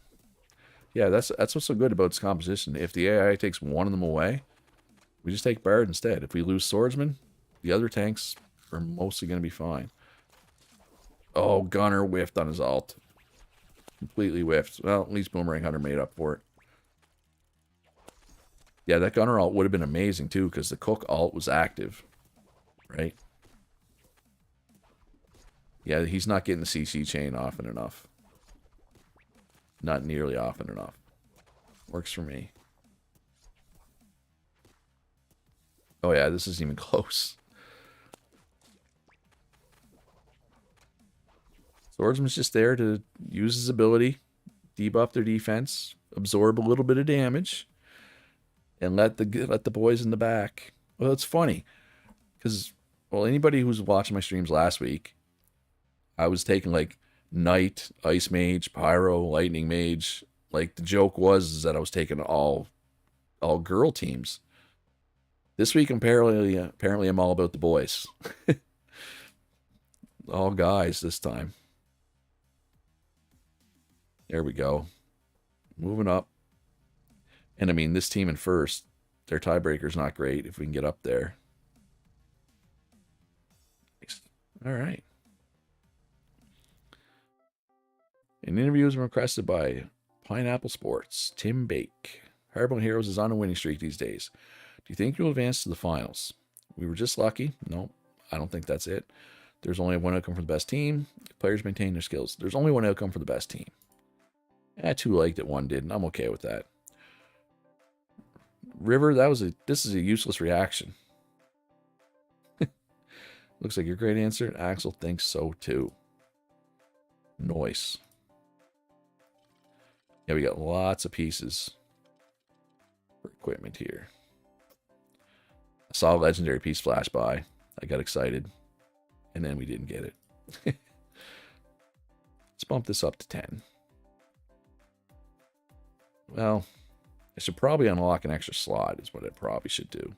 yeah, that's what's so good about this composition. If the AI takes one of them away, we just take Bard instead. If we lose Swordsman, the other tanks are mostly going to be fine. Oh, Gunner whiffed on his ult. Completely whiffed. Well, at least Boomerang Hunter made up for it. Yeah, that gunner alt would have been amazing too, because the cook alt was active, right? Yeah, he's not getting the CC chain often enough. Not nearly often enough. Works for me. Oh yeah, this isn't even close. Swordsman's just there to use his ability, debuff their defense, absorb a little bit of damage, and let the boys in the back. Well, it's funny because, well, anybody who's watching my streams last week, I was taking like Knight, Ice Mage, Pyro, Lightning Mage. Like the joke was is that I was taking all girl teams. This week apparently I'm all about the boys. All guys this time. There we go. Moving up. And I mean, this team in first, their tiebreaker's not great if we can get up there. All right. An interview was requested by Pineapple Sports. Tim Bake. Hardmode Heroes is on a winning streak these days. Do you think you'll advance to the finals? We were just lucky. No, I don't think that's it. There's only one outcome for the best team. If players maintain their skills. There's only one outcome for the best team. Two liked it, one didn't. I'm okay with that. River, this is a useless reaction. Looks like your great answer. Axel thinks so too. Noise. Yeah, we got lots of pieces for equipment here. I saw a legendary piece flash by. I got excited. And then we didn't get it. Let's bump this up to 10. Well, I should probably unlock an extra slot is what I probably should do.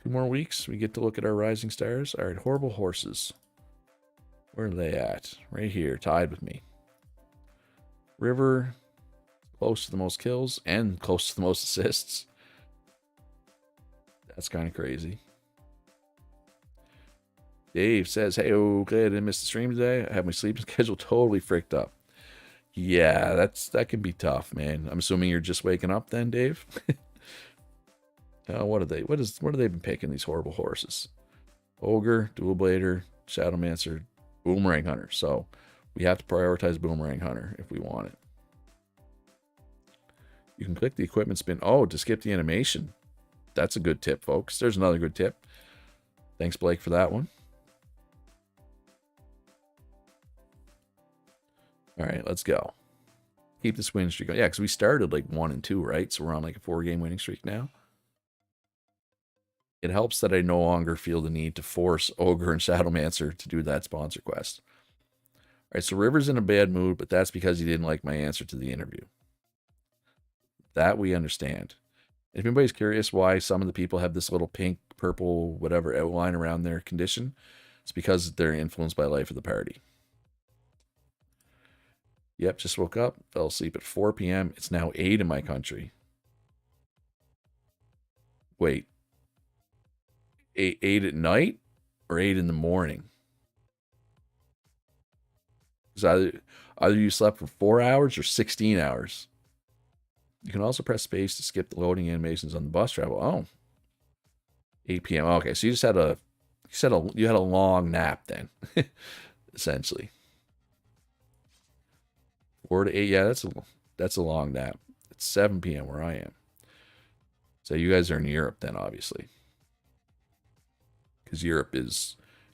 2 more weeks, we get to look at our rising stars. All right, Horrible Horses. Where are they at? Right here, tied with me. River, close to the most kills and close to the most assists. That's kind of crazy. Dave says, hey, okay, I didn't miss the stream today. I have my sleeping schedule totally fricked up. Yeah, that can be tough, man. I'm assuming you're just waking up then, Dave? What have they been picking, these Horrible Horses? Ogre, Dual Blader, Shadowmancer, Boomerang Hunter. So we have to prioritize Boomerang Hunter if we want it. You can click the equipment spin. Oh, to skip the animation. That's a good tip, folks. There's another good tip. Thanks, Blake, for that one. All right, let's go. Keep this winning streak going. Yeah, because we started like 1 and 2, right? So we're on like a 4-game winning streak now. It helps that I no longer feel the need to force Ogre and Shadowmancer to do that sponsor quest. All right, so River's in a bad mood, but that's because he didn't like my answer to the interview. That we understand. If anybody's curious why some of the people have this little pink, purple, whatever outline around their condition, it's because they're influenced by life of the party. Yep, just woke up, fell asleep at 4 p.m. It's now 8 in my country. Wait. 8 at night or 8 in the morning? Because either you slept for 4 hours or 16 hours. You can also press space to skip the loading animations on the bus travel. Oh. 8 p.m. Okay, so you had a long nap then, essentially. 4 to 8, yeah, that's a long nap. It's 7 p.m. where I am. So you guys are in Europe then, obviously. Because Europe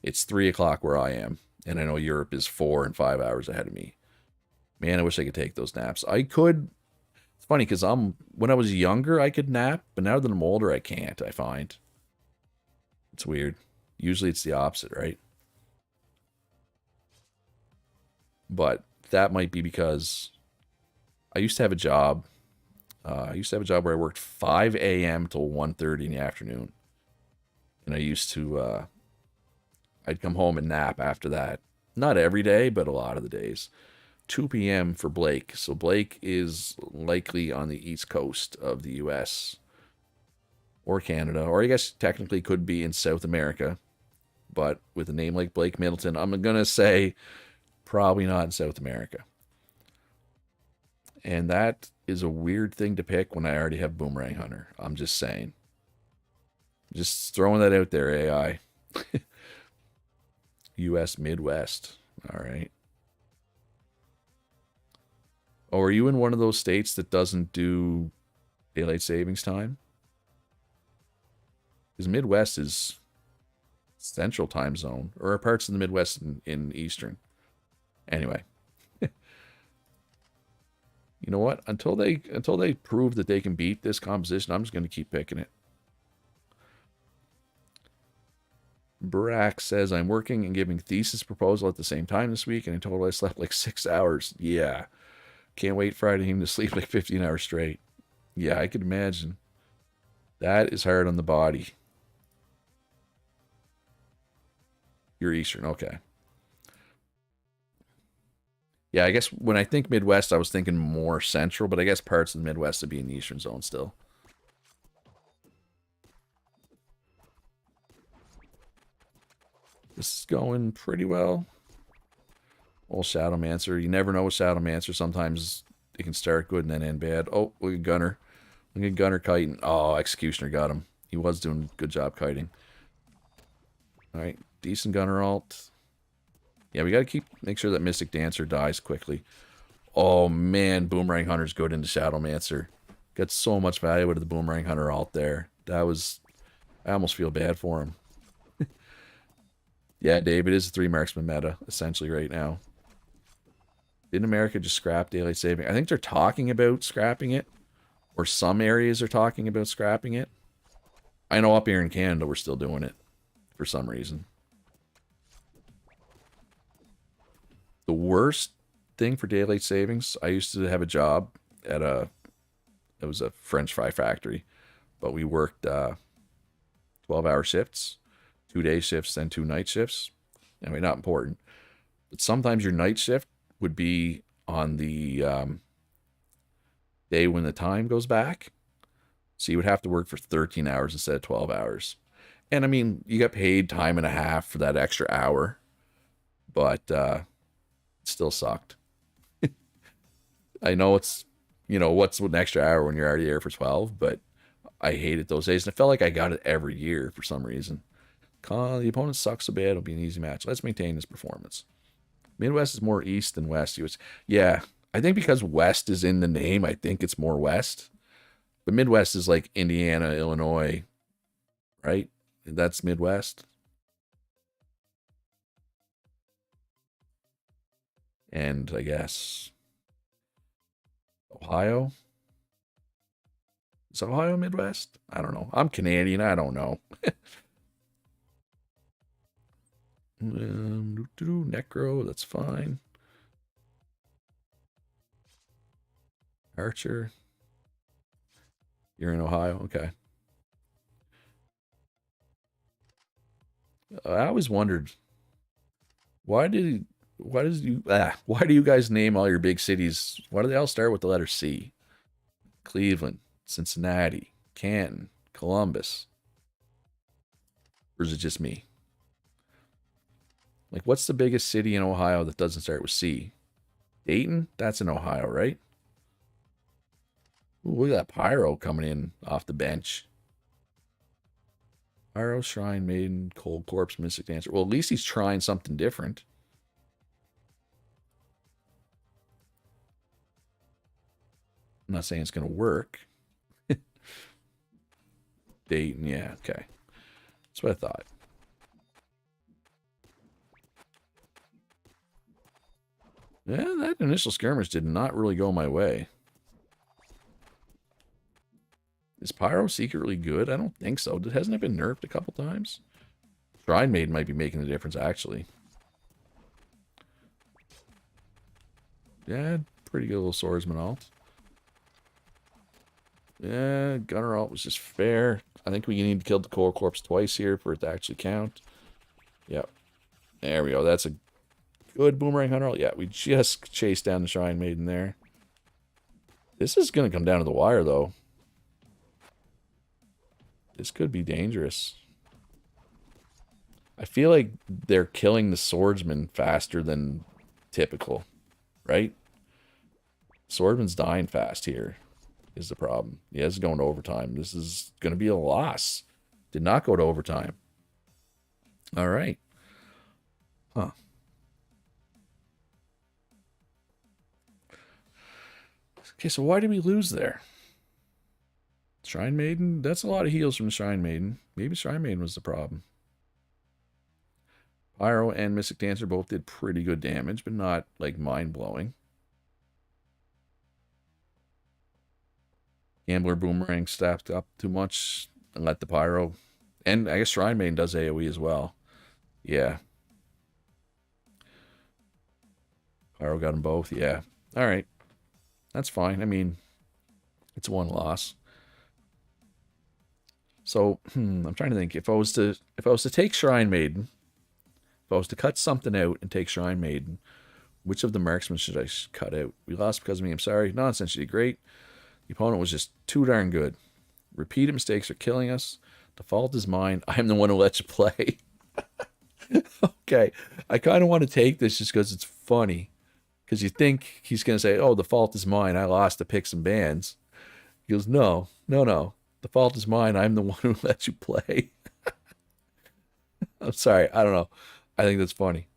it's 3 o'clock where I am. And I know Europe is 4 and 5 hours ahead of me. Man, I wish I could take those naps. I could. It's funny because when I was younger, I could nap. But now that I'm older, I can't, I find. It's weird. Usually it's the opposite, right? But that might be because I used to have a job. Where I worked 5 a.m. till 1:30 in the afternoon. And I used to, I'd come home and nap after that. Not every day, but a lot of the days. 2 p.m. for Blake. So Blake is likely on the east coast of the U.S. or Canada. Or I guess technically could be in South America. But with a name like Blake Middleton, I'm going to say probably not in South America. And that is a weird thing to pick when I already have Boomerang Hunter. I'm just saying. Just throwing that out there, AI. U.S. Midwest. All right. Oh, are you in one of those states that doesn't do daylight savings time? Because Midwest is Central Time Zone, or are parts of the Midwest in Eastern. Anyway, you know what? Until they prove that they can beat this composition, I'm just going to keep picking it. Brack says, I'm working and giving thesis proposal at the same time this week, and in total I slept like 6 hours. Yeah. Can't wait Friday him to sleep like 15 hours straight. Yeah, I could imagine. That is hard on the body. You're Eastern, okay. Yeah, I guess when I think Midwest, I was thinking more Central, but I guess parts of the Midwest would be in the Eastern Zone still. This is going pretty well. Old Shadowmancer. You never know with Shadowmancer. Sometimes it can start good and then end bad. Oh, look at Gunner. Look at Gunner kiting. Oh, Executioner got him. He was doing a good job kiting. Alright, decent Gunner alt. Yeah, we gotta make sure that Mystic Dancer dies quickly. Oh man, Boomerang Hunter's good into Shadowmancer. Got so much value out of the Boomerang Hunter alt there. That was... I almost feel bad for him. Yeah, Dave, it is a 3 marksman meta, essentially, right now. Didn't America just scrap daylight saving? I think they're talking about scrapping it. Or some areas are talking about scrapping it. I know up here in Canada we're still doing it. For some reason. The worst thing for daylight savings, I used to have a job at it was a French fry factory. But we worked 12-hour shifts. 2-day shifts, then 2 night shifts. Anyway, not important. But sometimes your night shift would be on the day when the time goes back. So you would have to work for 13 hours instead of 12 hours. And I mean, you got paid time and a half for that extra hour. But it still sucked. I know it's, you know, what's an extra hour when you're already there for 12, but I hated those days. And it felt like I got it every year for some reason. The opponent sucks so bad, it'll be an easy match. Let's maintain this performance. Midwest is more east than west. Yeah, I think because west is in the name, I think it's more west. But Midwest is like Indiana, Illinois, right? That's Midwest. And I guess Ohio. Is Ohio Midwest? I don't know. I'm Canadian. I don't know. Necro, that's fine. Archer. You're in Ohio, okay. I always wondered why do you guys name all your big cities? Why do they all start with the letter C? Cleveland, Cincinnati, Canton, Columbus. Or is it just me? Like, what's the biggest city in Ohio that doesn't start with C? Dayton? That's in Ohio, right? Ooh, look at that Pyro coming in off the bench. Pyro, Shrine, Maiden, Cold Corpse, Mystic Dancer. Well, at least he's trying something different. I'm not saying it's going to work. Dayton, yeah, okay. That's what I thought. Yeah, that initial skirmish did not really go my way. Is Pyro secretly good? I don't think so. Hasn't it been nerfed a couple times? Shrine Maiden might be making the difference, actually. Yeah, pretty good little swordsman alt. Yeah, Gunner alt was just fair. I think we need to kill the Core Corpse twice here for it to actually count. Yep. There we go. That's a good Boomerang Hunter alt. Yeah, we just chased down the Shrine Maiden there. This is going to come down to the wire, though. This could be dangerous. I feel like they're killing the swordsman faster than typical, right? Swordman's dying fast here is the problem. Yeah, it's going to overtime. This is going to be a loss. Did not go to overtime. All right. Huh. Okay, so why did we lose there? Shrine Maiden? That's a lot of heals from Shrine Maiden. Maybe Shrine Maiden was the problem. Pyro and Mystic Dancer both did pretty good damage, but not, like, mind-blowing. Gambler Boomerang stacked up too much and let the Pyro... And I guess Shrine Maiden does AoE as well. Yeah. Pyro got them both, yeah. Alright. That's fine. I mean, it's one loss. So, I'm trying to think. If I was to take Shrine Maiden, if I was to cut something out and take Shrine Maiden, which of the marksmen should I cut out? We lost because of me, I'm sorry. Nonsense, you did great. The opponent was just too darn good. Repeated mistakes are killing us. The fault is mine. I'm the one who lets you play. Okay. I kind of want to take this just because it's funny. Because you think he's going to say, oh, the fault is mine. I lost the picks and bans. He goes, no. The fault is mine. I'm the one who lets you play. I'm sorry. I don't know. I think that's funny.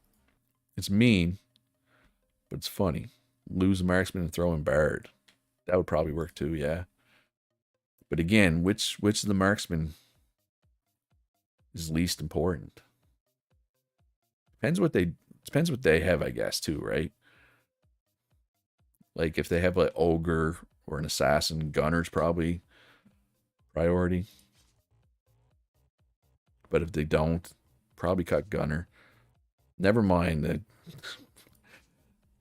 It's mean, but it's funny. Lose a marksman and throw in Bard. That would probably work too, yeah. But again, which of the marksmen is least important? Depends what they have, I guess, too, right? Like if they have like ogre or an assassin, gunner's probably priority. But if they don't, probably cut gunner. Never mind that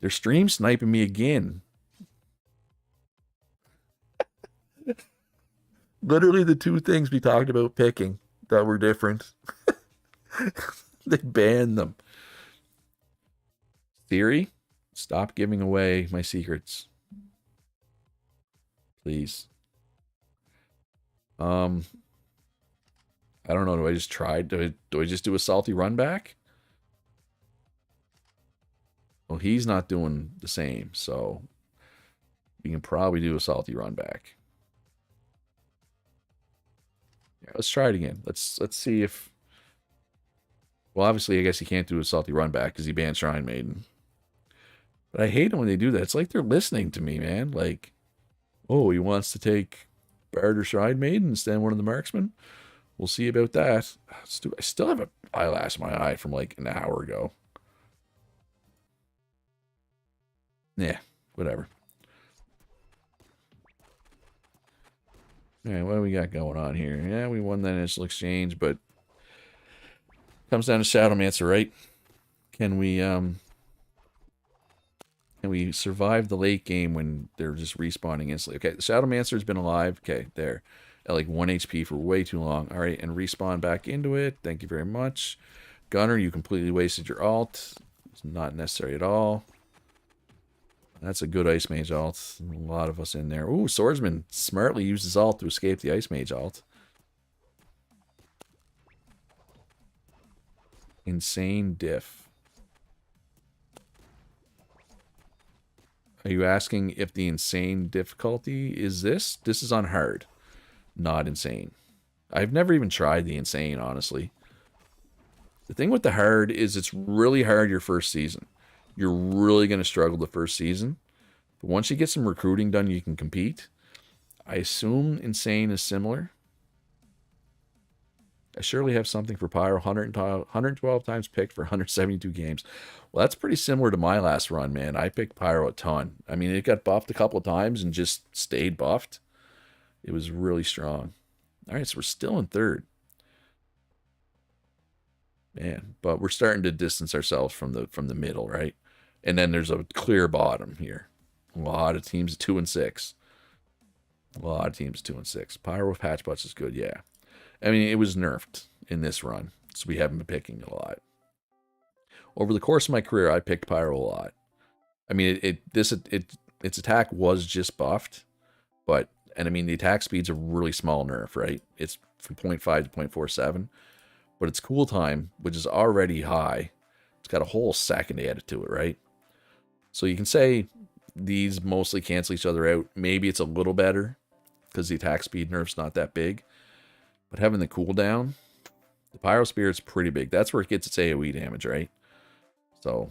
they're stream sniping me again. Literally the two things we talked about picking that were different. They banned them. Theory, stop giving away my secrets. Please. I don't know. Do I just try? Do I just do a salty run back? Well, he's not doing the same, so we can probably do a salty run back. Yeah, let's try it again. Let's see if... Well, obviously, I guess he can't do a salty run back because he banned Shrine Maiden. But I hate it when they do that. It's like they're listening to me, man. Like, oh, he wants to take Bard or Shrine Maiden instead of one of the marksmen. We'll see about that. I still have an eyelash in my eye from like an hour ago. Yeah, whatever. Alright, what do we got going on here? Yeah, we won that initial exchange, but comes down to Shadowmancer, right? Can we survive the late game when they're just respawning instantly? Okay, the Shadowmancer's been alive. Okay, there. At like 1 HP for way too long. Alright, and respawn back into it. Thank you very much. Gunner, you completely wasted your ult. It's not necessary at all. That's a good Ice Mage ult. A lot of us in there. Ooh, Swordsman smartly used his ult to escape the Ice Mage ult. Insane diff. Are you asking if the insane difficulty is this? This is on hard, not insane. I've never even tried the insane, honestly. The thing with the hard is it's really hard your first season. You're really going to struggle the first season. But once you get some recruiting done, you can compete. I assume insane is similar. I surely have something for Pyro. 112 times picked for 172 games. Well, that's pretty similar to my last run, man. I picked Pyro a ton. I mean, it got buffed a couple of times and just stayed buffed. It was really strong. All right, so we're still in third. Man, but we're starting to distance ourselves from the middle, right? And then there's a clear bottom here. A lot of teams 2 and 6. A lot of teams 2 and 6. Pyro with patch butts is good, yeah. I mean, it was nerfed in this run, so we haven't been picking it a lot. Over the course of my career, I picked Pyro a lot. I mean, its attack was just buffed, but, and I mean, the attack speed's a really small nerf, right? It's from 0.5 to 0.47, but its cooltime, which is already high, it's got a whole second added to it, right? So you can say these mostly cancel each other out. Maybe it's a little better because the attack speed nerf's not that big. But having the cooldown, the Pyro Spirit's pretty big. That's where it gets its AoE damage, right? So,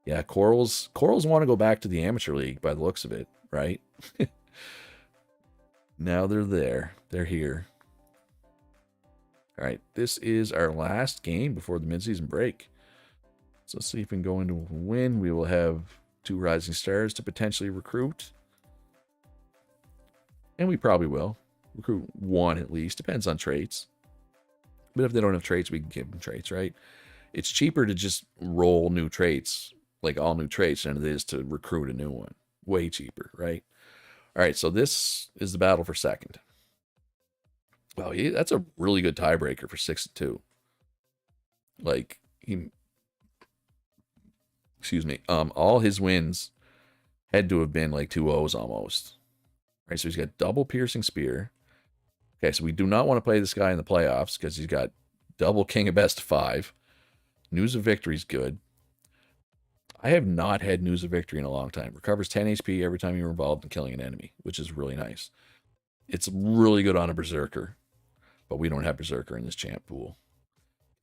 yeah, Corals want to go back to the Amateur League by the looks of it, right? Now they're there. They're here. All right, this is our last game before the midseason break. So let's see if we can go into a win. We will have 2 Rising Stars to potentially recruit. And we probably will. Recruit 1 at least. Depends on traits. But if they don't have traits, we can give them traits, right? It's cheaper to just roll new traits, like all new traits, than it is to recruit a new one. Way cheaper, right? All right, so this is the battle for second. Well, that's a really good tiebreaker for 6-2. Like, excuse me, all his wins had to have been like 2-0s almost. All right, so he's got double piercing spear. Okay, so we do not want to play this guy in the playoffs because he's got double king of best of 5. News of victory is good. I have not had News of Victory in a long time. Recovers 10 HP every time you're involved in killing an enemy, which is really nice. It's really good on a Berserker, but we don't have Berserker in this champ pool.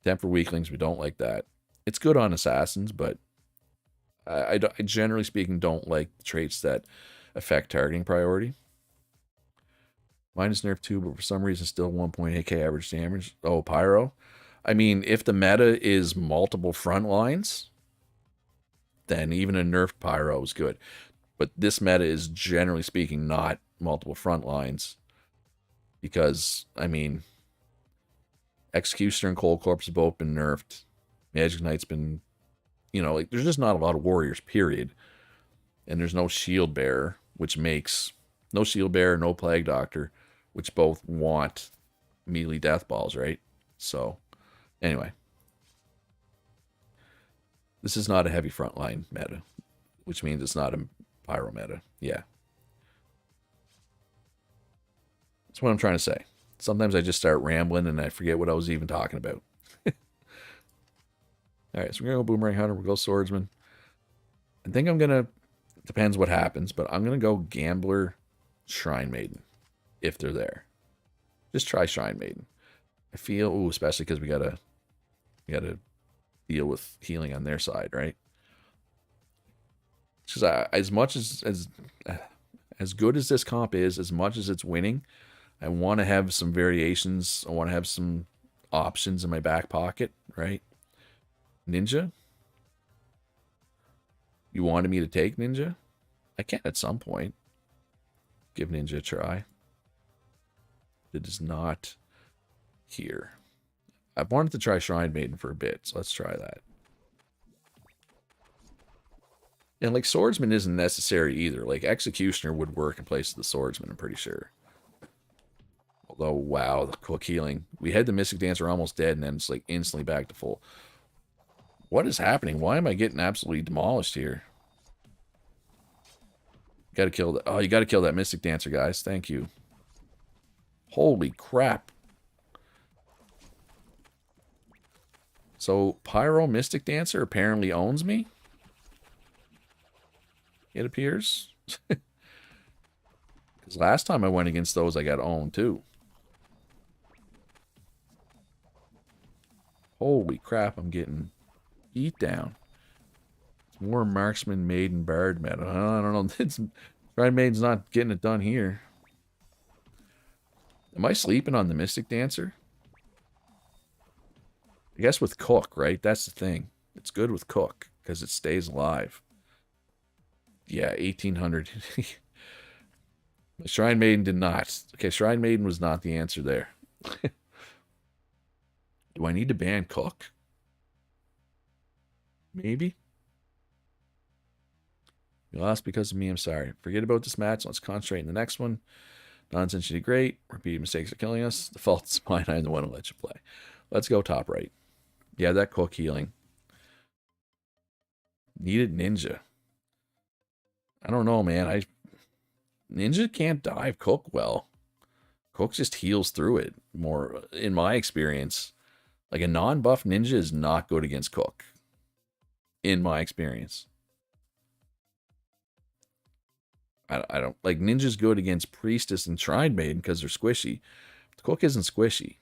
Temp for weaklings, we don't like that. It's good on assassins, but I generally speaking don't like the traits that affect targeting priority. Mine is nerfed too, but for some reason still 1.8k average damage. Oh, Pyro. I mean, if the meta is multiple front lines, then even a nerfed Pyro is good. But this meta is, generally speaking, not multiple front lines. Because, I mean, Executioner and Cold Corpse have both been nerfed. Magic Knight's been, you know, like, there's just not a lot of warriors, period. And there's no Shield Bearer, which makes, no Shield Bearer, no Plague Doctor, which both want melee death balls, right? So, anyway. This is not a heavy frontline meta, which means it's not a Pyro meta. Yeah. That's what I'm trying to say. Sometimes I just start rambling and I forget what I was even talking about. All right, so we're going to go Boomerang Hunter. We'll go Swordsman. I think I'm going to, depends what happens, but I'm going to go Gambler Shrine Maiden if they're there. Just try Shrine Maiden. I feel, ooh, especially because we got to deal with healing on their side, right? Because as much as good as this comp is, as much as it's winning, I want to have some variations. I want to have some options in my back pocket, right? Ninja? You wanted me to take Ninja? I can at some point. Give Ninja a try. It is not here. I've wanted to try Shrine Maiden for a bit, so let's try that. And, like, Swordsman isn't necessary either. Like, Executioner would work in place of the Swordsman, I'm pretty sure. Although, wow, the quick healing. We had the Mystic Dancer almost dead, and then it's, like, instantly back to full. What is happening? Why am I getting absolutely demolished here? Gotta kill that. Oh, you gotta kill that Mystic Dancer, guys. Thank you. Holy crap. So, Pyro Mystic Dancer apparently owns me? It appears. Because last time I went against those, I got owned too. Holy crap, I'm getting beat down. It's more Marksman, Maiden, Bard meta. I don't know. Shrine Maiden's not getting it done here. Am I sleeping on the Mystic Dancer? I guess with Cook, right? That's the thing. It's good with Cook because it stays alive. Yeah, 1800. Shrine Maiden did not. Okay, Shrine Maiden was not the answer there. Do I need to ban Cook? Maybe. You lost because of me, I'm sorry. Forget about this match. Let's concentrate in the next one. Nonsense, you did great. Repeated mistakes are killing us. The fault is mine. I'm the one who let you play. Let's go top right. Yeah, that Cook healing. Needed Ninja. I don't know, man. Ninja can't dive Cook well. Cook just heals through it more, in my experience. Like, a non-buff Ninja is not good against Cook. In my experience. I don't like Ninja's good against Priestess and Shrine Maiden because they're squishy. The Cook isn't squishy,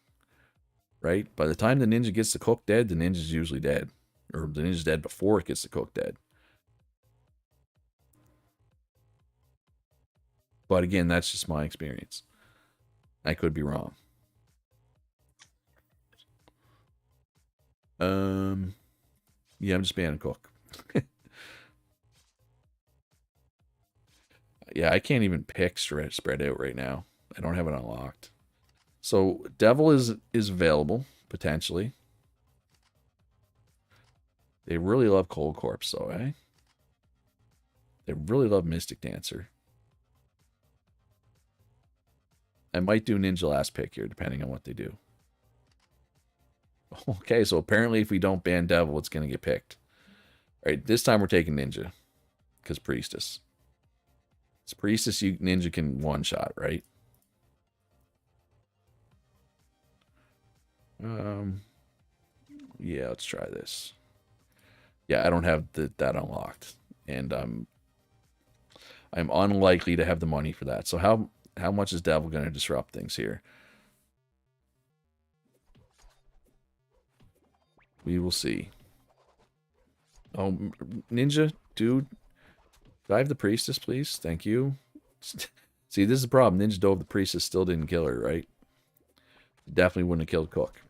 right? By the time the Ninja gets the Cook dead, the Ninja's usually dead. Or the Ninja's dead before it gets the Cook dead. But again, that's just my experience. I could be wrong. Yeah, I'm just banning Cook. Yeah, I can't even pick spread out right now. I don't have it unlocked. So Devil is available, potentially. They really love Cold Corpse, though, eh? They really love Mystic Dancer. I might do Ninja last pick here, depending on what they do. Okay, so apparently if we don't ban Devil, it's going to get picked. All right, this time we're taking Ninja. Because Priestess. It's Priestess, Ninja can one-shot, right? Yeah, let's try this. Yeah, I don't have that unlocked. And I'm unlikely to have the money for that. So how much is Devil going to disrupt things here? We will see. Oh, Ninja, dude. Dive the Priestess, please. Thank you. See, this is the problem. Ninja dove the Priestess, still didn't kill her, right? Definitely wouldn't have killed Cook.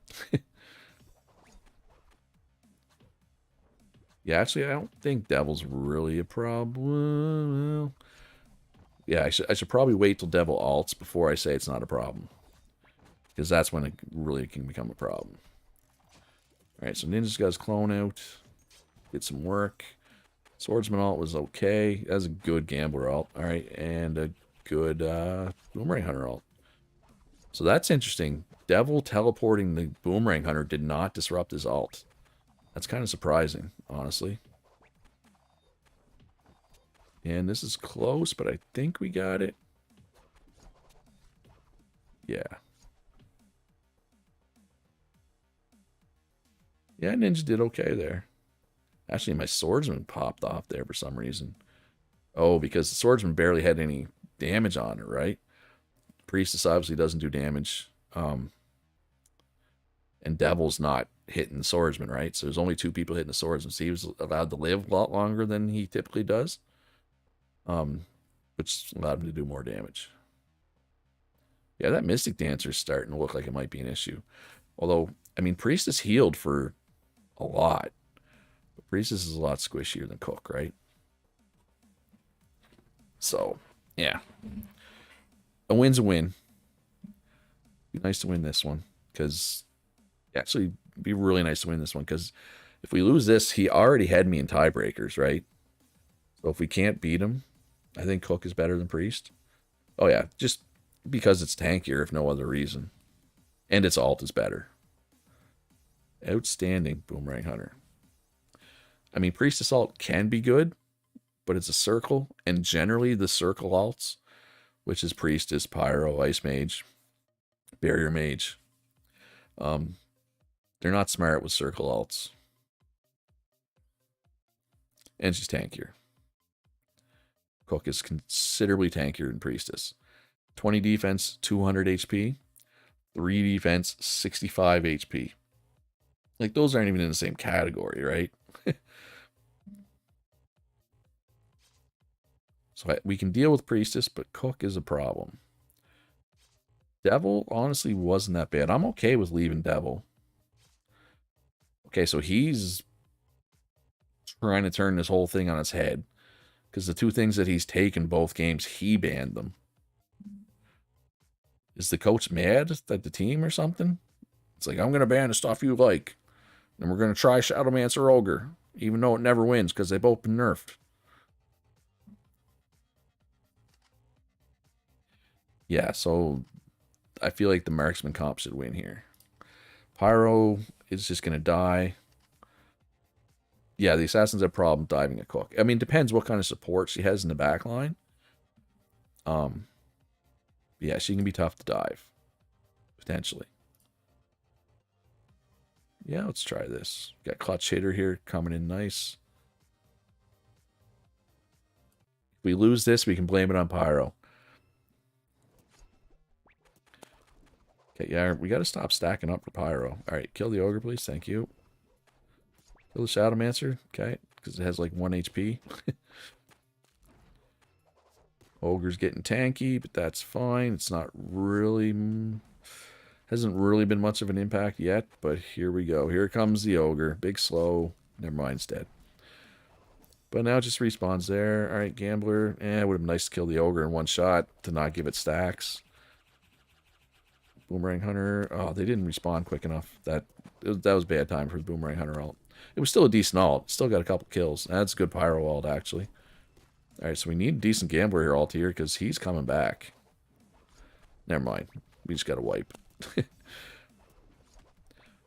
Yeah, actually, I don't think Devil's really a problem. Yeah, I should probably wait till Devil alts before I say it's not a problem. Because that's when it really can become a problem. Alright, so Ninja's got his clone out. Get some work. Swordsman alt was okay. That's a good Gambler alt. Alright, and a good Boomerang Hunter alt. So that's interesting. Devil teleporting the Boomerang Hunter did not disrupt his alt. That's kind of surprising, honestly. And this is close, but I think we got it. Yeah. Yeah, Ninja did okay there. Actually, my Swordsman popped off there for some reason. Oh, because the Swordsman barely had any damage on it, right? Priestess obviously doesn't do damage. And Devil's not hitting the Swordsman, right? So there's only 2 people hitting the Swordsman. So he was allowed to live a lot longer than he typically does. Which allowed him to do more damage. Yeah, that Mystic Dancer is starting to look like it might be an issue. Although, I mean, Priestess healed for a lot. But Priestess is a lot squishier than Cook, right? So, yeah. A win's a win. Be nice to win this one. Because, actually, be really nice to win this one. Because if we lose this, he already had me in tiebreakers, right? So if we can't beat him, I think Cook is better than Priest. Oh, yeah. Just because it's tankier, if no other reason. And its alt is better. Outstanding, Boomerang Hunter. I mean, Priestess alt can be good, but it's a circle. And generally, the circle alts, which is Priestess, Pyro, Ice Mage, Barrier Mage, they're not smart with circle alts. And she's tankier. Cook is considerably tankier than Priestess. 20 defense, 200 HP. 3 defense, 65 HP. Like, those aren't even in the same category, right? So we can deal with Priestess, but Cook is a problem. Devil, honestly, wasn't that bad. I'm okay with leaving Devil. Okay, so he's trying to turn this whole thing on its head. Because the 2 things that he's taken both games, he banned them. Is the coach mad at the team or something? It's like, I'm going to ban the stuff you like. And we're going to try Shadowmancer Ogre. Even though it never wins because they both been nerfed. Yeah, so I feel like the Marksman comp should win here. Pyro is just going to die. Yeah, the Assassins have a problem diving a Cook. I mean, depends what kind of support she has in the back line. Yeah, she can be tough to dive. Potentially. Yeah, let's try this. Got Clutch Hitter here coming in nice. we lose this, we can blame it on Pyro. Okay, yeah, we got to stop stacking up for Pyro. All right, kill the Ogre, please. Thank you. Kill the Shadowmancer. Okay, because it has like 1 HP. Ogre's getting tanky, but that's fine. It's not really... hasn't really been much of an impact yet, but here we go. Here comes the Ogre. Big slow. Never mind, it's dead. But now it just respawns there. All right, Gambler. It would have been nice to kill the Ogre in one shot to not give it stacks. Boomerang Hunter. Oh, they didn't respawn quick enough. That was bad time for the Boomerang Hunter ult. It was still a decent ult. Still got a couple kills. That's a good Pyro ult, actually. All right, so we need a decent Gambler here ult here because he's coming back. Never mind. We just got to wipe.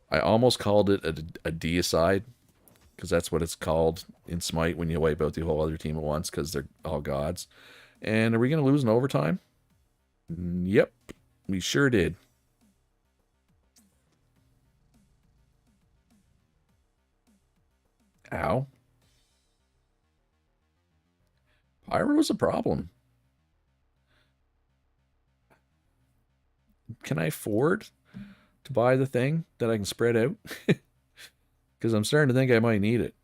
I almost called it a deicide because that's what it's called in Smite when you wipe out the whole other team at once because they're all gods. And are we going to lose in overtime? Yep, we sure did. Ow. Pyro was a problem. Can I afford to buy the thing that I can spread out? Because I'm starting to think I might need it.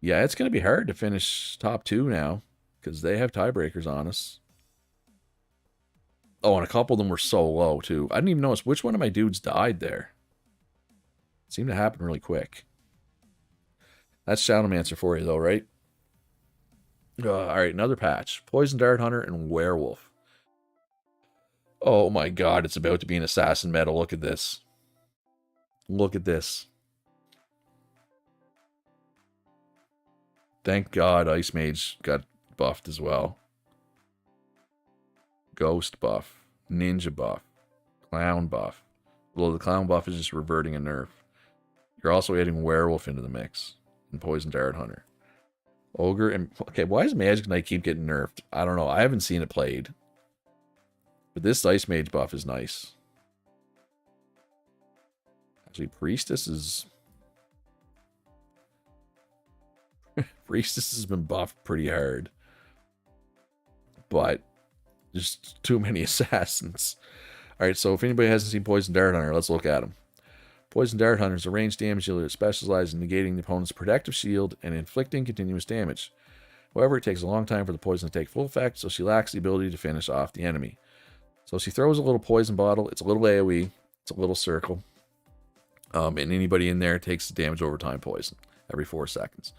Yeah, it's going to be hard to finish top 2 now because they have tiebreakers on us. Oh, and a couple of them were so low, too. I didn't even notice which one of my dudes died there. It seemed to happen really quick. That's Shadowmancer for you, though, right? All right, another patch. Poison Dart Hunter and Werewolf. Oh my god, it's about to be an assassin meta. Look at this. Look at this. Thank god Ice Mage got buffed as well. Ghost buff. Ninja buff. Clown buff. Although the Clown buff is just reverting a nerf. You're also adding Werewolf into the mix. And Poison Dart Hunter. Ogre and... Okay, why does Magic Knight keep getting nerfed? I don't know. I haven't seen it played. But this Ice Mage buff is nice. Actually, Priestess is... Priestess has been buffed pretty hard. But there's too many assassins. Alright, so if anybody hasn't seen Poison Dart Hunter, let's look at him. Poison Dart Hunter is a ranged damage dealer that specializes in negating the opponent's protective shield and inflicting continuous damage. However, it takes a long time for the poison to take full effect, so she lacks the ability to finish off the enemy. So she throws a little poison bottle. It's a little AoE. It's a little circle. And anybody in there takes the damage over time poison every 4 seconds.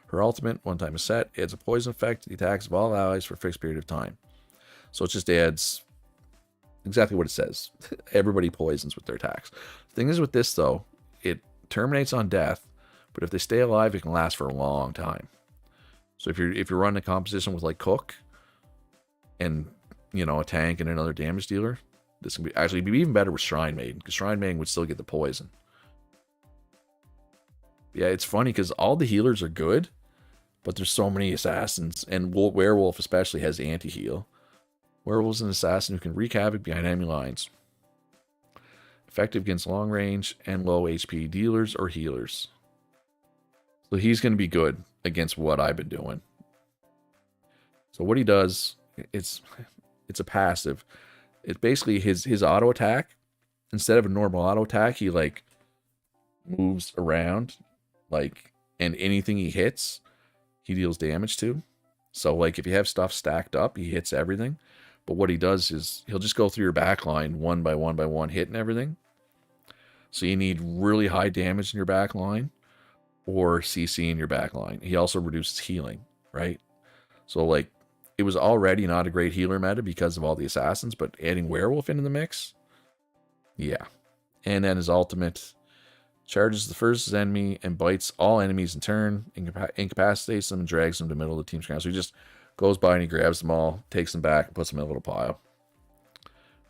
Her ultimate, one time a set, adds a poison effect to the attacks of all allies for a fixed period of time. So it just adds exactly what it says. Everybody poisons with their attacks. The thing is with this, though, it terminates on death, but if they stay alive, it can last for a long time. So if you're running a composition with like Cook and a tank and another damage dealer, this can actually be even better with Shrine Maiden, because Shrine Maiden would still get the poison. Yeah, it's funny because all the healers are good, but there's so many assassins, and Werewolf especially has anti-heal. Werewolf's an assassin who can wreak havoc behind enemy lines. Effective against long range and low HP dealers or healers. So he's going to be good against what I've been doing. So what he does, it's a passive. It's basically his auto attack. Instead of a normal auto attack, he like moves around, like, and anything he hits, he deals damage to. So like if you have stuff stacked up, he hits everything. But what he does is he'll just go through your back line one by one, hitting everything. So you need really high damage in your back line or CC in your back line. He also reduces healing, right? So like it was already not a great healer meta because of all the assassins, but adding Werewolf into the mix, yeah. And then his ultimate charges the first enemy and bites all enemies in turn, incapacitates them, and drags them to the middle of the team's ground. So he just goes by and he grabs them all, takes them back, and puts them in a little pile.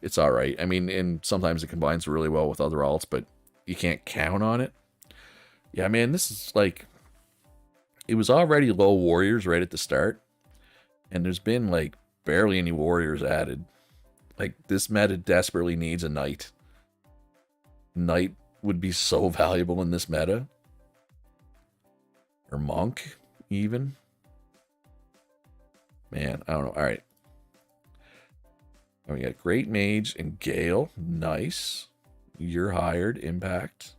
It's all right. I mean, and sometimes it combines really well with other alts, but you can't count on it. Yeah, man, this is like... It was already low warriors right at the start, and there's been, like, barely any warriors added. Like, this meta desperately needs a knight. Knight would be so valuable in this meta. Or monk, even. Man, I don't know. All right. Oh, we got Great Mage and Gale. Nice. You're hired. Impact.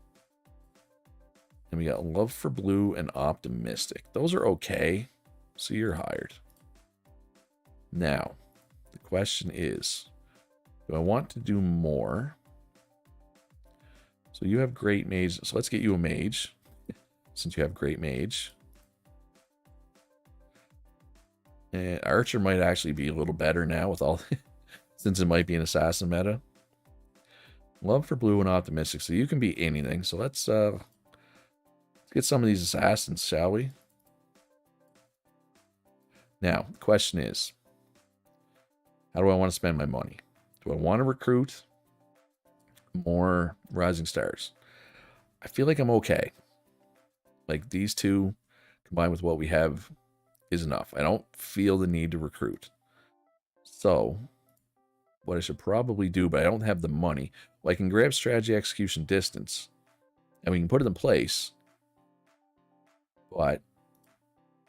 And we got Love for Blue and Optimistic. Those are okay. So you're hired. Now, the question is, do I want to do more? So you have Great Mage. So let's get you a Mage, since you have Great Mage. And Archer might actually be a little better now with all, since it might be an Assassin meta. Love for Blue and Optimistic. So you can be anything. So let's get some of these Assassins, shall we? Now, the question is, how do I want to spend my money? Do I want to recruit more Rising Stars? I feel like I'm okay. Like these two combined with what we have is enough. I don't feel the need to recruit. So what I should probably do, but I don't have the money. Well, I can grab Strategy, Execution, Distance, and we can put it in place. But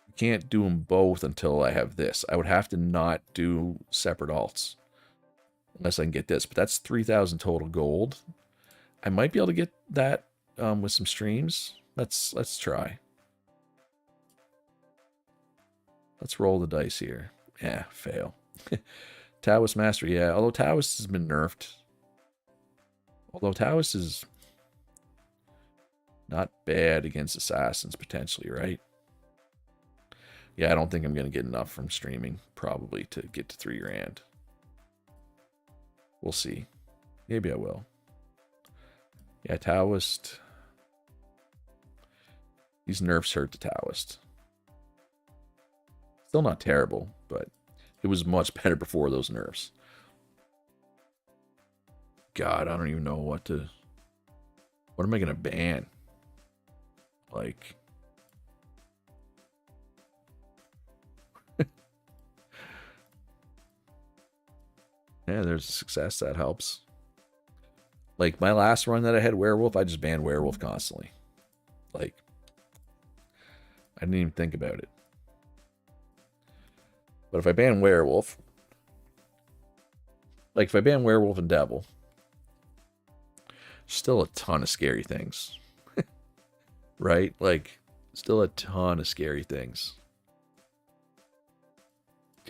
I can't do them both until I have this. I would have to not do separate alts unless I can get this. But that's 3,000 total gold. I might be able to get that with some streams. Let's try. Let's roll the dice here. Yeah, fail. Taoist Master, yeah. Although Taoist has been nerfed. Although Taoist is not bad against Assassins, potentially, right? Yeah, I don't think I'm going to get enough from streaming, probably, to get to 3 grand. We'll see. Maybe I will. Yeah, Taoist. These nerfs hurt the Taoist. Still not terrible, but it was much better before those nerfs. God, I don't even know what to... What am I going to ban? Like... Yeah, there's a success. That helps. Like, my last run that I had Werewolf, I just banned Werewolf constantly. Like, I didn't even think about it. But if I ban Werewolf... Like, if I ban Werewolf and Devil... Still a ton of scary things. Right? Like, still a ton of scary things.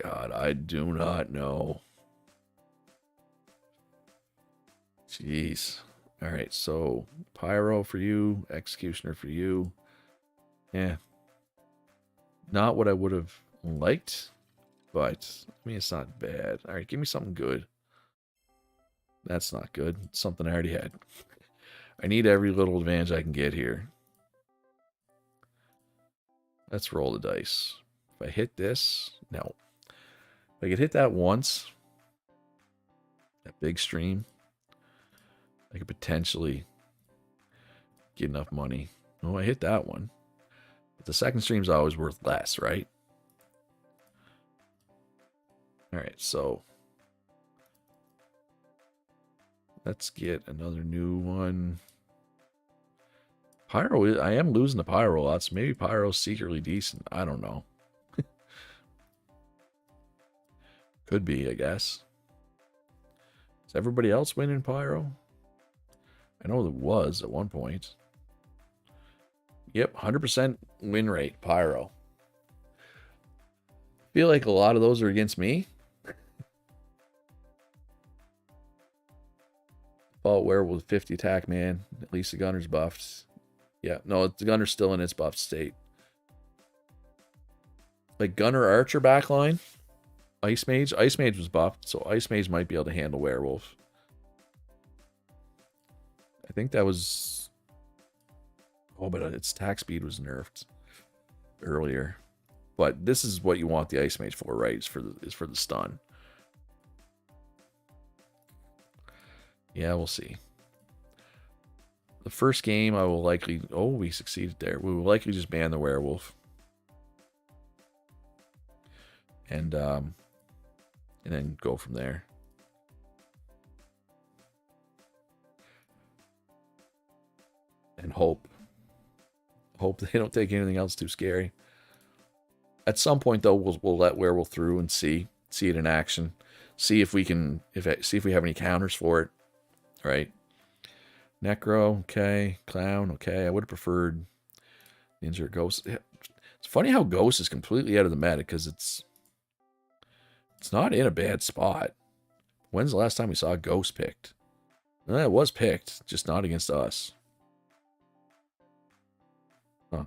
God, I do not know. Jeez. All right, so Pyro for you, Executioner for you. Yeah. Not what I would have liked, but I mean, it's not bad. All right, give me something good. That's not good. It's something I already had. I need every little advantage I can get here. Let's roll the dice. If I hit this, no. If I could hit that once, that big stream, I could potentially get enough money. Oh, I hit that one. But the second stream's always worth less, right? All right, so let's get another new one. Pyro, I am losing the Pyro lots. Maybe Pyro's secretly decent. I don't know. Could be, I guess. Is everybody else winning Pyro? I know there was at one point. Yep, 100% win rate, Pyro. Feel like a lot of those are against me. Fault Werewolf 50 attack, man. At least the Gunner's buffed. Yeah, no, the Gunner's still in its buffed state. Like Gunner Archer backline. Ice Mage. Ice Mage was buffed, so Ice Mage might be able to handle Werewolf. I think that was... Oh, but its attack speed was nerfed earlier. But this is what you want the Ice Mage for, right? Is for the stun. Yeah, we'll see. The first game, I will likely... Oh, we succeeded there. We will likely just ban the Werewolf. And then go from there. And hope they don't take anything else too scary. At some point, though, we'll let Werewolf through and see it in action. See if we can, see if we have any counters for it, right? Necro, okay. Clown, okay. I would have preferred Ninja or Ghost. It's funny how Ghost is completely out of the meta because it's not in a bad spot. When's the last time we saw Ghost picked? Well, it was picked, just not against us. Huh.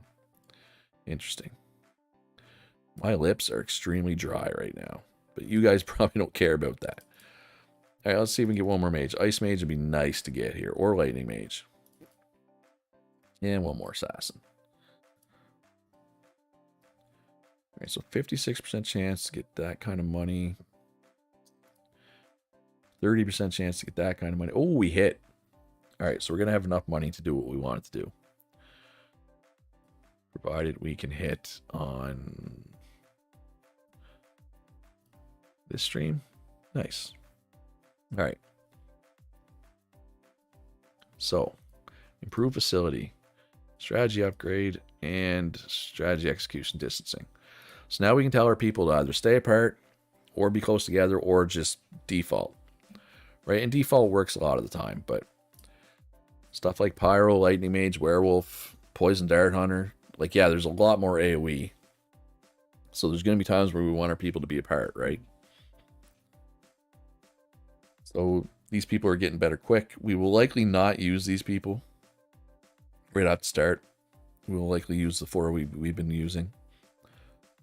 Interesting. My lips are extremely dry right now, but you guys probably don't care about that. All right, let's see if we can get one more mage. Ice mage would be nice to get here, or lightning mage. And one more assassin. All right, so 56% chance to get that kind of money. 30% chance to get that kind of money. Oh, we hit. All right, so we're going to have enough money to do what we want it to do. Provided we can hit on this stream. Nice. All right. So, improve facility, strategy upgrade, and strategy execution distancing. So now we can tell our people to either stay apart or be close together or just default. Right? And default works a lot of the time, but stuff like Pyro, Lightning Mage, Werewolf, Poison Dart Hunter, like, yeah, there's a lot more AoE. So there's going to be times where we want our people to be apart, right? So these people are getting better quick. We will likely not use these people right at the start. We will likely use the 4 we've been using.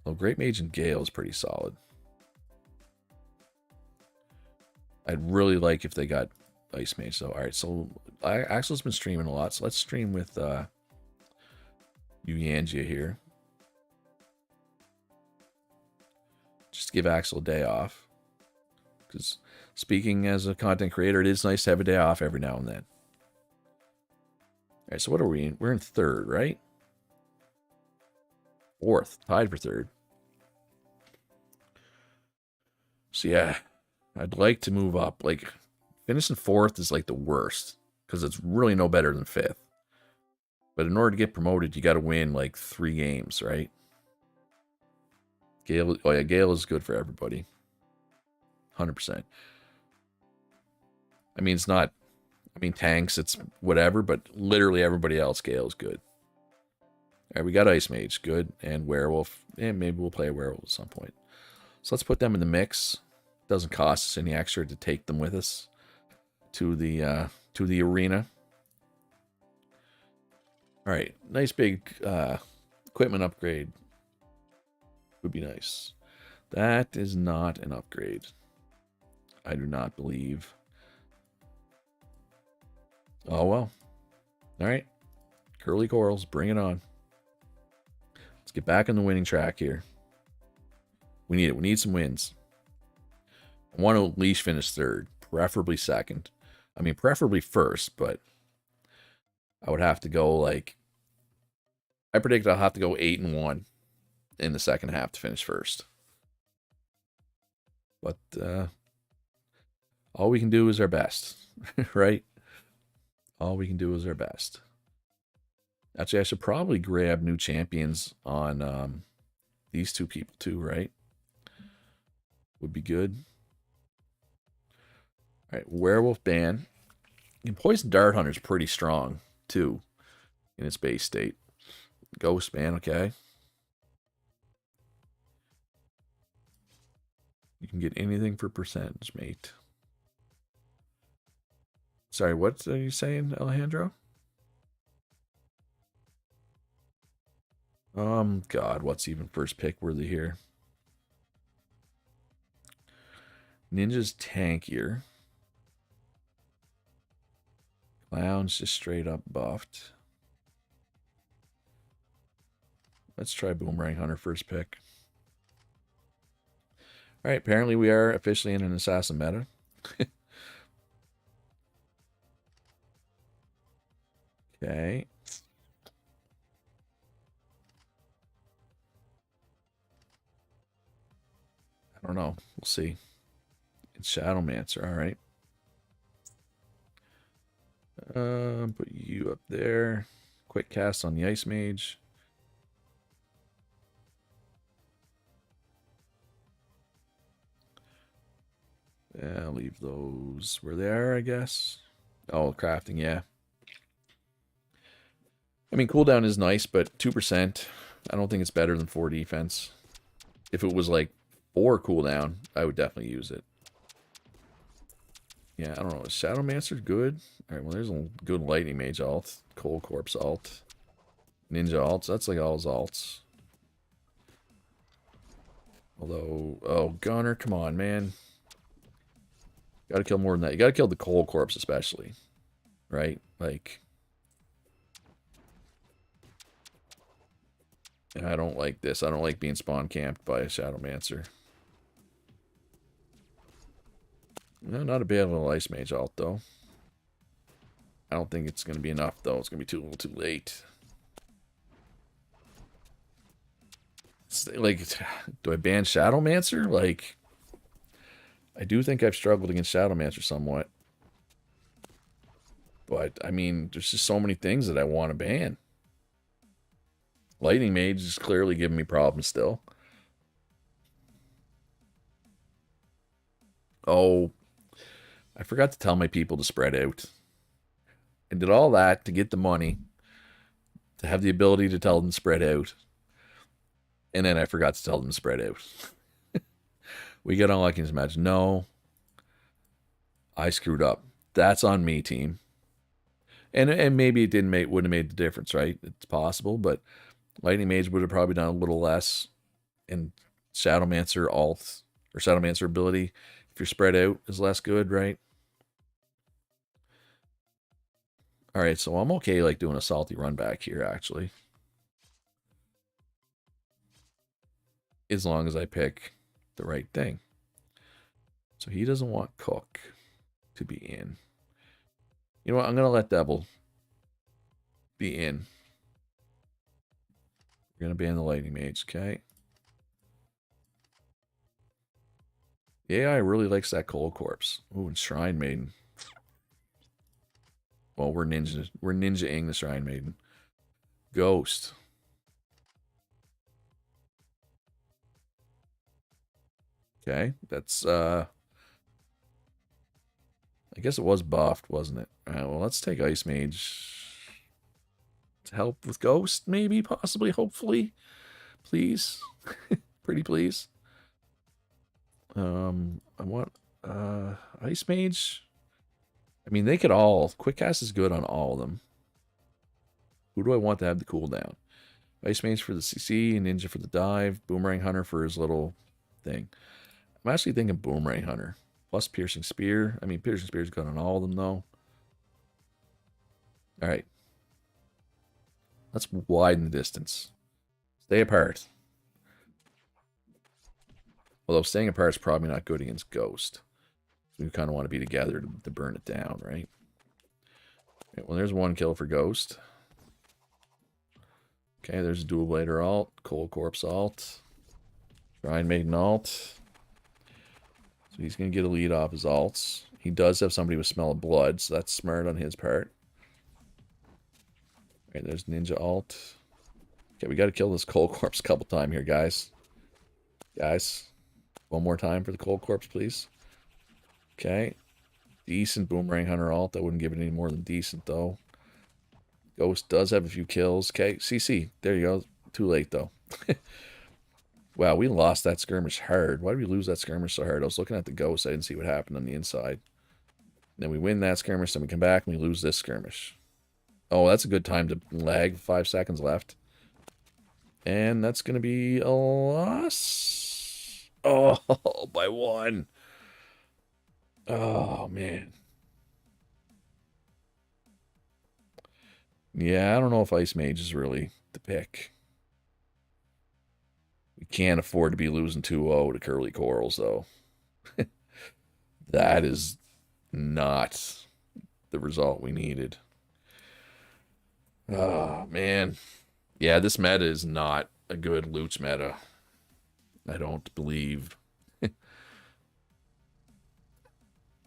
Well, Great Mage and Gale is pretty solid. I'd really like if they got Ice Mage, though. All right, so Axel's been streaming a lot, so let's stream with Yuyangia here. Just to give Axel a day off. Because speaking as a content creator, it is nice to have a day off every now and then. All right, so what are we in? We're in 3rd, right? 4th, tied for 3rd. So yeah, I'd like to move up. Like, finishing 4th is like the worst because it's really no better than 5th. But in order to get promoted, you got to win like 3 games, right? Gale, oh yeah, Gale is good for everybody. 100%. I mean, it's not, I mean, tanks, it's whatever, but literally everybody else, Gale is good. All right, we got Ice Mage, good, and Werewolf, and maybe we'll play a Werewolf at some point. So let's put them in the mix. Doesn't cost us any extra to take them with us to the arena. All right, nice big equipment upgrade would be nice. That is not an upgrade. I do not believe. Oh, well. All right. Curly Corals, bring it on. Let's get back on the winning track here. We need it. We need some wins. I want to at least finish 3rd, preferably 2nd. I mean, preferably 1st, but I would have to go like, I predict I'll have to go 8-1 in the second half to finish 1st. But all we can do is our best, right? All we can do is our best. Actually, I should probably grab new champions on these 2 people too, right? Would be good. All right, Werewolf ban. And Poison Dart Hunter is pretty strong too in its base state. Ghost ban, okay. You can get anything for percentage, mate. Sorry, what are you saying, Alejandro? God, what's even first pick worthy here? Ninja's tankier. Clown's just straight up buffed. Let's try Boomerang Hunter first pick. All right, apparently we are officially in an assassin meta. Okay. I don't know. We'll see. It's Shadowmancer. All right. Put you up there. Quick cast on the Ice Mage. Yeah, I'll leave those where they are, I guess. Oh, crafting, yeah. I mean, cooldown is nice, but 2%, I don't think it's better than 4 defense. If it was like 4 cooldown, I would definitely use it. Yeah, I don't know. Is Shadowmancer good? Alright, well, there's a good Lightning Mage alt. Cold Corpse alt. Ninja alts. That's like all his alts. Although, oh, Gunner, come on, man. Gotta kill more than that. You gotta kill the Cold Corpse especially. Right? Like, I don't like this. I don't like being spawn camped by a Shadowmancer. No, not a bad little Ice Mage alt, though. I don't think it's going to be enough, though. It's going to be a little too late. It's like, do I ban Shadowmancer? Like, I do think I've struggled against Shadowmancer somewhat. But, I mean, there's just so many things that I want to ban. Lightning Mage is clearly giving me problems still. Oh, I forgot to tell my people to spread out. I did all that to get the money, to have the ability to tell them to spread out. And then I forgot to tell them to spread out. We get unlucky in this match. No, I screwed up. That's on me, team. And maybe it wouldn't have made the difference, right? It's possible, but Lightning Mage would have probably done a little less. And Shadowmancer alt or Shadowmancer ability, if you're spread out, is less good, right? All right, so I'm okay like doing a salty run back here, actually. As long as I pick the right thing. So he doesn't want Cook to be in. You know what? I'm going to let Devil be in. We're going to ban the Lightning Mage, okay? The AI really likes that Cold Corpse. Ooh, and Shrine Maiden. Well, we're ninja-ing the Shrine Maiden. Ghost. Okay, that's, I guess it was buffed, wasn't it? All right, well, let's take Ice Mage to help with Ghost, maybe, possibly, hopefully. Please. Pretty please. I want, Ice Mage. I mean, they could all, Quick Cast is good on all of them. Who do I want to have the cooldown? Ice Mage for the CC, Ninja for the dive, Boomerang Hunter for his little thing. I'm actually thinking Boomerang Hunter. Plus Piercing Spear. I mean, Piercing Spear is good on all of them, though. All right. Let's widen the distance. Stay apart. Although staying apart is probably not good against Ghost. We kind of want to be together to burn it down, right? Okay, well, there's one kill for Ghost. Okay, there's a Dual Blader alt, Cold Corpse alt, Shrine Maiden alt. So he's going to get a lead off his alts. He does have somebody with Smell of Blood, so that's smart on his part. Okay, there's Ninja alt. Okay, we got to kill this Cold Corpse a couple times here, guys. Guys, one more time for the Cold Corpse, please. Okay. Decent Boomerang Hunter alt. I wouldn't give it any more than decent, though. Ghost does have a few kills. Okay, CC. There you go. Too late, though. Wow, we lost that skirmish hard. Why did we lose that skirmish so hard? I was looking at the Ghost. I didn't see what happened on the inside. Then we win that skirmish, then we come back and we lose this skirmish. Oh, that's a good time to lag. 5 seconds left. And that's going to be a loss. Oh, by 1. Oh, man. Yeah, I don't know if Ice Mage is really the pick. We can't afford to be losing 2-0 to Curly Corals, though. That is not the result we needed. Oh, man. Yeah, this meta is not a good Loots meta. I don't believe.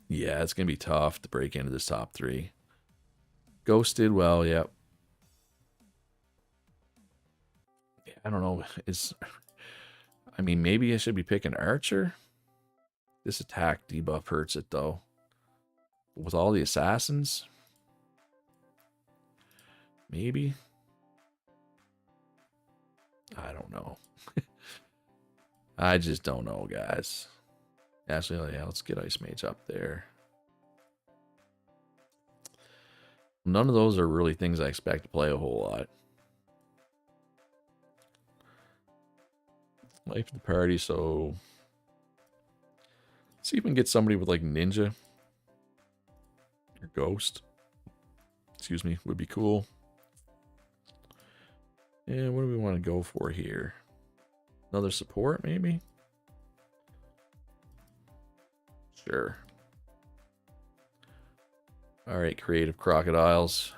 Yeah, it's going to be tough to break into this top 3. Ghost did well, yep. I don't know. I mean, maybe I should be picking Archer. This attack debuff hurts it, though. With all the assassins? Maybe? I don't know. I just don't know, guys. Actually, yeah, let's get Ice Mage up there. None of those are really things I expect to play a whole lot. Life of the party, so... see if we can get somebody with, like, Ninja. Or Ghost. Excuse me, would be cool. And what do we want to go for here? Another support, maybe? Sure. Alright, creative crocodiles.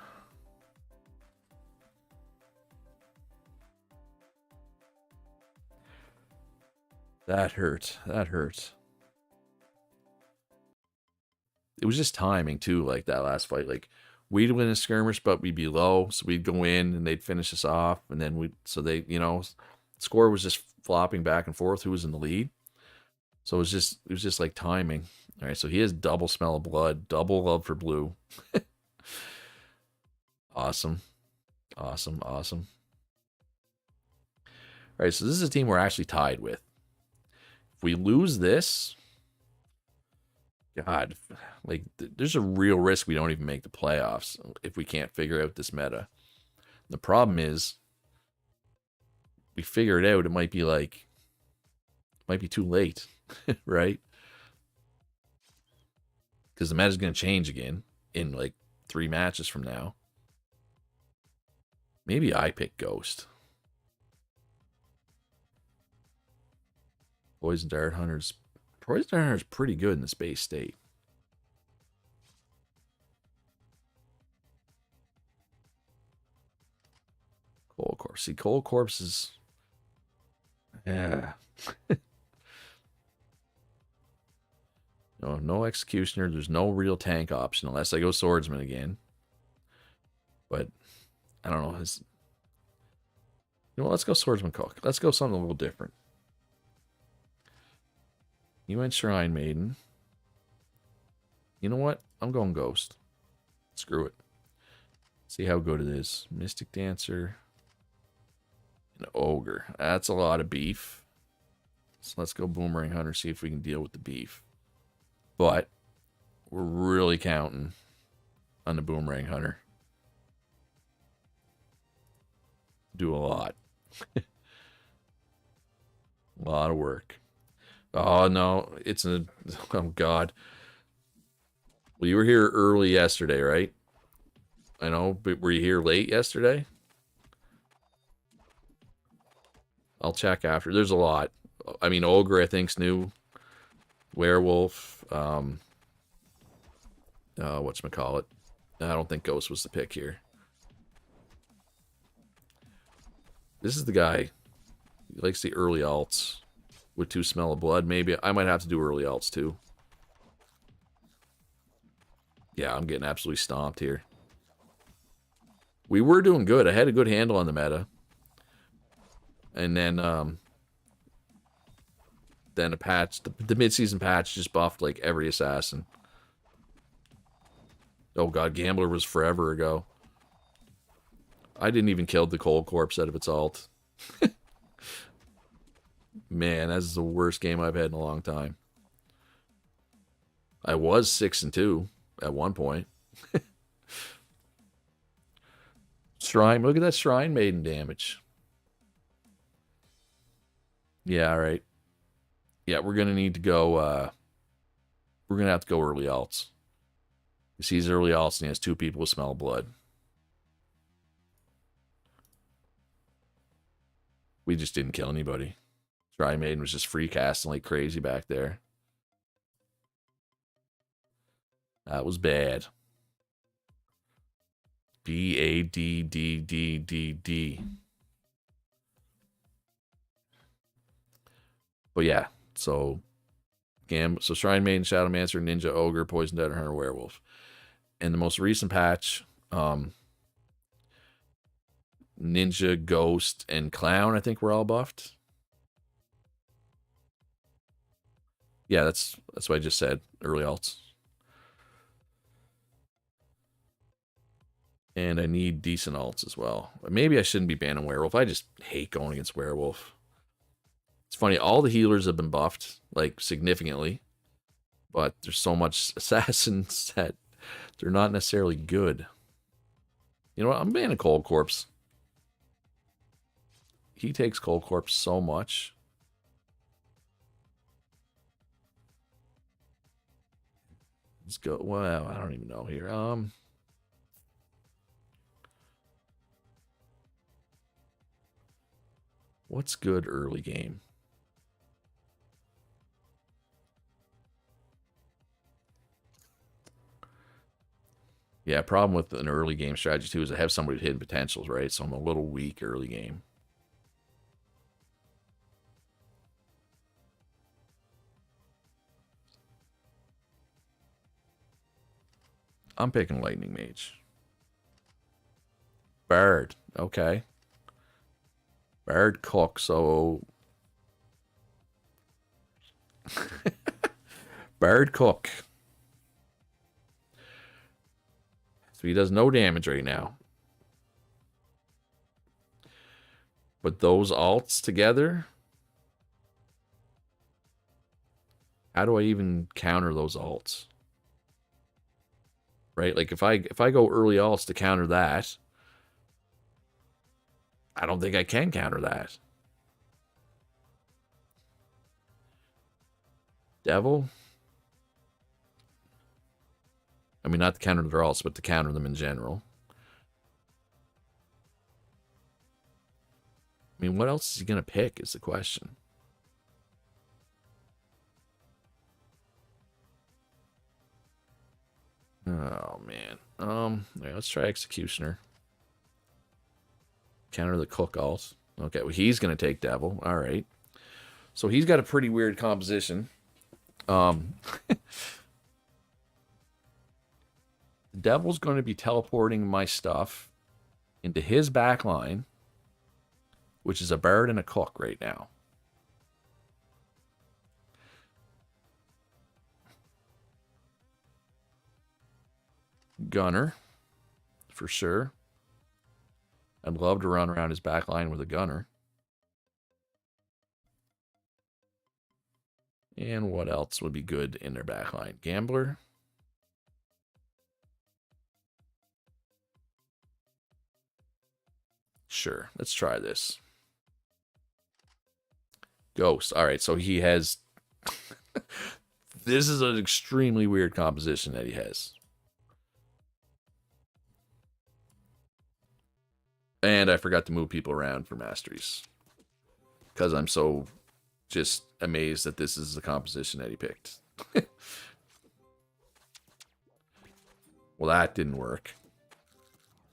That hurt. That hurt. It was just timing, too, like that last fight. Like, we'd win a skirmish, but we'd be low, so we'd go in and they'd finish us off, and then we'd, so they, you know, score was just flopping back and forth who was in the lead. So it was just like timing. All right, so he has double smell of blood, double love for blue. Awesome. Awesome, awesome. All right, so this is a team we're actually tied with. If we lose this, God, like, there's a real risk we don't even make the playoffs if we can't figure out this meta. The problem is, we figure it out, it might be like, might be too late, right? Because the meta's going to change again in like 3 matches from now. Maybe I pick Ghost. Poison Dart Hunters. Poison Dart Hunter's pretty good in the space state. Cold Corpse. See, Cold Corpse is... yeah. No Executioner. There's no real tank option unless I go Swordsman again. But, I don't know. You know what? Let's go Swordsman Cook. Let's go something a little different. You went Shrine Maiden. You know what? I'm going Ghost. Screw it. See how good it is. Mystic Dancer. An Ogre. That's a lot of beef. So let's go Boomerang Hunter, see if we can deal with the beef. But we're really counting on the Boomerang Hunter. Do a lot. A lot of work. Oh, no. It's a... oh, God. Well, you were here early yesterday, right? I know, but were you here late yesterday? I'll check after. There's a lot. I mean, Ogre, I think's new. Werewolf. Whatchamacallit. I don't think Ghost was the pick here. This is the guy. He likes the early alts. With 2 Smell of Blood, maybe. I might have to do early alts, too. Yeah, I'm getting absolutely stomped here. We were doing good. I had a good handle on the meta. And then a patch, the mid-season patch just buffed like every assassin. Oh god, Gambler was forever ago. I didn't even kill the Cold Corpse out of its ult. Man, that's the worst game I've had in a long time. I was 6-2 at one point. Shrine, look at that Shrine Maiden damage. Yeah, all right. Yeah, we're going to need to go, we're going to have to go early alts. Because he's early alts and he has 2 people with Smell of Blood. We just didn't kill anybody. Shrine Maiden was just free casting like crazy back there. That was bad. B-A-D-D-D-D-D. But yeah, so Shrine Maiden, Shadowmancer, Ninja, Ogre, Poison Dart Hunter, Werewolf. And the most recent patch, Ninja, Ghost, and Clown, I think were all buffed. Yeah, that's what I just said. Early alts. And I need decent alts as well. Maybe I shouldn't be banning Werewolf. I just hate going against Werewolf. It's funny, all the healers have been buffed, like, significantly. But there's so much assassins that they're not necessarily good. You know what? I'm banning Cold Corpse. He takes Cold Corpse so much. Let's go. Well, I don't even know here. What's good early game? Yeah, problem with an early game strategy too is I have somebody with hidden potentials, right? So I'm a little weak early game. I'm picking Lightning Mage. Bard. Okay. Bard Cook, so... Bard Cook. So he does no damage right now. But those alts together... How do I even counter those alts? Right? Like, if I go early alts to counter that... I don't think I can counter that. Devil? I mean, not to counter their alts, but to counter them in general. I mean, what else is he going to pick is the question. Oh, man. Yeah, let's try Executioner. Counter the Cook alt. Okay, well, he's going to take Devil. All right. So he's got a pretty weird composition. Devil's going to be teleporting my stuff into his back line, which is a Bard and a Cook right now. Gunner, for sure. I'd love to run around his back line with a Gunner. And what else would be good in their back line? Gambler. Sure, let's try this. Ghost. All right, so he has... This is an extremely weird composition that he has. And I forgot to move people around for masteries. Because I'm so just amazed that this is the composition that he picked. Well, that didn't work.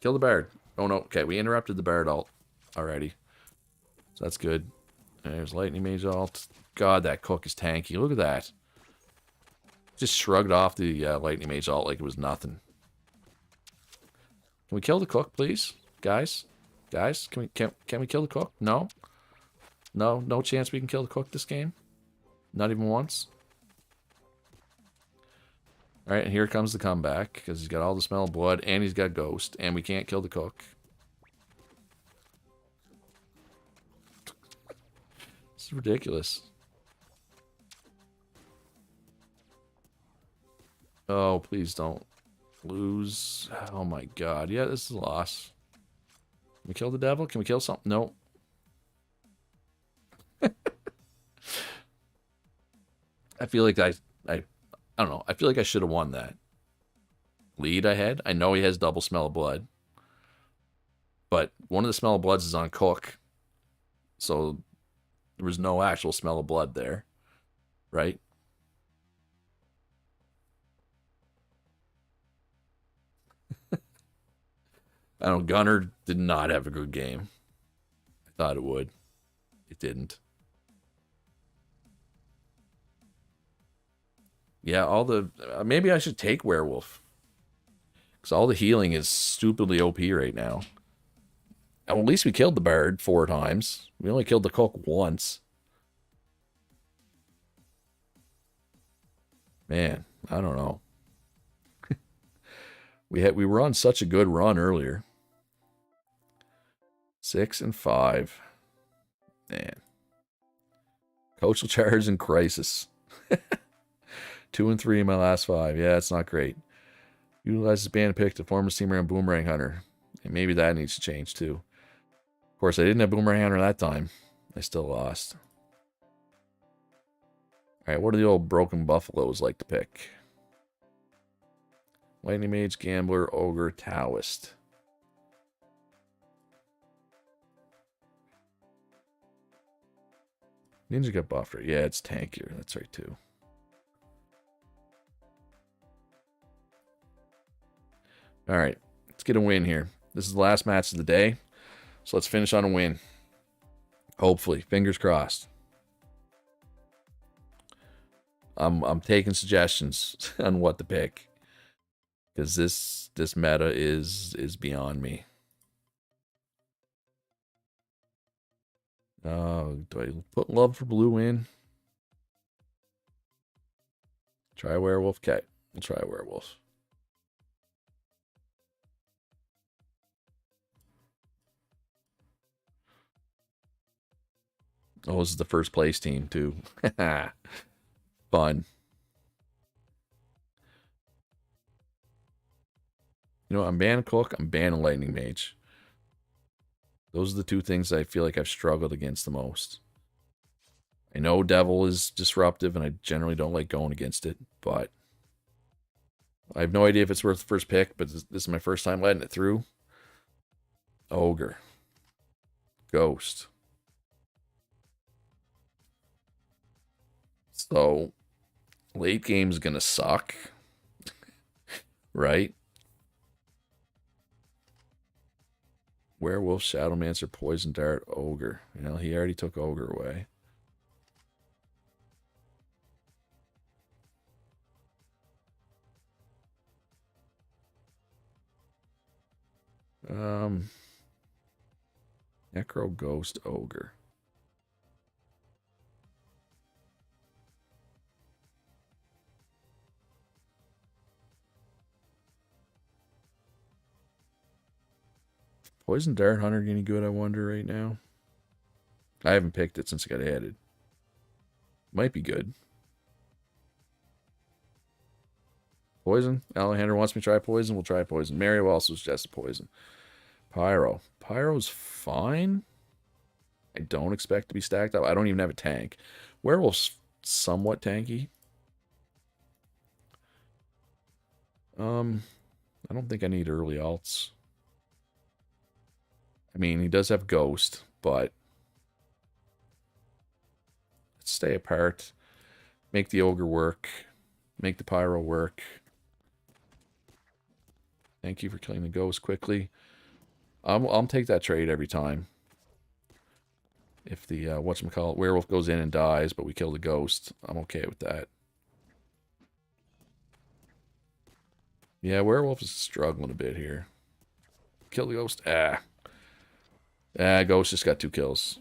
Kill the Bard. Oh, no. Okay, we interrupted the Bard alt already. So that's good. There's Lightning Mage alt. God, that Cook is tanky. Look at that. Just shrugged off the Lightning Mage alt like it was nothing. Can we kill the Cook, please? Guys? Guys, can we kill the Cook? No? No chance we can kill the Cook this game? Not even once? Alright, and here comes the comeback, because he's got all the smell of blood, and he's got Ghost, and we can't kill the Cook. This is ridiculous. Oh, please don't lose. Oh my god. Yeah, this is a loss. Can we kill the Devil? Can we kill something? No. I feel like I don't know. I feel like I should have won that lead I had. I know he has double smell of blood. But one of the smell of bloods is on Cook. So there was no actual smell of blood there. Right? I don't know. Gunner did not have a good game. I thought it would. It didn't. Yeah, all the... maybe I should take Werewolf. Because all the healing is stupidly OP right now. Well, at least we killed the Bard 4 times. We only killed the Cook once. Man, I don't know. We were on such a good run earlier. 6 and 5. Man. Coachal charge and crisis. 2 and 3 in my last 5. Yeah, it's not great. Utilizes band pick to form a team around Boomerang Hunter. And maybe that needs to change too. Of course, I didn't have Boomerang Hunter that time. I still lost. Alright, what do the old broken buffaloes like to pick? Lightning Mage, Gambler, Ogre, Taoist. Ninja got buffed. Yeah, it's tankier. That's right, too. Alright, let's get a win here. This is the last match of the day. So let's finish on a win. Hopefully. Fingers crossed. I'm taking suggestions on what to pick. Because this meta is beyond me. Do I put Love for Blue in? Try Werewolf? Okay, we'll try Werewolf. Oh, this is the first place team, too. Fun. You know, I'm banning Cook, I'm banning Lightning Mage. Those are the two things I feel like I've struggled against the most. I know Devil is disruptive, and I generally don't like going against it, but I have no idea if it's worth the first pick, but this is my first time letting it through. Ogre. Ghost. So, late game's gonna suck. Right? Werewolf, Shadowmancer, Poison Dart, Ogre. You know, he already took Ogre away. Necro, Ghost, Ogre. Poison Dart Hunter any good, I wonder, right now? I haven't picked it since it got added. Might be good. Poison? Alejandro wants me to try Poison. We'll try Poison. Mario also suggested Poison. Pyro. Pyro's fine. I don't expect to be stacked up. I don't even have a tank. Werewolf's somewhat tanky. I don't think I need early alts. I mean, he does have Ghost, but let's stay apart. Make the Ogre work. Make the Pyro work. Thank you for killing the Ghost quickly. I'll take that trade every time. If the, whatchamacallit, Werewolf goes in and dies, but we kill the Ghost, I'm okay with that. Yeah, Werewolf is struggling a bit here. Kill the Ghost. Ghost just got 2 kills.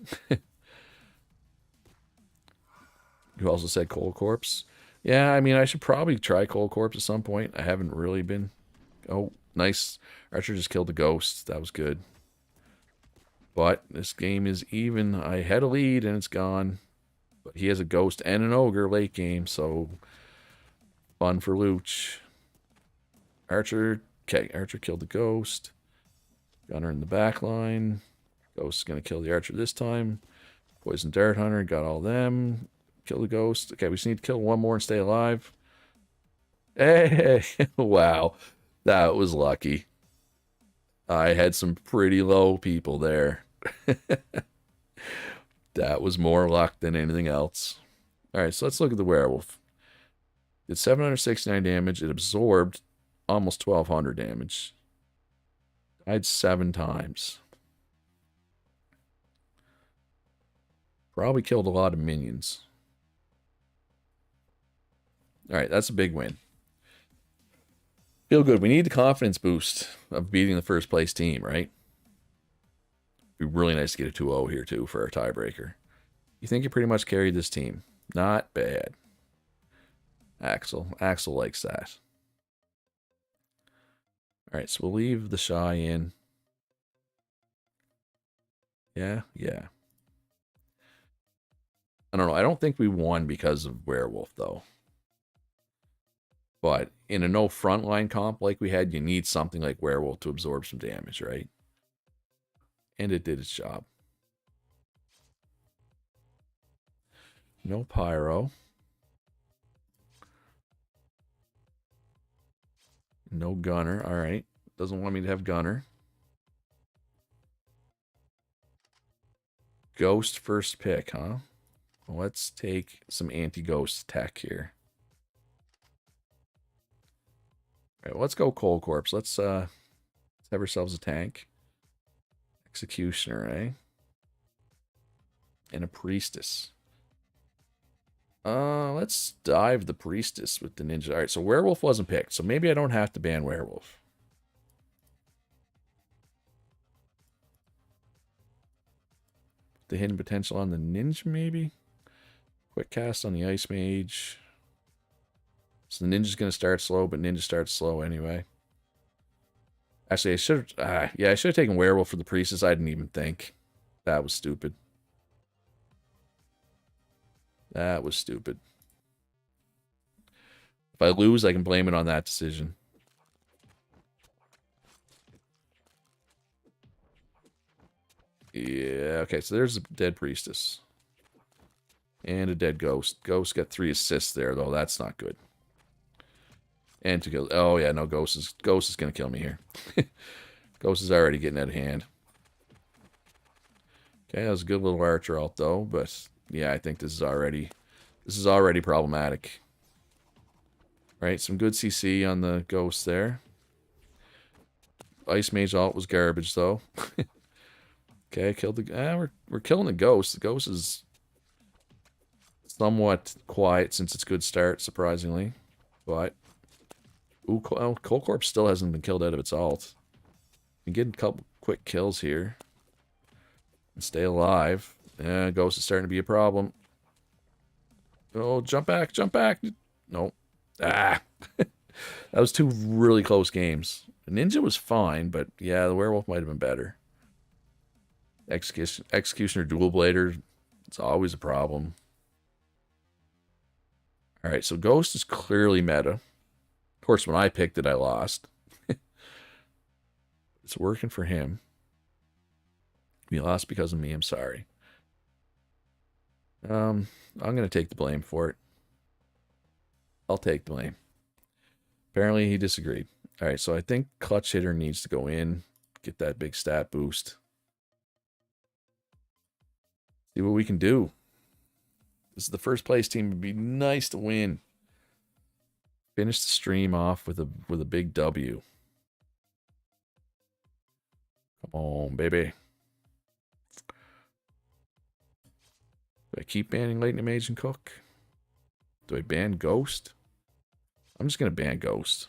You also said Cold Corpse. Yeah, I mean, I should probably try Cold Corpse at some point. I haven't really been. Oh, nice. Archer just killed the Ghost. That was good. But this game is even. I had a lead and it's gone. But he has a Ghost and an Ogre late game, so fun for Luch. Archer. Okay, Archer killed the Ghost. Gunner in the back line. Ghost's going to kill the Archer this time. Poison Dart Hunter. Got all them. Kill the Ghost. Okay, we just need to kill one more and stay alive. Hey! Wow. That was lucky. I had some pretty low people there. That was more luck than anything else. Alright, so let's look at the Werewolf. Did 769 damage. It absorbed almost 1,200 damage. Died 7 times. Probably killed a lot of minions. Alright, that's a big win. Feel good. We need the confidence boost of beating the first place team, right? It'd be really nice to get a 2-0 here, too, for our tiebreaker. You think you pretty much carried this team. Not bad. Axel likes that. All right, so we'll leave the Shy in. Yeah. I don't know. I don't think we won because of Werewolf, though. But in a no frontline comp like we had, you need something like Werewolf to absorb some damage, right? And it did its job. No Pyro. No Gunner. All right. Doesn't want me to have Gunner. Ghost first pick, huh? Well, let's take some anti-ghost tech here. All right, let's go Cold Corpse. Let's have ourselves a tank. Executioner, eh? And a Priestess. Let's dive the Priestess with the Ninja. All right, so Werewolf wasn't picked, so maybe I don't have to ban Werewolf. The hidden potential on the Ninja, maybe? Quick cast on the Ice Mage. So the Ninja's going to start slow, but Ninja starts slow anyway. Actually, I should have taken Werewolf for the Priestess. I didn't even think. That was stupid. That was stupid. If I lose, I can blame it on that decision. Yeah, okay, so there's a dead Priestess. And a dead Ghost. Ghost got 3 assists there, though. That's not good. And to kill... Oh, yeah, no, Ghost is going to kill me here. Ghost is already getting out of hand. Okay, that was a good little Archer ult, though. But, yeah, I think this is already problematic. Right, some good CC on the Ghost there. Ice Mage ult was garbage, though. Okay, killed the... we're killing the Ghost. The Ghost is somewhat quiet since it's good start, surprisingly. But... Ooh, Cold Corpse still hasn't been killed out of its ult. Can get a couple quick kills here. And stay alive. Ghost is starting to be a problem. Oh, jump back, jump back. Nope. Ah. That was 2 really close games. Ninja was fine, but yeah, the Werewolf might have been better. Executioner Dual Blader, it's always a problem. Alright, so Ghost is clearly meta. Of course, when I picked it, I lost. It's working for him. He lost because of me, I'm sorry. I'm going to take the blame for it. I'll take the blame. Apparently, he disagreed. Alright, so I think Clutch Hitter needs to go in, get that big stat boost. See what we can do. This is the first place team. It'd be nice to win. Finish the stream off with a big W. Come on, baby. Do I keep banning Lightning Mage and Cook? Do I ban Ghost? I'm just going to ban Ghost.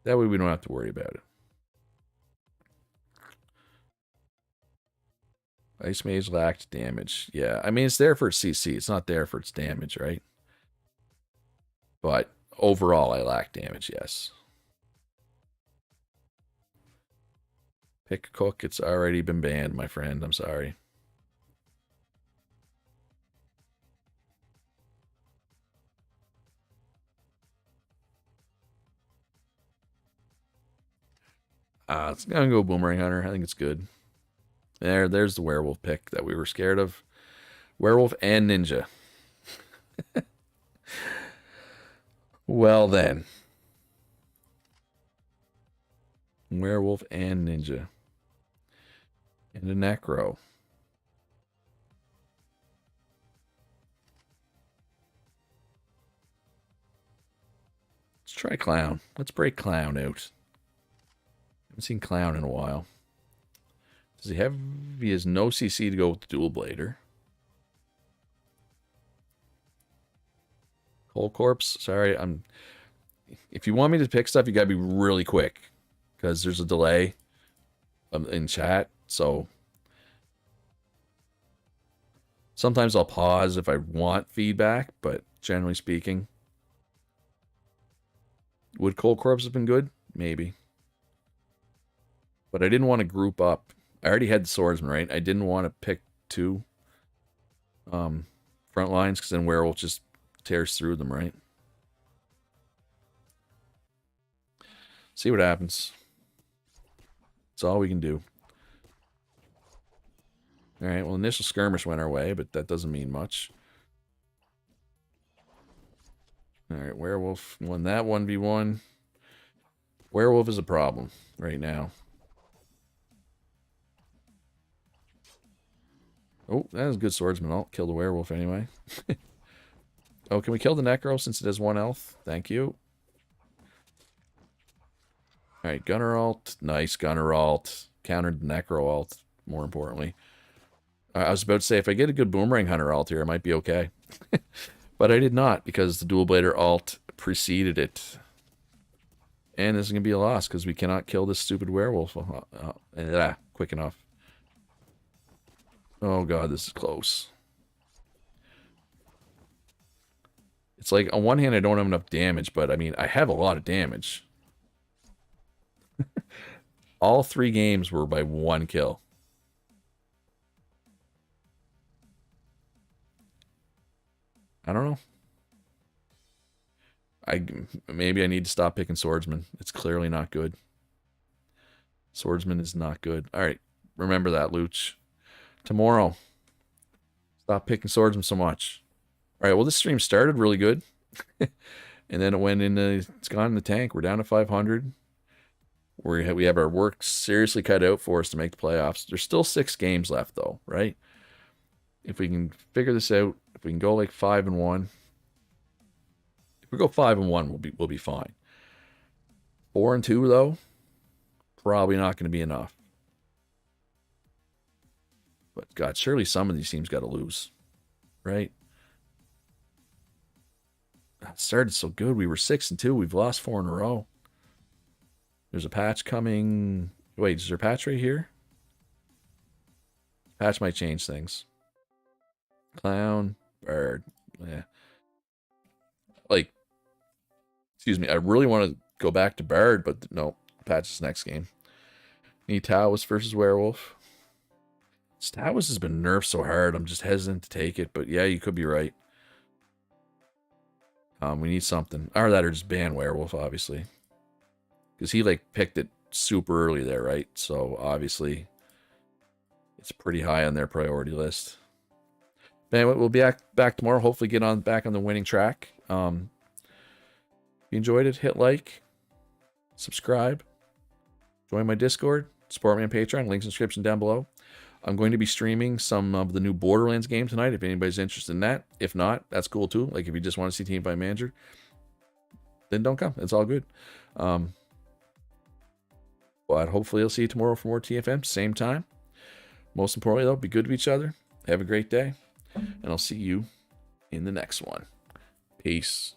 That way we don't have to worry about it. Ice Mage lacked damage. Yeah, I mean, it's there for its CC. It's not there for its damage, right? But overall, I lack damage, yes. Pick Cook. It's already been banned, my friend. I'm sorry. It's going to go Boomerang Hunter. I think it's good. There's the Werewolf pick that we were scared of. Werewolf and Ninja. Well then. Werewolf and Ninja. And a Necro. Let's try Clown. Let's break Clown out. Haven't seen Clown in a while. Does he have... He has no CC to go with the Dual Blader. Cold Corpse. Sorry, if you want me to pick stuff, you gotta be really quick. Because there's a delay in chat. So... Sometimes I'll pause if I want feedback, but generally speaking. Would Cold Corpse have been good? Maybe. But I didn't want to group up. I already had the Swordsman, right? I didn't want to pick two front lines, because then Werewolf just tears through them, right? See what happens. That's all we can do. Alright, well, initial skirmish went our way, but that doesn't mean much. Alright, Werewolf won that 1v1. Werewolf is a problem right now. Oh, that was a good swordsman. I'll kill the werewolf anyway. Oh, can we kill the Necro since it has 1 health? Thank you. Alright, Gunner ult. Nice Gunner ult. Countered the Necro ult, more importantly. I was about to say, if I get a good Boomerang Hunter ult here, it might be okay. But I did not, because the Dual Blader ult preceded it. And this is going to be a loss, because we cannot kill this stupid werewolf quick enough. Oh god, this is close. It's like, on one hand, I don't have enough damage, but I mean, I have a lot of damage. All 3 games were by 1 kill. I don't know. Maybe I need to stop picking Swordsman. It's clearly not good. Swordsman is not good. Alright, remember that, Luch. Tomorrow, stop picking Swordsman so much. Alright, well, this stream started really good. And then it went into, it's gone in the tank. We're down to 500. We have our work seriously cut out for us to make the playoffs. There's still 6 games left, though, right? If we can figure this out, if we can go like 5-1. If we go 5-1, we'll be fine. 4-2, though, probably not going to be enough. But God, surely some of these teams got to lose, right? It started so good. We were 6-2. We've lost 4 in a row. There's a patch coming. Wait, is there a patch right here? Patch might change things. Clown, bird. Yeah. Like, excuse me, I really want to go back to bird, but no, patch is next game. Need Taoist versus Werewolf. Taoist has been nerfed so hard, I'm just hesitant to take it, but yeah, you could be right. We need something. Or that, or just ban Werewolf, obviously. Because he, like, picked it super early there, right? So, obviously, it's pretty high on their priority list. But anyway, we'll be back tomorrow. Hopefully get back on the winning track. If you enjoyed it, hit like, subscribe, join my Discord, support me on Patreon, links in the description down below. I'm going to be streaming some of the new Borderlands game tonight if anybody's interested in that. If not, that's cool too. Like, if you just want to see Teamfight Manager, then don't come. It's all good. But hopefully I'll see you tomorrow for more TFM, same time. Most importantly, though, be good to each other. Have a great day. And I'll see you in the next one. Peace.